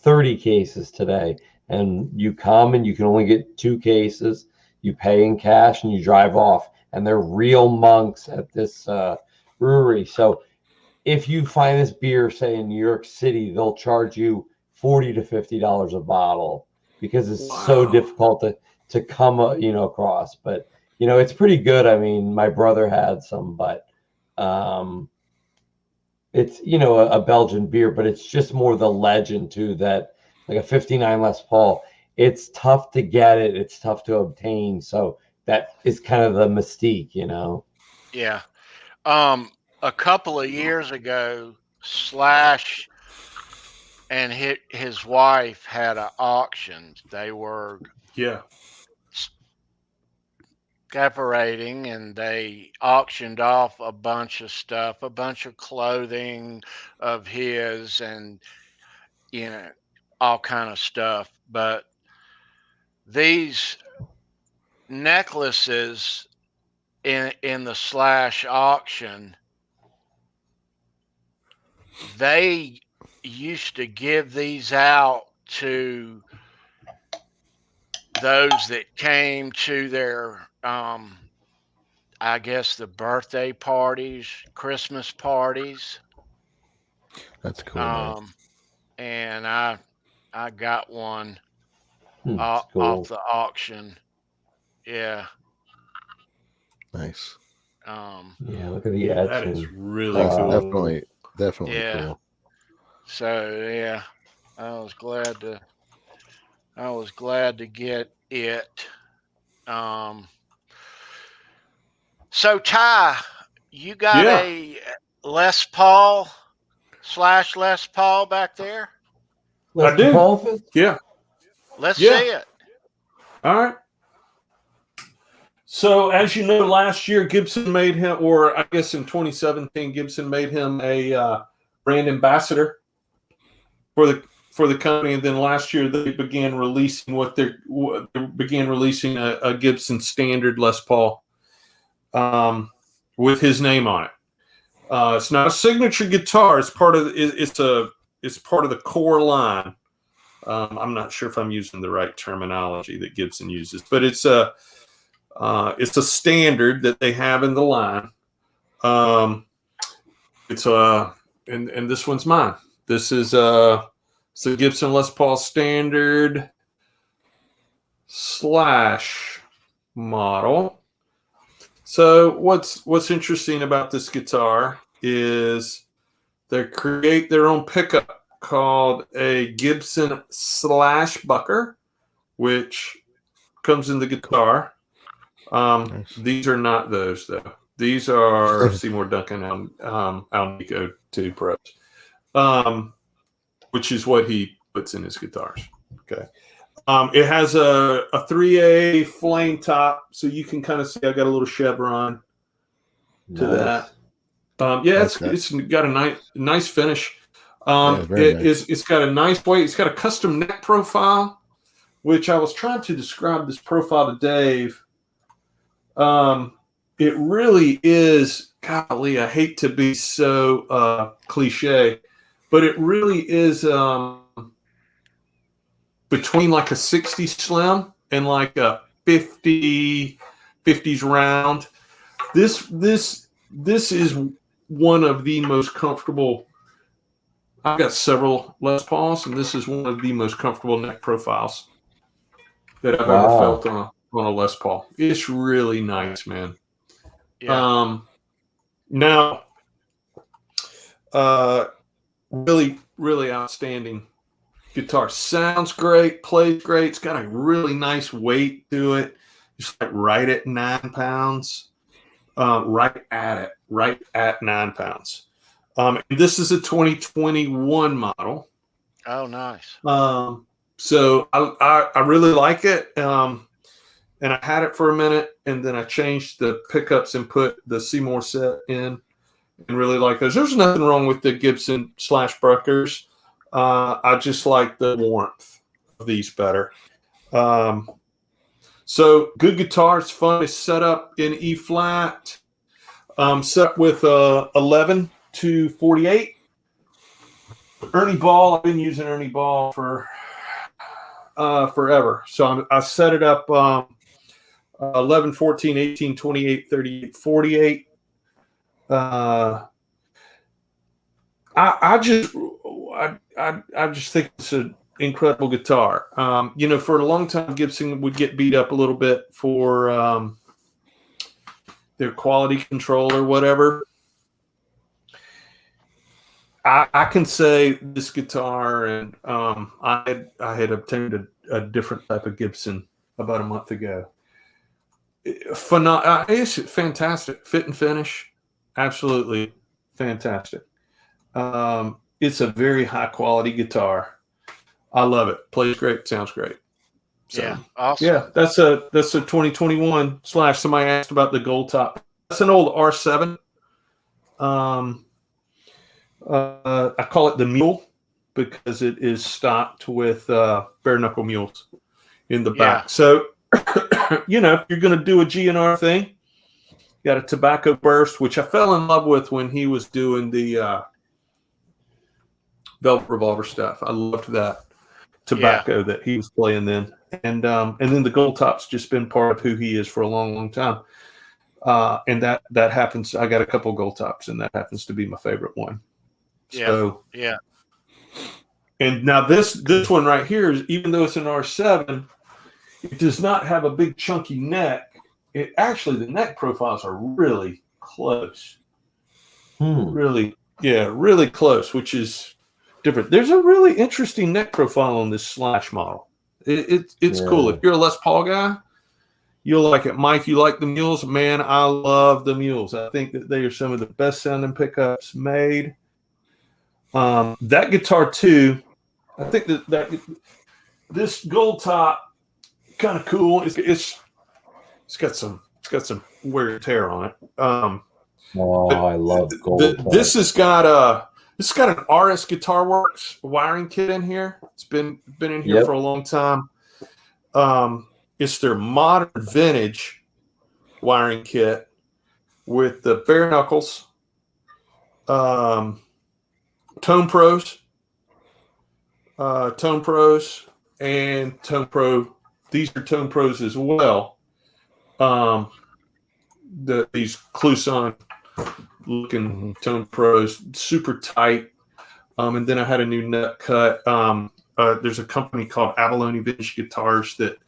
30 cases today. And you come and you can only get 2 cases. You pay in cash and you drive off. And they're real monks at this brewery. So if you find this beer, say in New York City, they'll charge you $40 to $50 a bottle because it's so difficult to come across. But it's pretty good. I mean, my brother had some, but it's a Belgian beer, but it's just more the legend too, that like a 59 Les Paul, it's tough to get it, it's tough to obtain, so that is kind of the mystique. Yeah. A couple of years ago, Slash and his wife had an auction. They were separating, and they auctioned off a bunch of stuff, a bunch of clothing of his, and all kind of stuff. But these necklaces in the Slash auction, they used to give these out to those that came to their I guess the birthday parties, Christmas parties. That's cool. And I got one Cool. off the auction. Yeah. Nice. Yeah, look at the etching. That is really cool. Definitely Yeah. cool. So yeah, I was glad to get it. So Ty, you got a Les Paul / Les Paul back there? I do. Paul? Yeah. Let's see it. All right. So, as you know, last year Gibson made him, or I guess in 2017, Gibson made him a brand ambassador for the company, and then last year they began releasing a Gibson standard Les Paul with his name on it. It's not a signature guitar. It's part of the core line. I'm not sure if I'm using the right terminology that Gibson uses, but it's a standard that they have in the line. And this one's mine. This is it's a Gibson Les Paul standard / model. So what's interesting about this guitar is they create their own pickup called a Gibson /Bucker, which comes in the guitar. Nice. These are not those though. These are Seymour Duncan Alnico 2 Pros, which is what he puts in his guitars. Okay. It has a 3A flame top, so you can kind of see I got a little chevron to that. It's got a nice finish. It's got a nice weight. It's got a custom neck profile, which I was trying to describe this profile to Dave. It really is, golly, I hate to be so cliche, but it really is between like a 60 slim and like a 50s round. This is one of the most comfortable. I've got several Les Pauls, and this is one of the most comfortable neck profiles that I've ever felt on a Les Paul. It's really nice, man. Yeah. Now, really, really outstanding guitar. Sounds great, plays great. It's got a really nice weight to it. It's like right at 9 pounds. Right at 9 pounds. This is a 2021 model. Oh, nice. So I really like it. And I had it for a minute, and then I changed the pickups and put the Seymour set in, and really like those. There's nothing wrong with the Gibson /Buckers. I just like the warmth of these better. So So good guitar. It's fun. It's set up in E flat. Set up with 11 to 48. Ernie Ball. I've been using Ernie Ball for forever. So I set it up 11, 14, 18, 28, 38, 48. I just think it's an incredible guitar. For a long time, Gibson would get beat up a little bit for their quality control or whatever. I can say this guitar, and I had obtained a different type of Gibson about a month ago. It's fantastic. Fit and finish, absolutely fantastic. It's a very high quality guitar. I love it. Plays great. Sounds great. So, yeah, awesome. Yeah, that's a 2021 / somebody asked about the gold top. That's an old R7. I call it the mule because it is stocked with bare knuckle mules in the back. So, if you're going to do a GNR thing, you got a tobacco burst, which I fell in love with when he was doing the Velvet Revolver stuff. I loved that tobacco that he was playing then. And then the gold top's just been part of who he is for a long, long time. And that happens. I got a couple gold tops, and that happens to be my favorite one. Yeah. So, yeah. And now this one right here is, even though it's an R7, it does not have a big chunky neck. The neck profiles are really close. Really close, which is different. There's a really interesting neck profile on this Slash model. It's cool. If you're a Les Paul guy, you'll like it. Mike, you like the mules? Man, I love the mules. I think that they are some of the best sounding pickups made. That guitar too, I think that this gold top kind of cool. It's got some wear and tear on it. I love gold. This has got an RS Guitar Works wiring kit in here. It's been in here for a long time. It's their modern vintage wiring kit with the bare knuckles, Tone Pros, and Tone Pro. These are Tone Pros as well. These Cluson looking Tone Pros, super tight. And then I had a new nut cut. There's a company called Abalone Vintage Guitars that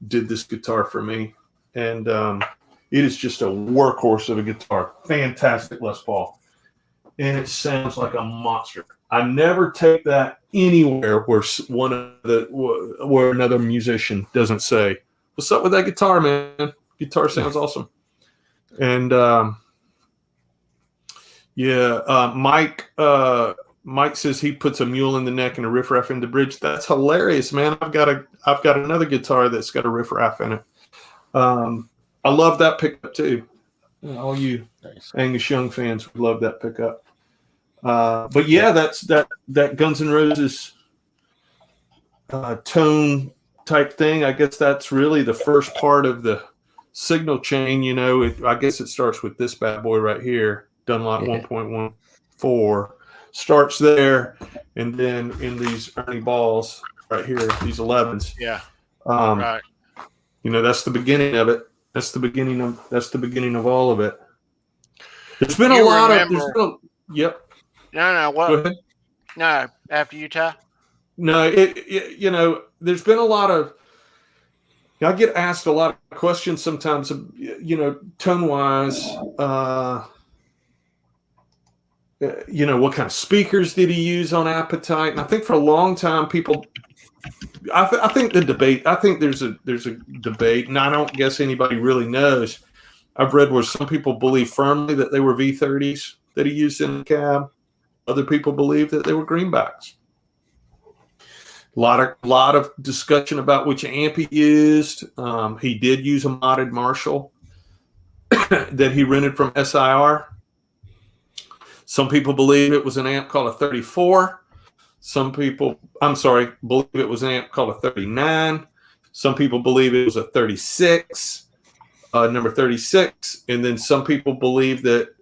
did this guitar for me. And it is just a workhorse of a guitar. Fantastic Les Paul. And it sounds like a monster. I never take that anywhere where where another musician doesn't say, "What's up with that guitar, man? Guitar sounds awesome." And Mike says he puts a mule in the neck and a riffraff in the bridge. That's hilarious, man. I've got another guitar that's got a riffraff in it. I love that pickup too. All you Angus Young fans would love that pickup. But yeah, that's that Guns N' Roses tone type thing. I guess that's really the first part of the signal chain. I guess it starts with this bad boy right here, Dunlop 1.14. Starts there, and then in these Ernie balls right here, these 11s. Yeah. Right. That's the beginning of it. That's the beginning of all of it. There's been a lot of. Yep. No. What? Go ahead. No, after you, Ty. No, there's been a lot of. I get asked a lot of questions sometimes. Tone wise. What kind of speakers did he use on Appetite? And I think for a long time, people. I think the debate. I think there's a debate, and I don't guess anybody really knows. I've read where some people believe firmly that they were V30s that he used in the cab. Other people believe that they were greenbacks. A lot of discussion about which amp he used. He did use a modded Marshall that he rented from SIR. Some people believe it was an amp called a 34. Some people, believe it was an amp called a 39. Some people believe it was a 36, number 36, and then some people believe that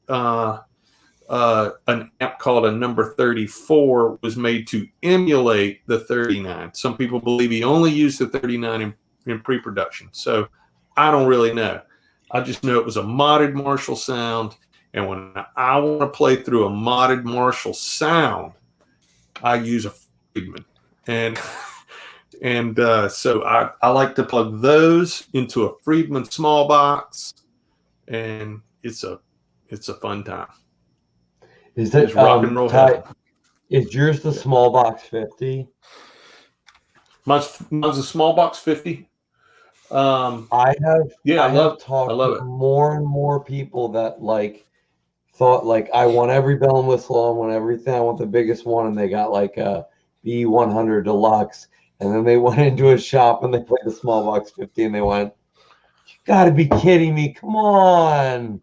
an amp called a number 34 was made to emulate the 39. Some people believe he only used the 39 in pre-production. So I don't really know. I just know it was a modded Marshall sound. And when I want to play through a modded Marshall sound, I use a Friedman. And so I like to plug those into a Friedman small box, and it's a fun time. Is that rock and roll? Is yours the small box 50? Mine's a small box 50. I have talked to more and more people that thought I want every bell and whistle, I want everything, I want the biggest one, and they got a B100 Deluxe, and then they went into a shop and they played the small box 50, and they went, "You got to be kidding me! Come on!"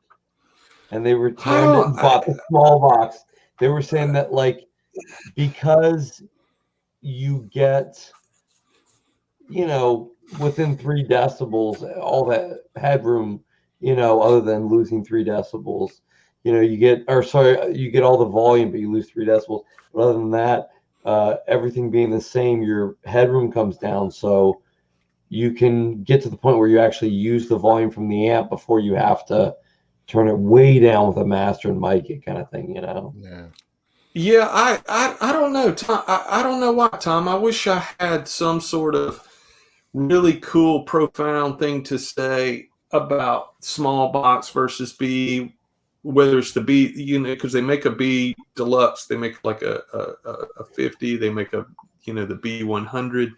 And they returned it and bought the small box. They were saying that because you get, within 3 decibels, all that headroom, other than losing 3 decibels, you get all the volume, but you lose 3 decibels. But other than that, everything being the same, your headroom comes down, so you can get to the point where you actually use the volume from the amp before you have to turn it way down with a master and mic it, kind of thing, Yeah, I don't know, Tom. I don't know why, Tom. I wish I had some sort of really cool, profound thing to say about small box versus B, whether it's the B, because they make a B Deluxe, they make a 50, they make the B100.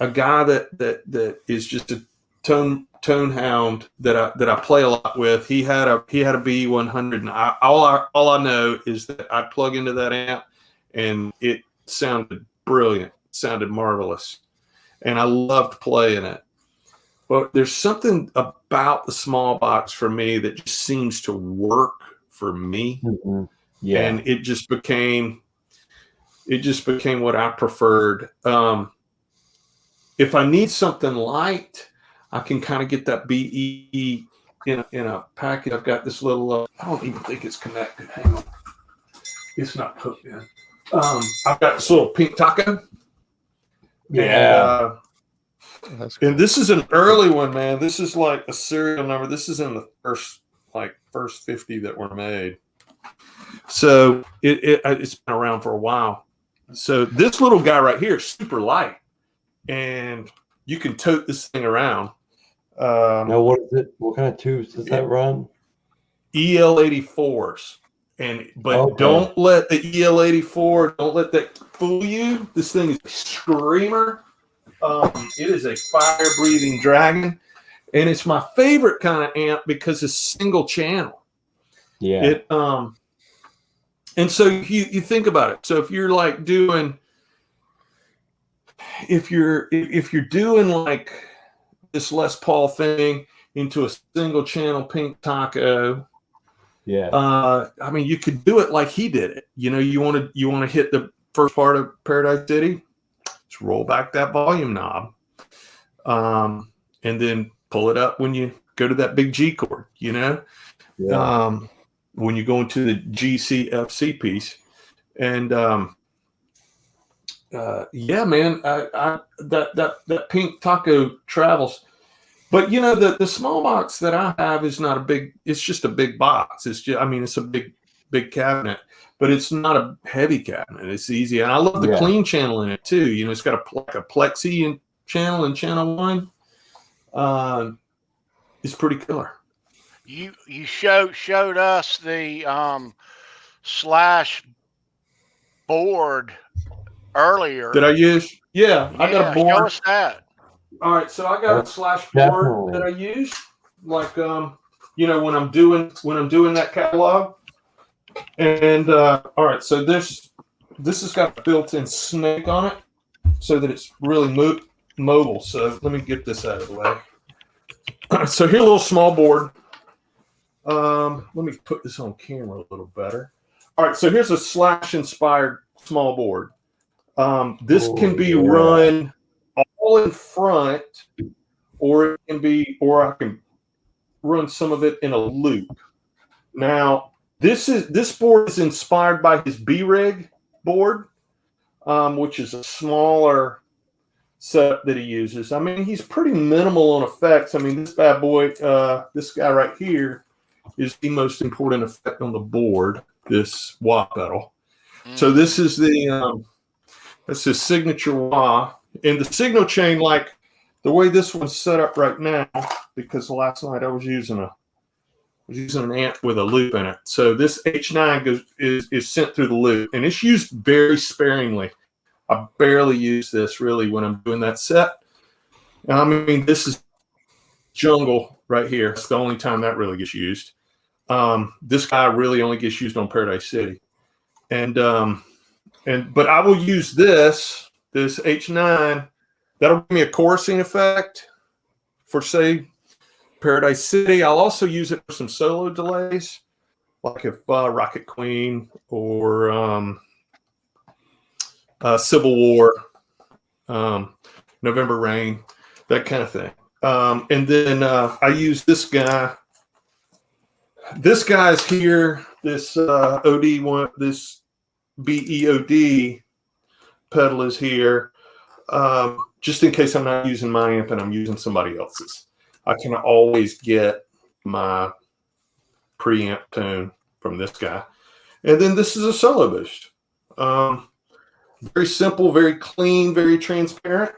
A guy that is just a tone hound that I play a lot with, he had a B100, and all I know is that I plug into that amp and it sounded brilliant, sounded marvelous, and I loved playing it. But there's something about the small box for me that just seems to work for me. Mm-hmm. Yeah, and it just became what I preferred. If I need something light, I can kind of get that BE in a packet. I've got this little, I don't even think it's connected. Hang on. It's not hooked in. I've got this little pink taco. Yeah. And this is an early one, man. This is like a serial number. This is in the first 50 that were made. So it's been around for a while. So this little guy right here is super light, and you can tote this thing around. Now, what is it? What kind of tubes does that run? EL84s. But don't let the EL84, don't let that fool you. This thing is a screamer. It is a fire-breathing dragon, and it's my favorite kind of amp because it's single channel. Yeah. And so you think about it. So if you're doing, if you're doing like this Les Paul thing into a single channel pink taco, yeah. I mean, you could do it like he did it. You want to hit the first part of Paradise City, just roll back that volume knob, and then pull it up when you go to that big G chord. Yeah. When you go into the GCFC piece, and yeah, man, that pink taco travels. But the small box that I have is not a big. It's just a big box. It's a big cabinet, but it's not a heavy cabinet. It's easy, and I love the clean channel in it too. It's got a plexi channel in channel 1. It's pretty killer. You showed us the slash board earlier. Did I use? Yeah, I got a board. Show us that. All right, so I got a slash board that I use, when I'm doing that catalog. And all right, so this has got a built-in snake on it, so that it's really mobile. So let me get this out of the way. So here's a little small board. Let me put this on camera a little better. All right, so here's a slash inspired small board. This can be run all in front, or it can be, or I can run some of it in a loop. Now, this board is inspired by his B-Rig board, which is a smaller setup that he uses. I mean, he's pretty minimal on effects. I mean, this bad boy, this guy right here, is the most important effect on the board. This wah pedal. So this is that's his signature wah, and the signal chain, like the way this one's set up right now, because last night I was using an amp with a loop in it. So this H9 is sent through the loop, and it's used very sparingly. I barely use this really when I'm doing that set. I mean, this is jungle right here. It's the only time that really gets used. This guy really only gets used on Paradise City, but I will use this H9. That'll give me a chorusing effect for, say, Paradise City. I'll also use it for some solo delays, like if Rocket Queen or Civil War, November Rain, that kind of thing. And then I use this guy. This guy's here. This OD one, this BEOD pedal is here, just in case I'm not using my amp and I'm using somebody else's. I can always get my preamp tone from this guy. And then this is a solo boost. Very simple, very clean, very transparent.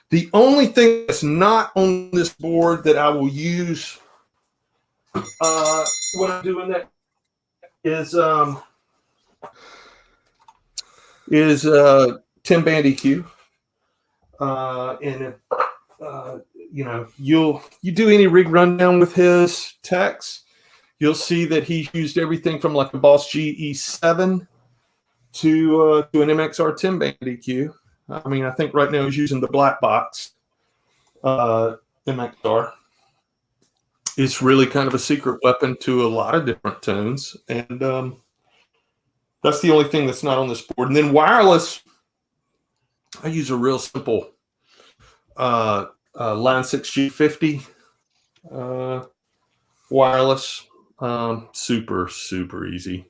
The only thing that's not on this board that I will use when I'm doing that is 10-band EQ. You do any rig rundown with his techs, you'll see that he used everything from like a Boss GE7 to an MXR 10-band EQ. I mean, I think right now he's using the black box MXR. It's really kind of a secret weapon to a lot of different tones, and that's the only thing that's not on this board. And then wireless, I use a real simple Line 6G50 wireless, super easy,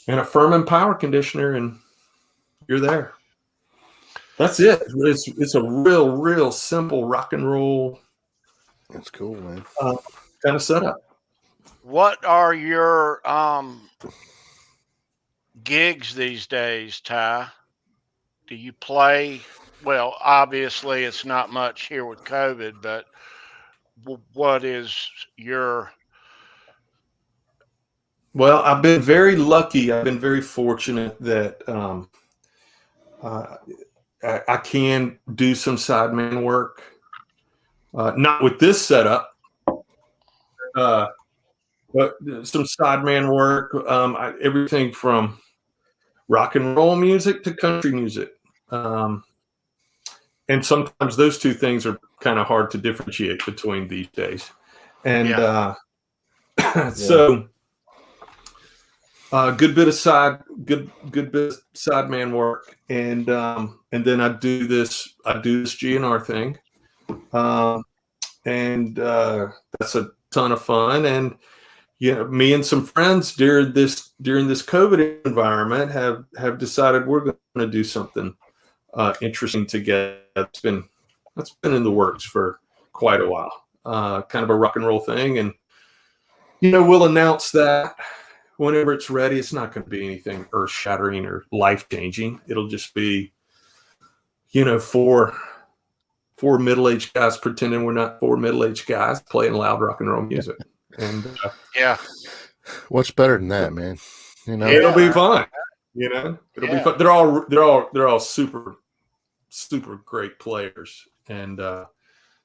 and a Furman power conditioner, and you're there. That's it. It's a real simple rock and roll. That's cool, man. Kind of setup. What are your gigs these days, Ty? Do you play? Well, obviously it's not much here with COVID, but what is your? Well, I've been very lucky. I've been very fortunate that I can do some sideman work. Not with this setup, but some sideman work. Everything from rock and roll music to country music. And sometimes those two things are kind of hard to differentiate between these days. And so good bit of sideman work. And then I do this GNR thing. And that's a ton of fun. And me and some friends during this COVID environment have decided we're going to do something interesting together. That's been in the works for quite a while. Kind of a rock and roll thing, and we'll announce that whenever it's ready. It's not going to be anything earth shattering or life changing. It'll just be four middle-aged guys pretending we're not four middle-aged guys playing loud rock and roll music. And what's better than that, man? It'll be fun. It'll be fun. They're all super great players, and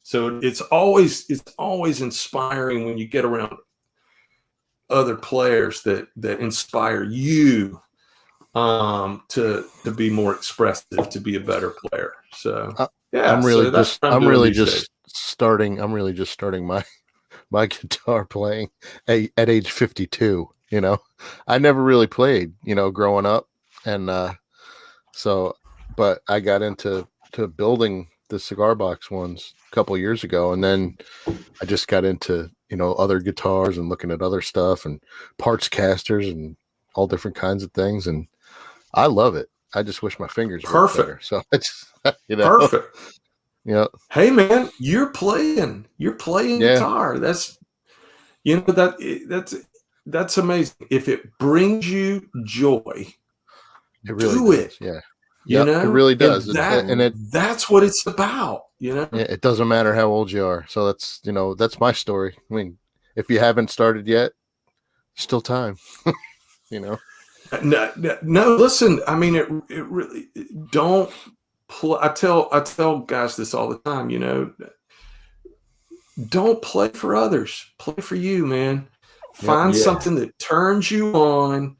so it's always inspiring when you get around other players that inspire you to be more expressive, to be a better player. So I'm really just starting my guitar playing at age 52. I never really played, growing up, and but I got into building the cigar box ones a couple of years ago, and then I just got into, you know, other guitars and looking at other stuff and parts casters and all different kinds of things, and I love it. I just wish my fingers worked better. So it's, you know, Perfect. Yeah. Hey man, you're playing guitar. That's, you know, that's amazing. If it brings you joy, it really do does. it. Yeah. You know, it really does. And that's what it's about, you know. Yeah, it doesn't matter how old you are. So that's, you know, that's my story. I mean, if you haven't started yet, still time. You know. No, listen. I mean, it really don't. I tell guys this all the time. You know, don't play for others. Play for you, man. Find something that turns you on.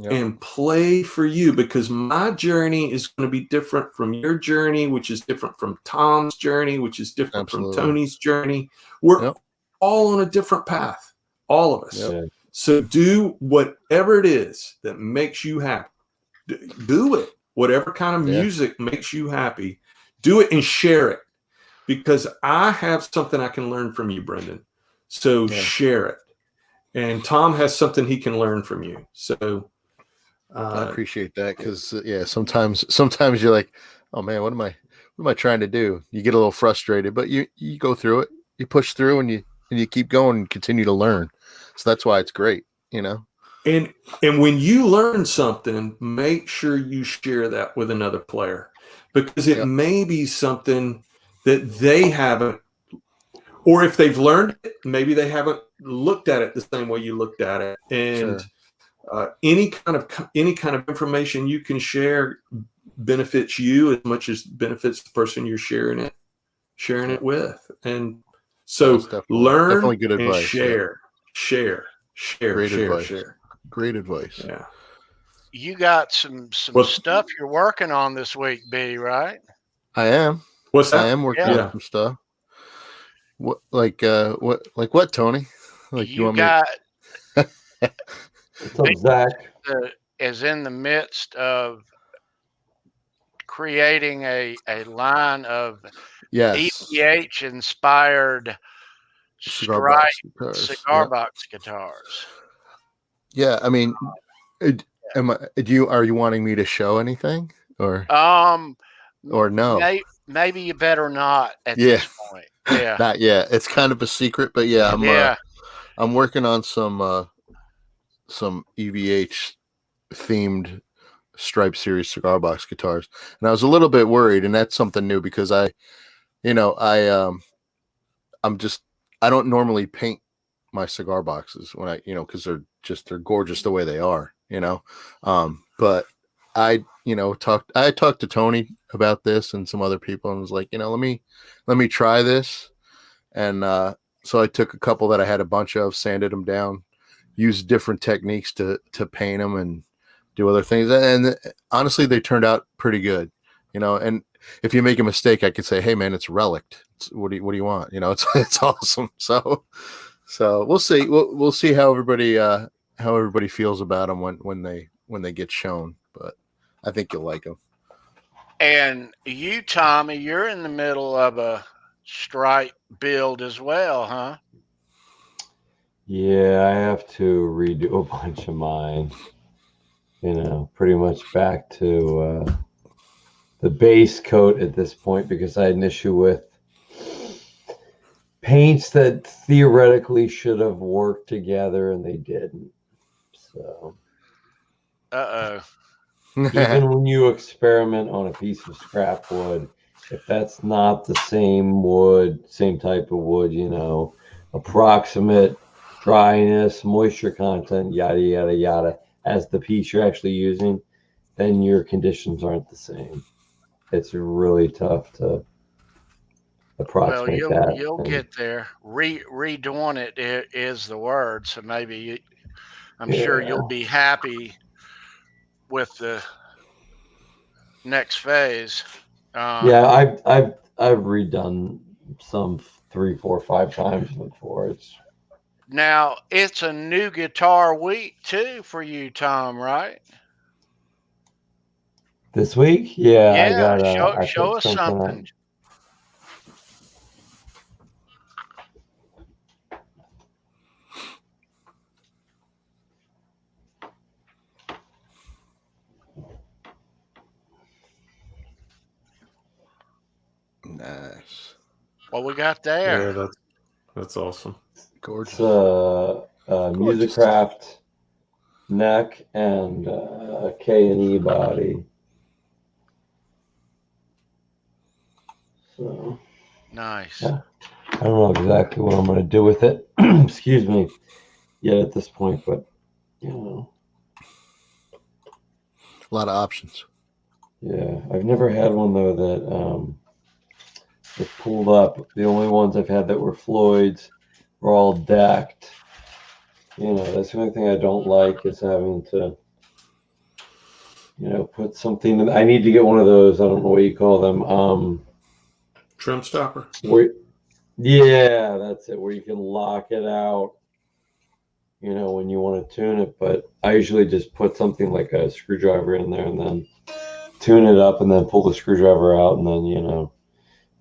And play for you, because my journey is going to be different from your journey, which is different from Tom's journey, which is different from Tony's journey. We're all on a different path, all of us. So do whatever it is that makes you happy. Do it. Whatever kind of music makes you happy, do it and share it, because I have something I can learn from you, Brendan. So share it. And Tom has something he can learn from you. So I appreciate that, because sometimes you're like, oh man, what am I trying to do? You get a little frustrated, but you go through it, you push through, and you keep going and continue to learn. So that's why it's great, you know. And when you learn something, make sure you share that with another player, because it may be something that they haven't, or if they've learned it, maybe they haven't looked at it the same way you looked at it. And any kind of information you can share benefits you as much as benefits the person you're sharing it with. And so learn definitely good advice. And share. Great advice. Yeah. You got some stuff you're working on this week, B, right? I am. What's that? I am working on some stuff. What what, Tony? Like you got What's up, Zach? Is in the midst of creating a line of EPH inspired cigar box guitars. Yeah, I mean, are you wanting me to show anything or no? Maybe you better not at this point. Yeah, not yet. It's kind of a secret, but I'm working on some EVH themed Stripe series cigar box guitars, and I was a little bit worried, and that's something new, because I don't normally paint my cigar boxes when because they're gorgeous the way they are, but I talked to Tony about this and some other people, and was like, let me try this. And so I took a couple that I had a bunch of, sanded them down, used different techniques to paint them and do other things. And honestly, they turned out pretty good, and if you make a mistake, I could say, hey man, it's relict. What do you want? It's awesome. So we'll see. We'll see how everybody feels about them when they get shown, but I think you'll like them. And you, Tommy, you're in the middle of a Stripe build as well, huh? Yeah, I have to redo a bunch of mine. Pretty much back to the base coat at this point, because I had an issue with paints that theoretically should have worked together and they didn't. So even when you experiment on a piece of scrap wood, if that's not the same wood, same type of wood, approximate dryness, moisture content, yada yada yada, as the piece you're actually using, then your conditions aren't the same. It's really tough to approximate that. You'll get there. Redoing it is the word. So maybe I'm sure you'll be happy with the next phase. I've redone some 3, 4, 5 times before. Now it's a new guitar week too for you, Tom, right? This week? Yeah, I got show us something. Nice. What we got there? Yeah, that's awesome. Gorgeous. Musicraft neck and K&E body. So Nice. yeah, I don't know exactly what I'm going to do with it. Excuse me. Yet at this point, but you know, A lot of options. yeah, I've never had one though that pulled up. The only ones I've had that were Floyd's were all decked. You know, that's the only thing I don't like is having to, you know, put something in. I need to get one of those. I don't know what you call them. Trim stopper. Yeah, that's it. Where you can lock it out, you know, when you want to tune it. But I usually just put something like a screwdriver in there and then tune it up and then pull the screwdriver out and then, you know,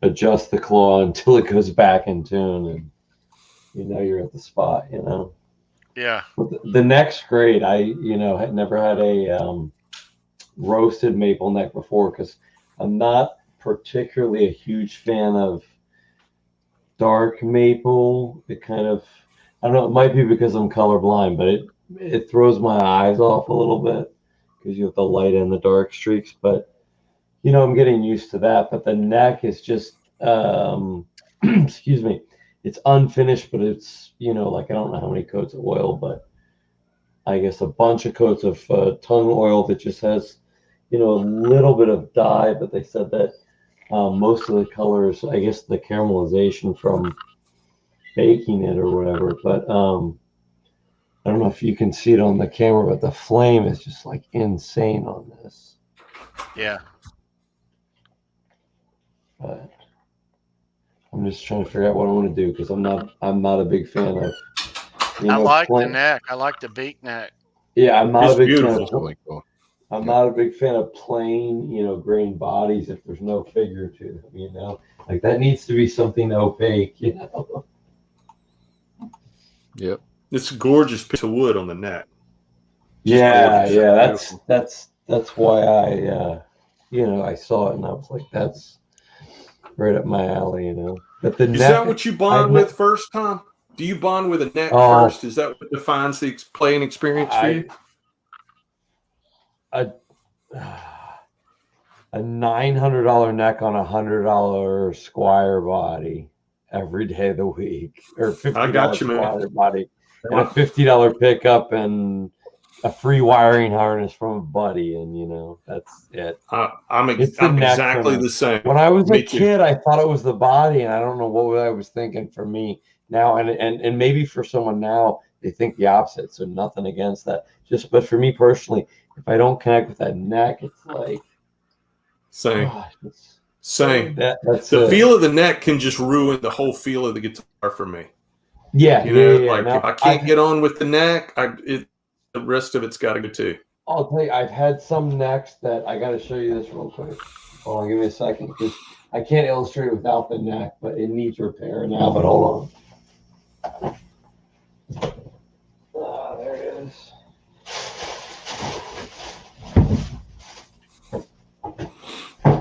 adjust the claw until it goes back in tune and you know you're at the spot, you know. Yeah. The neck's great. I, you know, had never had a roasted maple neck before because I'm not particularly a huge fan of dark maple. It kind of, I don't know, it might be because I'm colorblind, but it throws my eyes off a little bit because you have the light and the dark streaks. But you know, I'm getting used to that. But the neck is just, excuse me, it's unfinished, but it's, you know, like I don't know how many coats of oil, but I guess a bunch of coats of tongue oil that just has, you know, a little bit of dye. But they said that most of the colors, I guess the caramelization from baking it or whatever. But I don't know if you can see it on the camera, but the flame is just like insane on this. Yeah. But I'm just trying to figure out what I want to do because I'm not a big fan of. You know, I like the neck. I like the beak neck. Yeah, I'm not It's a big beautiful. fan of. I'm not a big fan of plain, you know, grain bodies if there's no figure to them. You know, like that needs to be something opaque. You know. Yep. It's a gorgeous piece of wood on the neck. Yeah, gorgeous. yeah. That's why I, you know, I saw it and I was like, that's right up my alley. You know. But the Is neck, that what you bond with first, Tom? Do you bond with a neck first? Is that what defines the playing experience for you? A $900 neck on $100 Squire body every day of the week, or $50 Squire body, and a $50 pickup and a free wiring harness from a buddy, and you know that's it. I'm exactly the same. When I was a kid, I thought it was the body, and I don't know what I was thinking for me now, and maybe for someone now they think the opposite. So nothing against that, but for me personally, if I don't connect with that neck, it's like same. Same. That's the feel of the neck can just ruin the whole feel of the guitar for me. Yeah, you know, yeah. like now, if I can't get on with the neck, the rest of it's got to go too. I'll tell you, I've had some necks that I got to show you this real quick. Hold on, give me a second because I can't illustrate it without the neck, but it needs repair now. But hold on. There it is.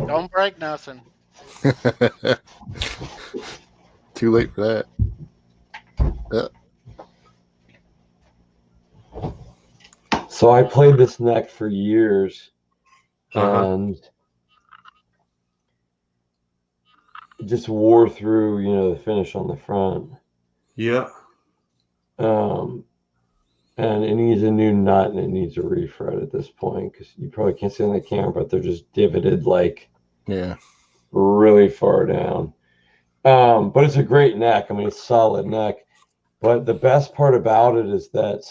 Don't break nothing. Too late for that. So I played this neck for years, and it just wore through, you know, the finish on the front. Yeah. And it needs a new nut and it needs a refret at this point because you probably can't see on the camera, but they're just divoted like really far down. But it's a great neck. I mean, it's a solid neck. But the best part about it is that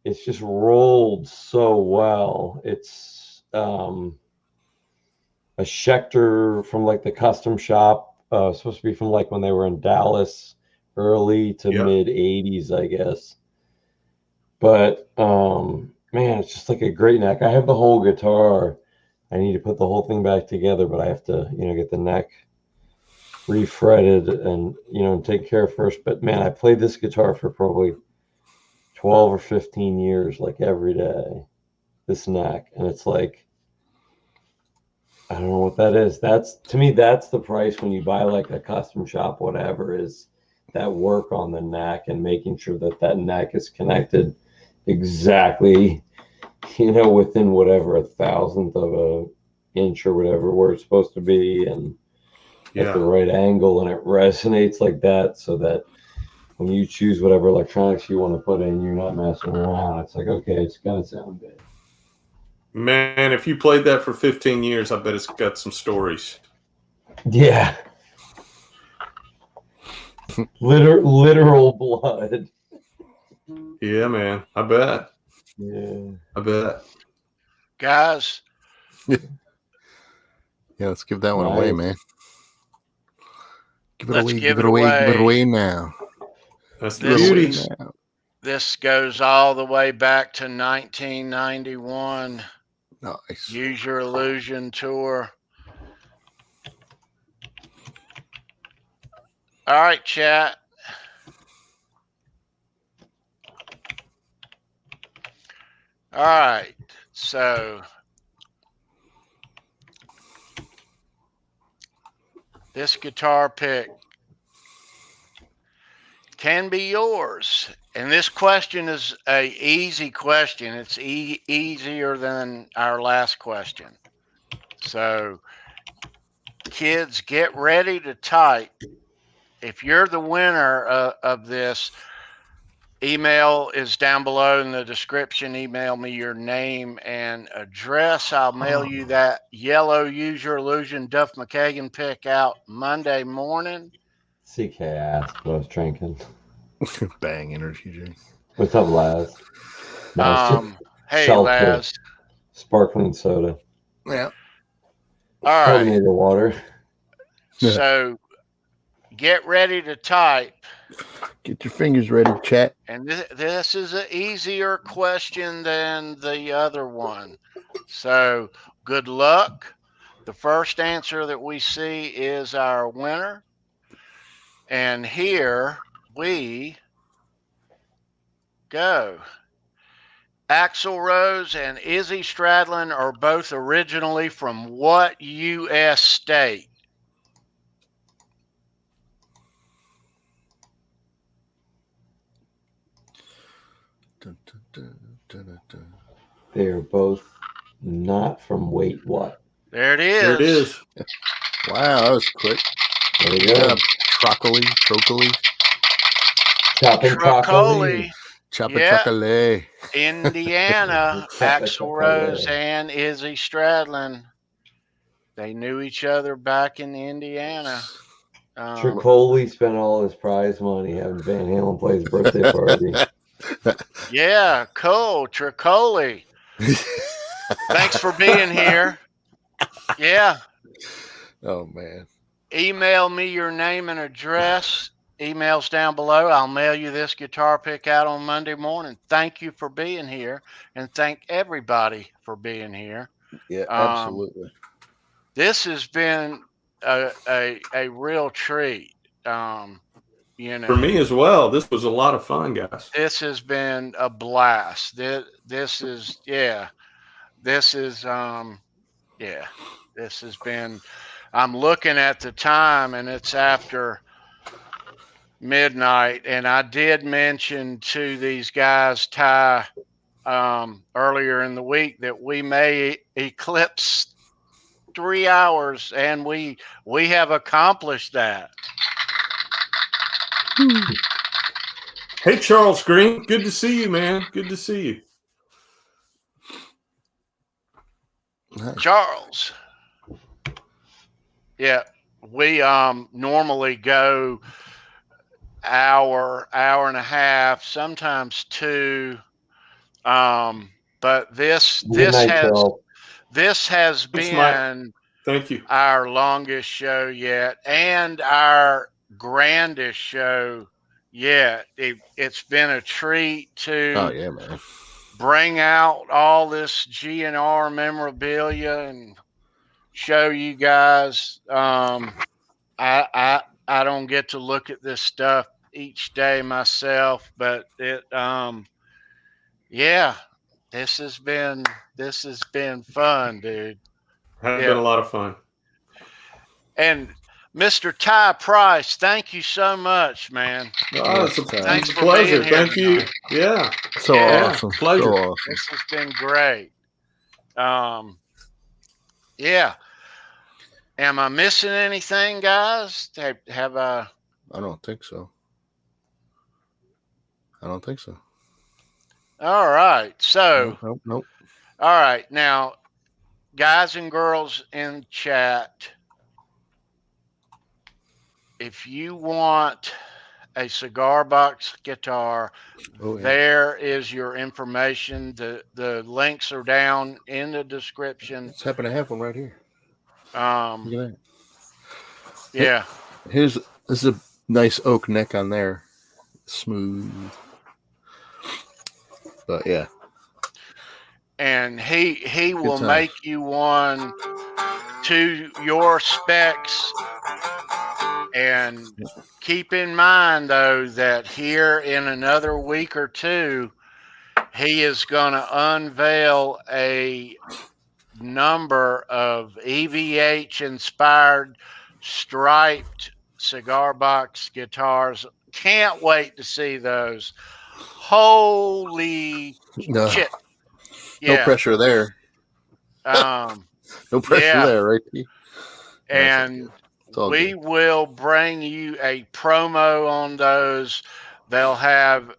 it's just rolled so well. It's a Schecter from like the custom shop. Supposed to be from like when they were in Dallas, early to mid 80s, I guess. But man, it's just like a great neck. I have the whole guitar. I need to put the whole thing back together, but I have to, you know, get the neck refretted and, you know, take care of first. But man, I played this guitar for probably 12 or 15 years, like every day, this neck. And it's like, I don't know what that is. That's, to me, that's the price when you buy like a custom shop, whatever, is that work on the neck and making sure that that neck is connected exactly, within whatever, a thousandth of an inch or whatever where it's supposed to be, and at the right angle, and it resonates like that, so that when you choose whatever electronics you want to put in, you're not messing around. It's like, okay, it's gotta sound good. Man, if you played that for 15 years, I bet it's got some stories. Yeah. Literal blood. Yeah, man. I bet. Yeah. I bet. Guys. Yeah, let's give that one away, man. Give it away now. That's the beauty. This goes all the way back to 1991. Nice. Use Your Illusion tour. All right, chat. All right. So this guitar pick can be yours. And this question is a easy question. It's easier than our last question. So kids, get ready to type. If you're the winner of this, email is down below in the description. Email me your name and address. I'll mail you that yellow Use Your Illusion Duff McKagan pick out Monday morning. CK asked what I was drinking. Bang energy drink. What's up, Laz? Hey, Laz. Sparkling soda. Yeah. All right. Carbonated water. So get ready to type. Get your fingers ready, chat. And this is an easier question than the other one. So good luck. The first answer that we see is our winner. And here we go. Axl Rose and Izzy Stradlin are both originally from what U.S. state? They are both not from Wait What. There it is. There it is. Wow, that was quick. There you go. Trocoli. Trocoli. Chocolate. Indiana. Axl Rose and Izzy Stradlin. They knew each other back in Indiana. Tricoli spent all his prize money having Van Halen play his birthday party. Yeah, cool. Tricoli. Thanks for being here. Yeah. Oh, man. Email me your name and address. Email's down below. I'll mail you this guitar pick out on Monday morning. Thank you for being here, and thank everybody for being here. Yeah, absolutely. This has been a real treat. For me as well. This was a lot of fun, guys. This has been a blast. This has been. I'm looking at the time, and it's after midnight, and I did mention to these guys, Ty, earlier in the week that we may eclipse 3 hours, and we have accomplished that. Hey, Charles Green, good to see you, man. Good to see you. Nice. Charles. Yeah, we normally go hour and a half, sometimes 2. But this has been thank you, our longest show yet, and our grandest show yet. It's been a treat to bring out all this GNR memorabilia and show you guys. I don't get to look at this stuff each day myself, but this has been fun, dude. Has been a lot of fun. And Mr. Ty Price, thank you so much, man. Oh, it's a for pleasure. being here Thank you. tonight. Yeah. So awesome. Pleasure. So awesome. This has been great. Yeah. Am I missing anything, guys? Have I? I don't think so. All right. So, Nope. all right. Now, guys and girls in chat, if you want a cigar box guitar, there is your information. The links are down in the description. Just happen to have one right here. Look at that. Yeah. This is a nice oak neck on there. Smooth. But yeah. And he will make you one to your specs. And keep in mind, though, that here in another week or two, he is going to unveil a number of EVH-inspired striped cigar box guitars. Can't wait to see those. Holy shit. Yeah. No pressure there. No pressure there, right? And we will bring you a promo on those. They'll have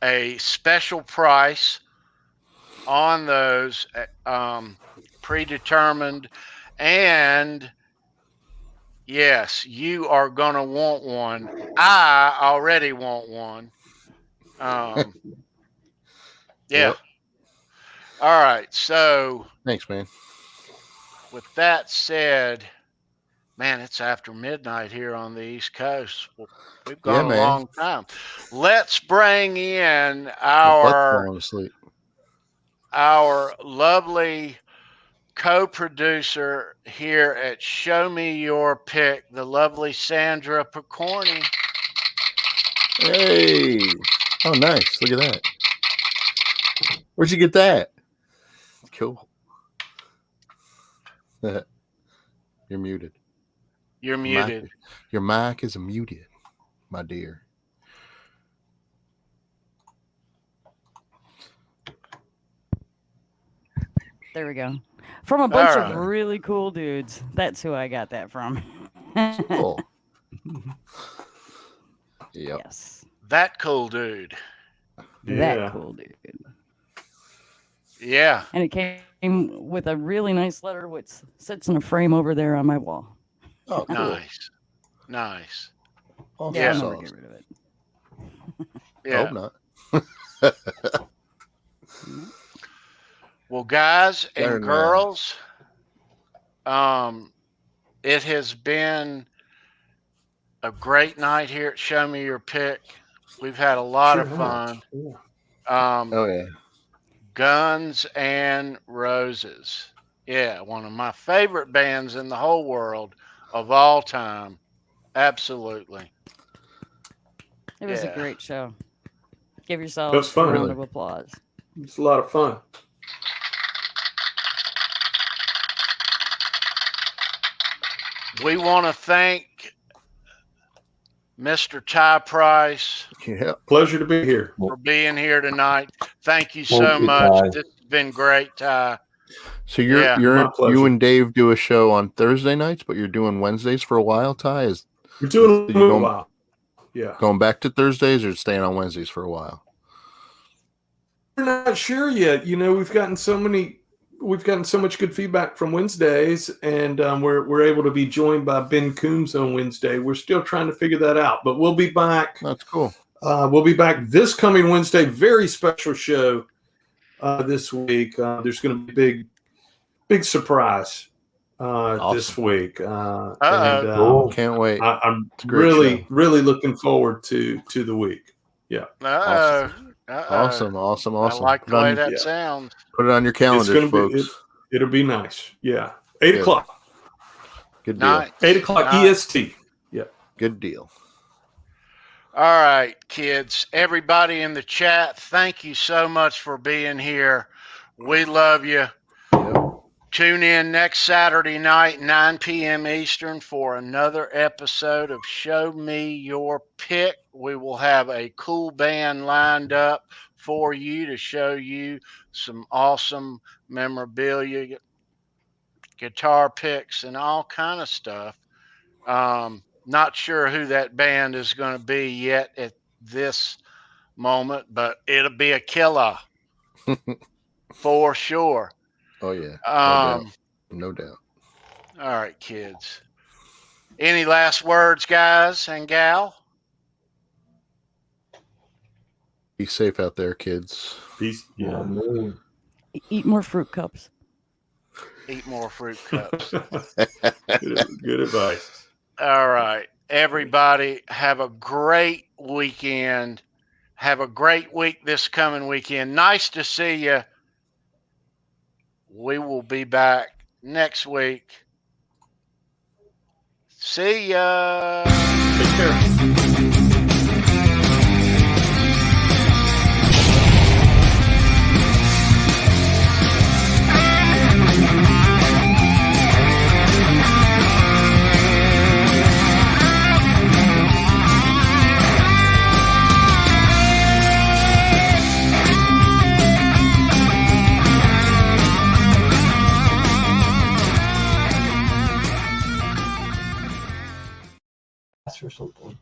a special price on those, predetermined. And yes, you are going to want one. I already want one. Yeah. All right. So thanks, man. With that said, man, it's after midnight here on the East Coast. We've gone a long time. Let's bring in our lovely co-producer here at Show Me Your Pick, the lovely Sandra Pokorney. Hey. Oh, nice. Look at that. Where'd you get that? Cool. You're muted. You're muted. Your mic is muted, my dear. There we go. From a bunch of really cool dudes. That's who I got that from. Cool. Yep. Yes. That cool dude. That cool dude. Yeah. And it came with a really nice letter which sits in a frame over there on my wall. Oh, cool. Nice. Oh, yeah, I'll never get rid of it. Yeah. Hope not. Well, guys and girls, it has been a great night here at Show Me Your Pick. We've had a lot of fun. Oh, yeah. Guns and Roses. Yeah, one of my favorite bands in the whole world of all time. Absolutely. It was a great show. Give yourself a round of applause. It's a lot of fun. We want to thank Mr. Ty Price. Yeah. Pleasure to be here. For being here tonight. Thank you so much. This has been great, Ty. So you and Dave do a show on Thursday nights, but you're doing Wednesdays for a while, Ty? We're doing a while. Yeah. Going back to Thursdays or staying on Wednesdays for a while? We're not sure yet. You know, we've gotten so much good feedback from Wednesdays, and we're able to be joined by Ben Coombs on Wednesday. We're still trying to figure that out, but we'll be back. That's cool. We'll be back this coming Wednesday. Very special show this week. There's going to be a big surprise this week. And can't wait. I'm really looking forward to the week. Yeah. Awesome. I like the way that sounds. Put it on your calendar, folks. It'll be nice. Yeah. 8 o'clock. Good deal. Nice. 8 o'clock EST. Yeah. Good deal. All right, kids. Everybody in the chat, thank you so much for being here. We love you. Yep. Tune in next Saturday night, 9 p.m. Eastern, for another episode of Show Me Your Pick. We will have a cool band lined up for you to show you some awesome memorabilia, guitar picks, and all kind of stuff. Not sure who that band is going to be yet at this moment, but it'll be a killer for sure. Oh yeah, no doubt. All right, kids. Any last words, guys and gal? Be safe out there, kids. Peace. Yeah. Eat more fruit cups. Eat more fruit cups. Good advice. All right, everybody, have a great weekend. Have a great week this coming weekend. Nice to see you. We will be back next week. See ya. Take care. Or something.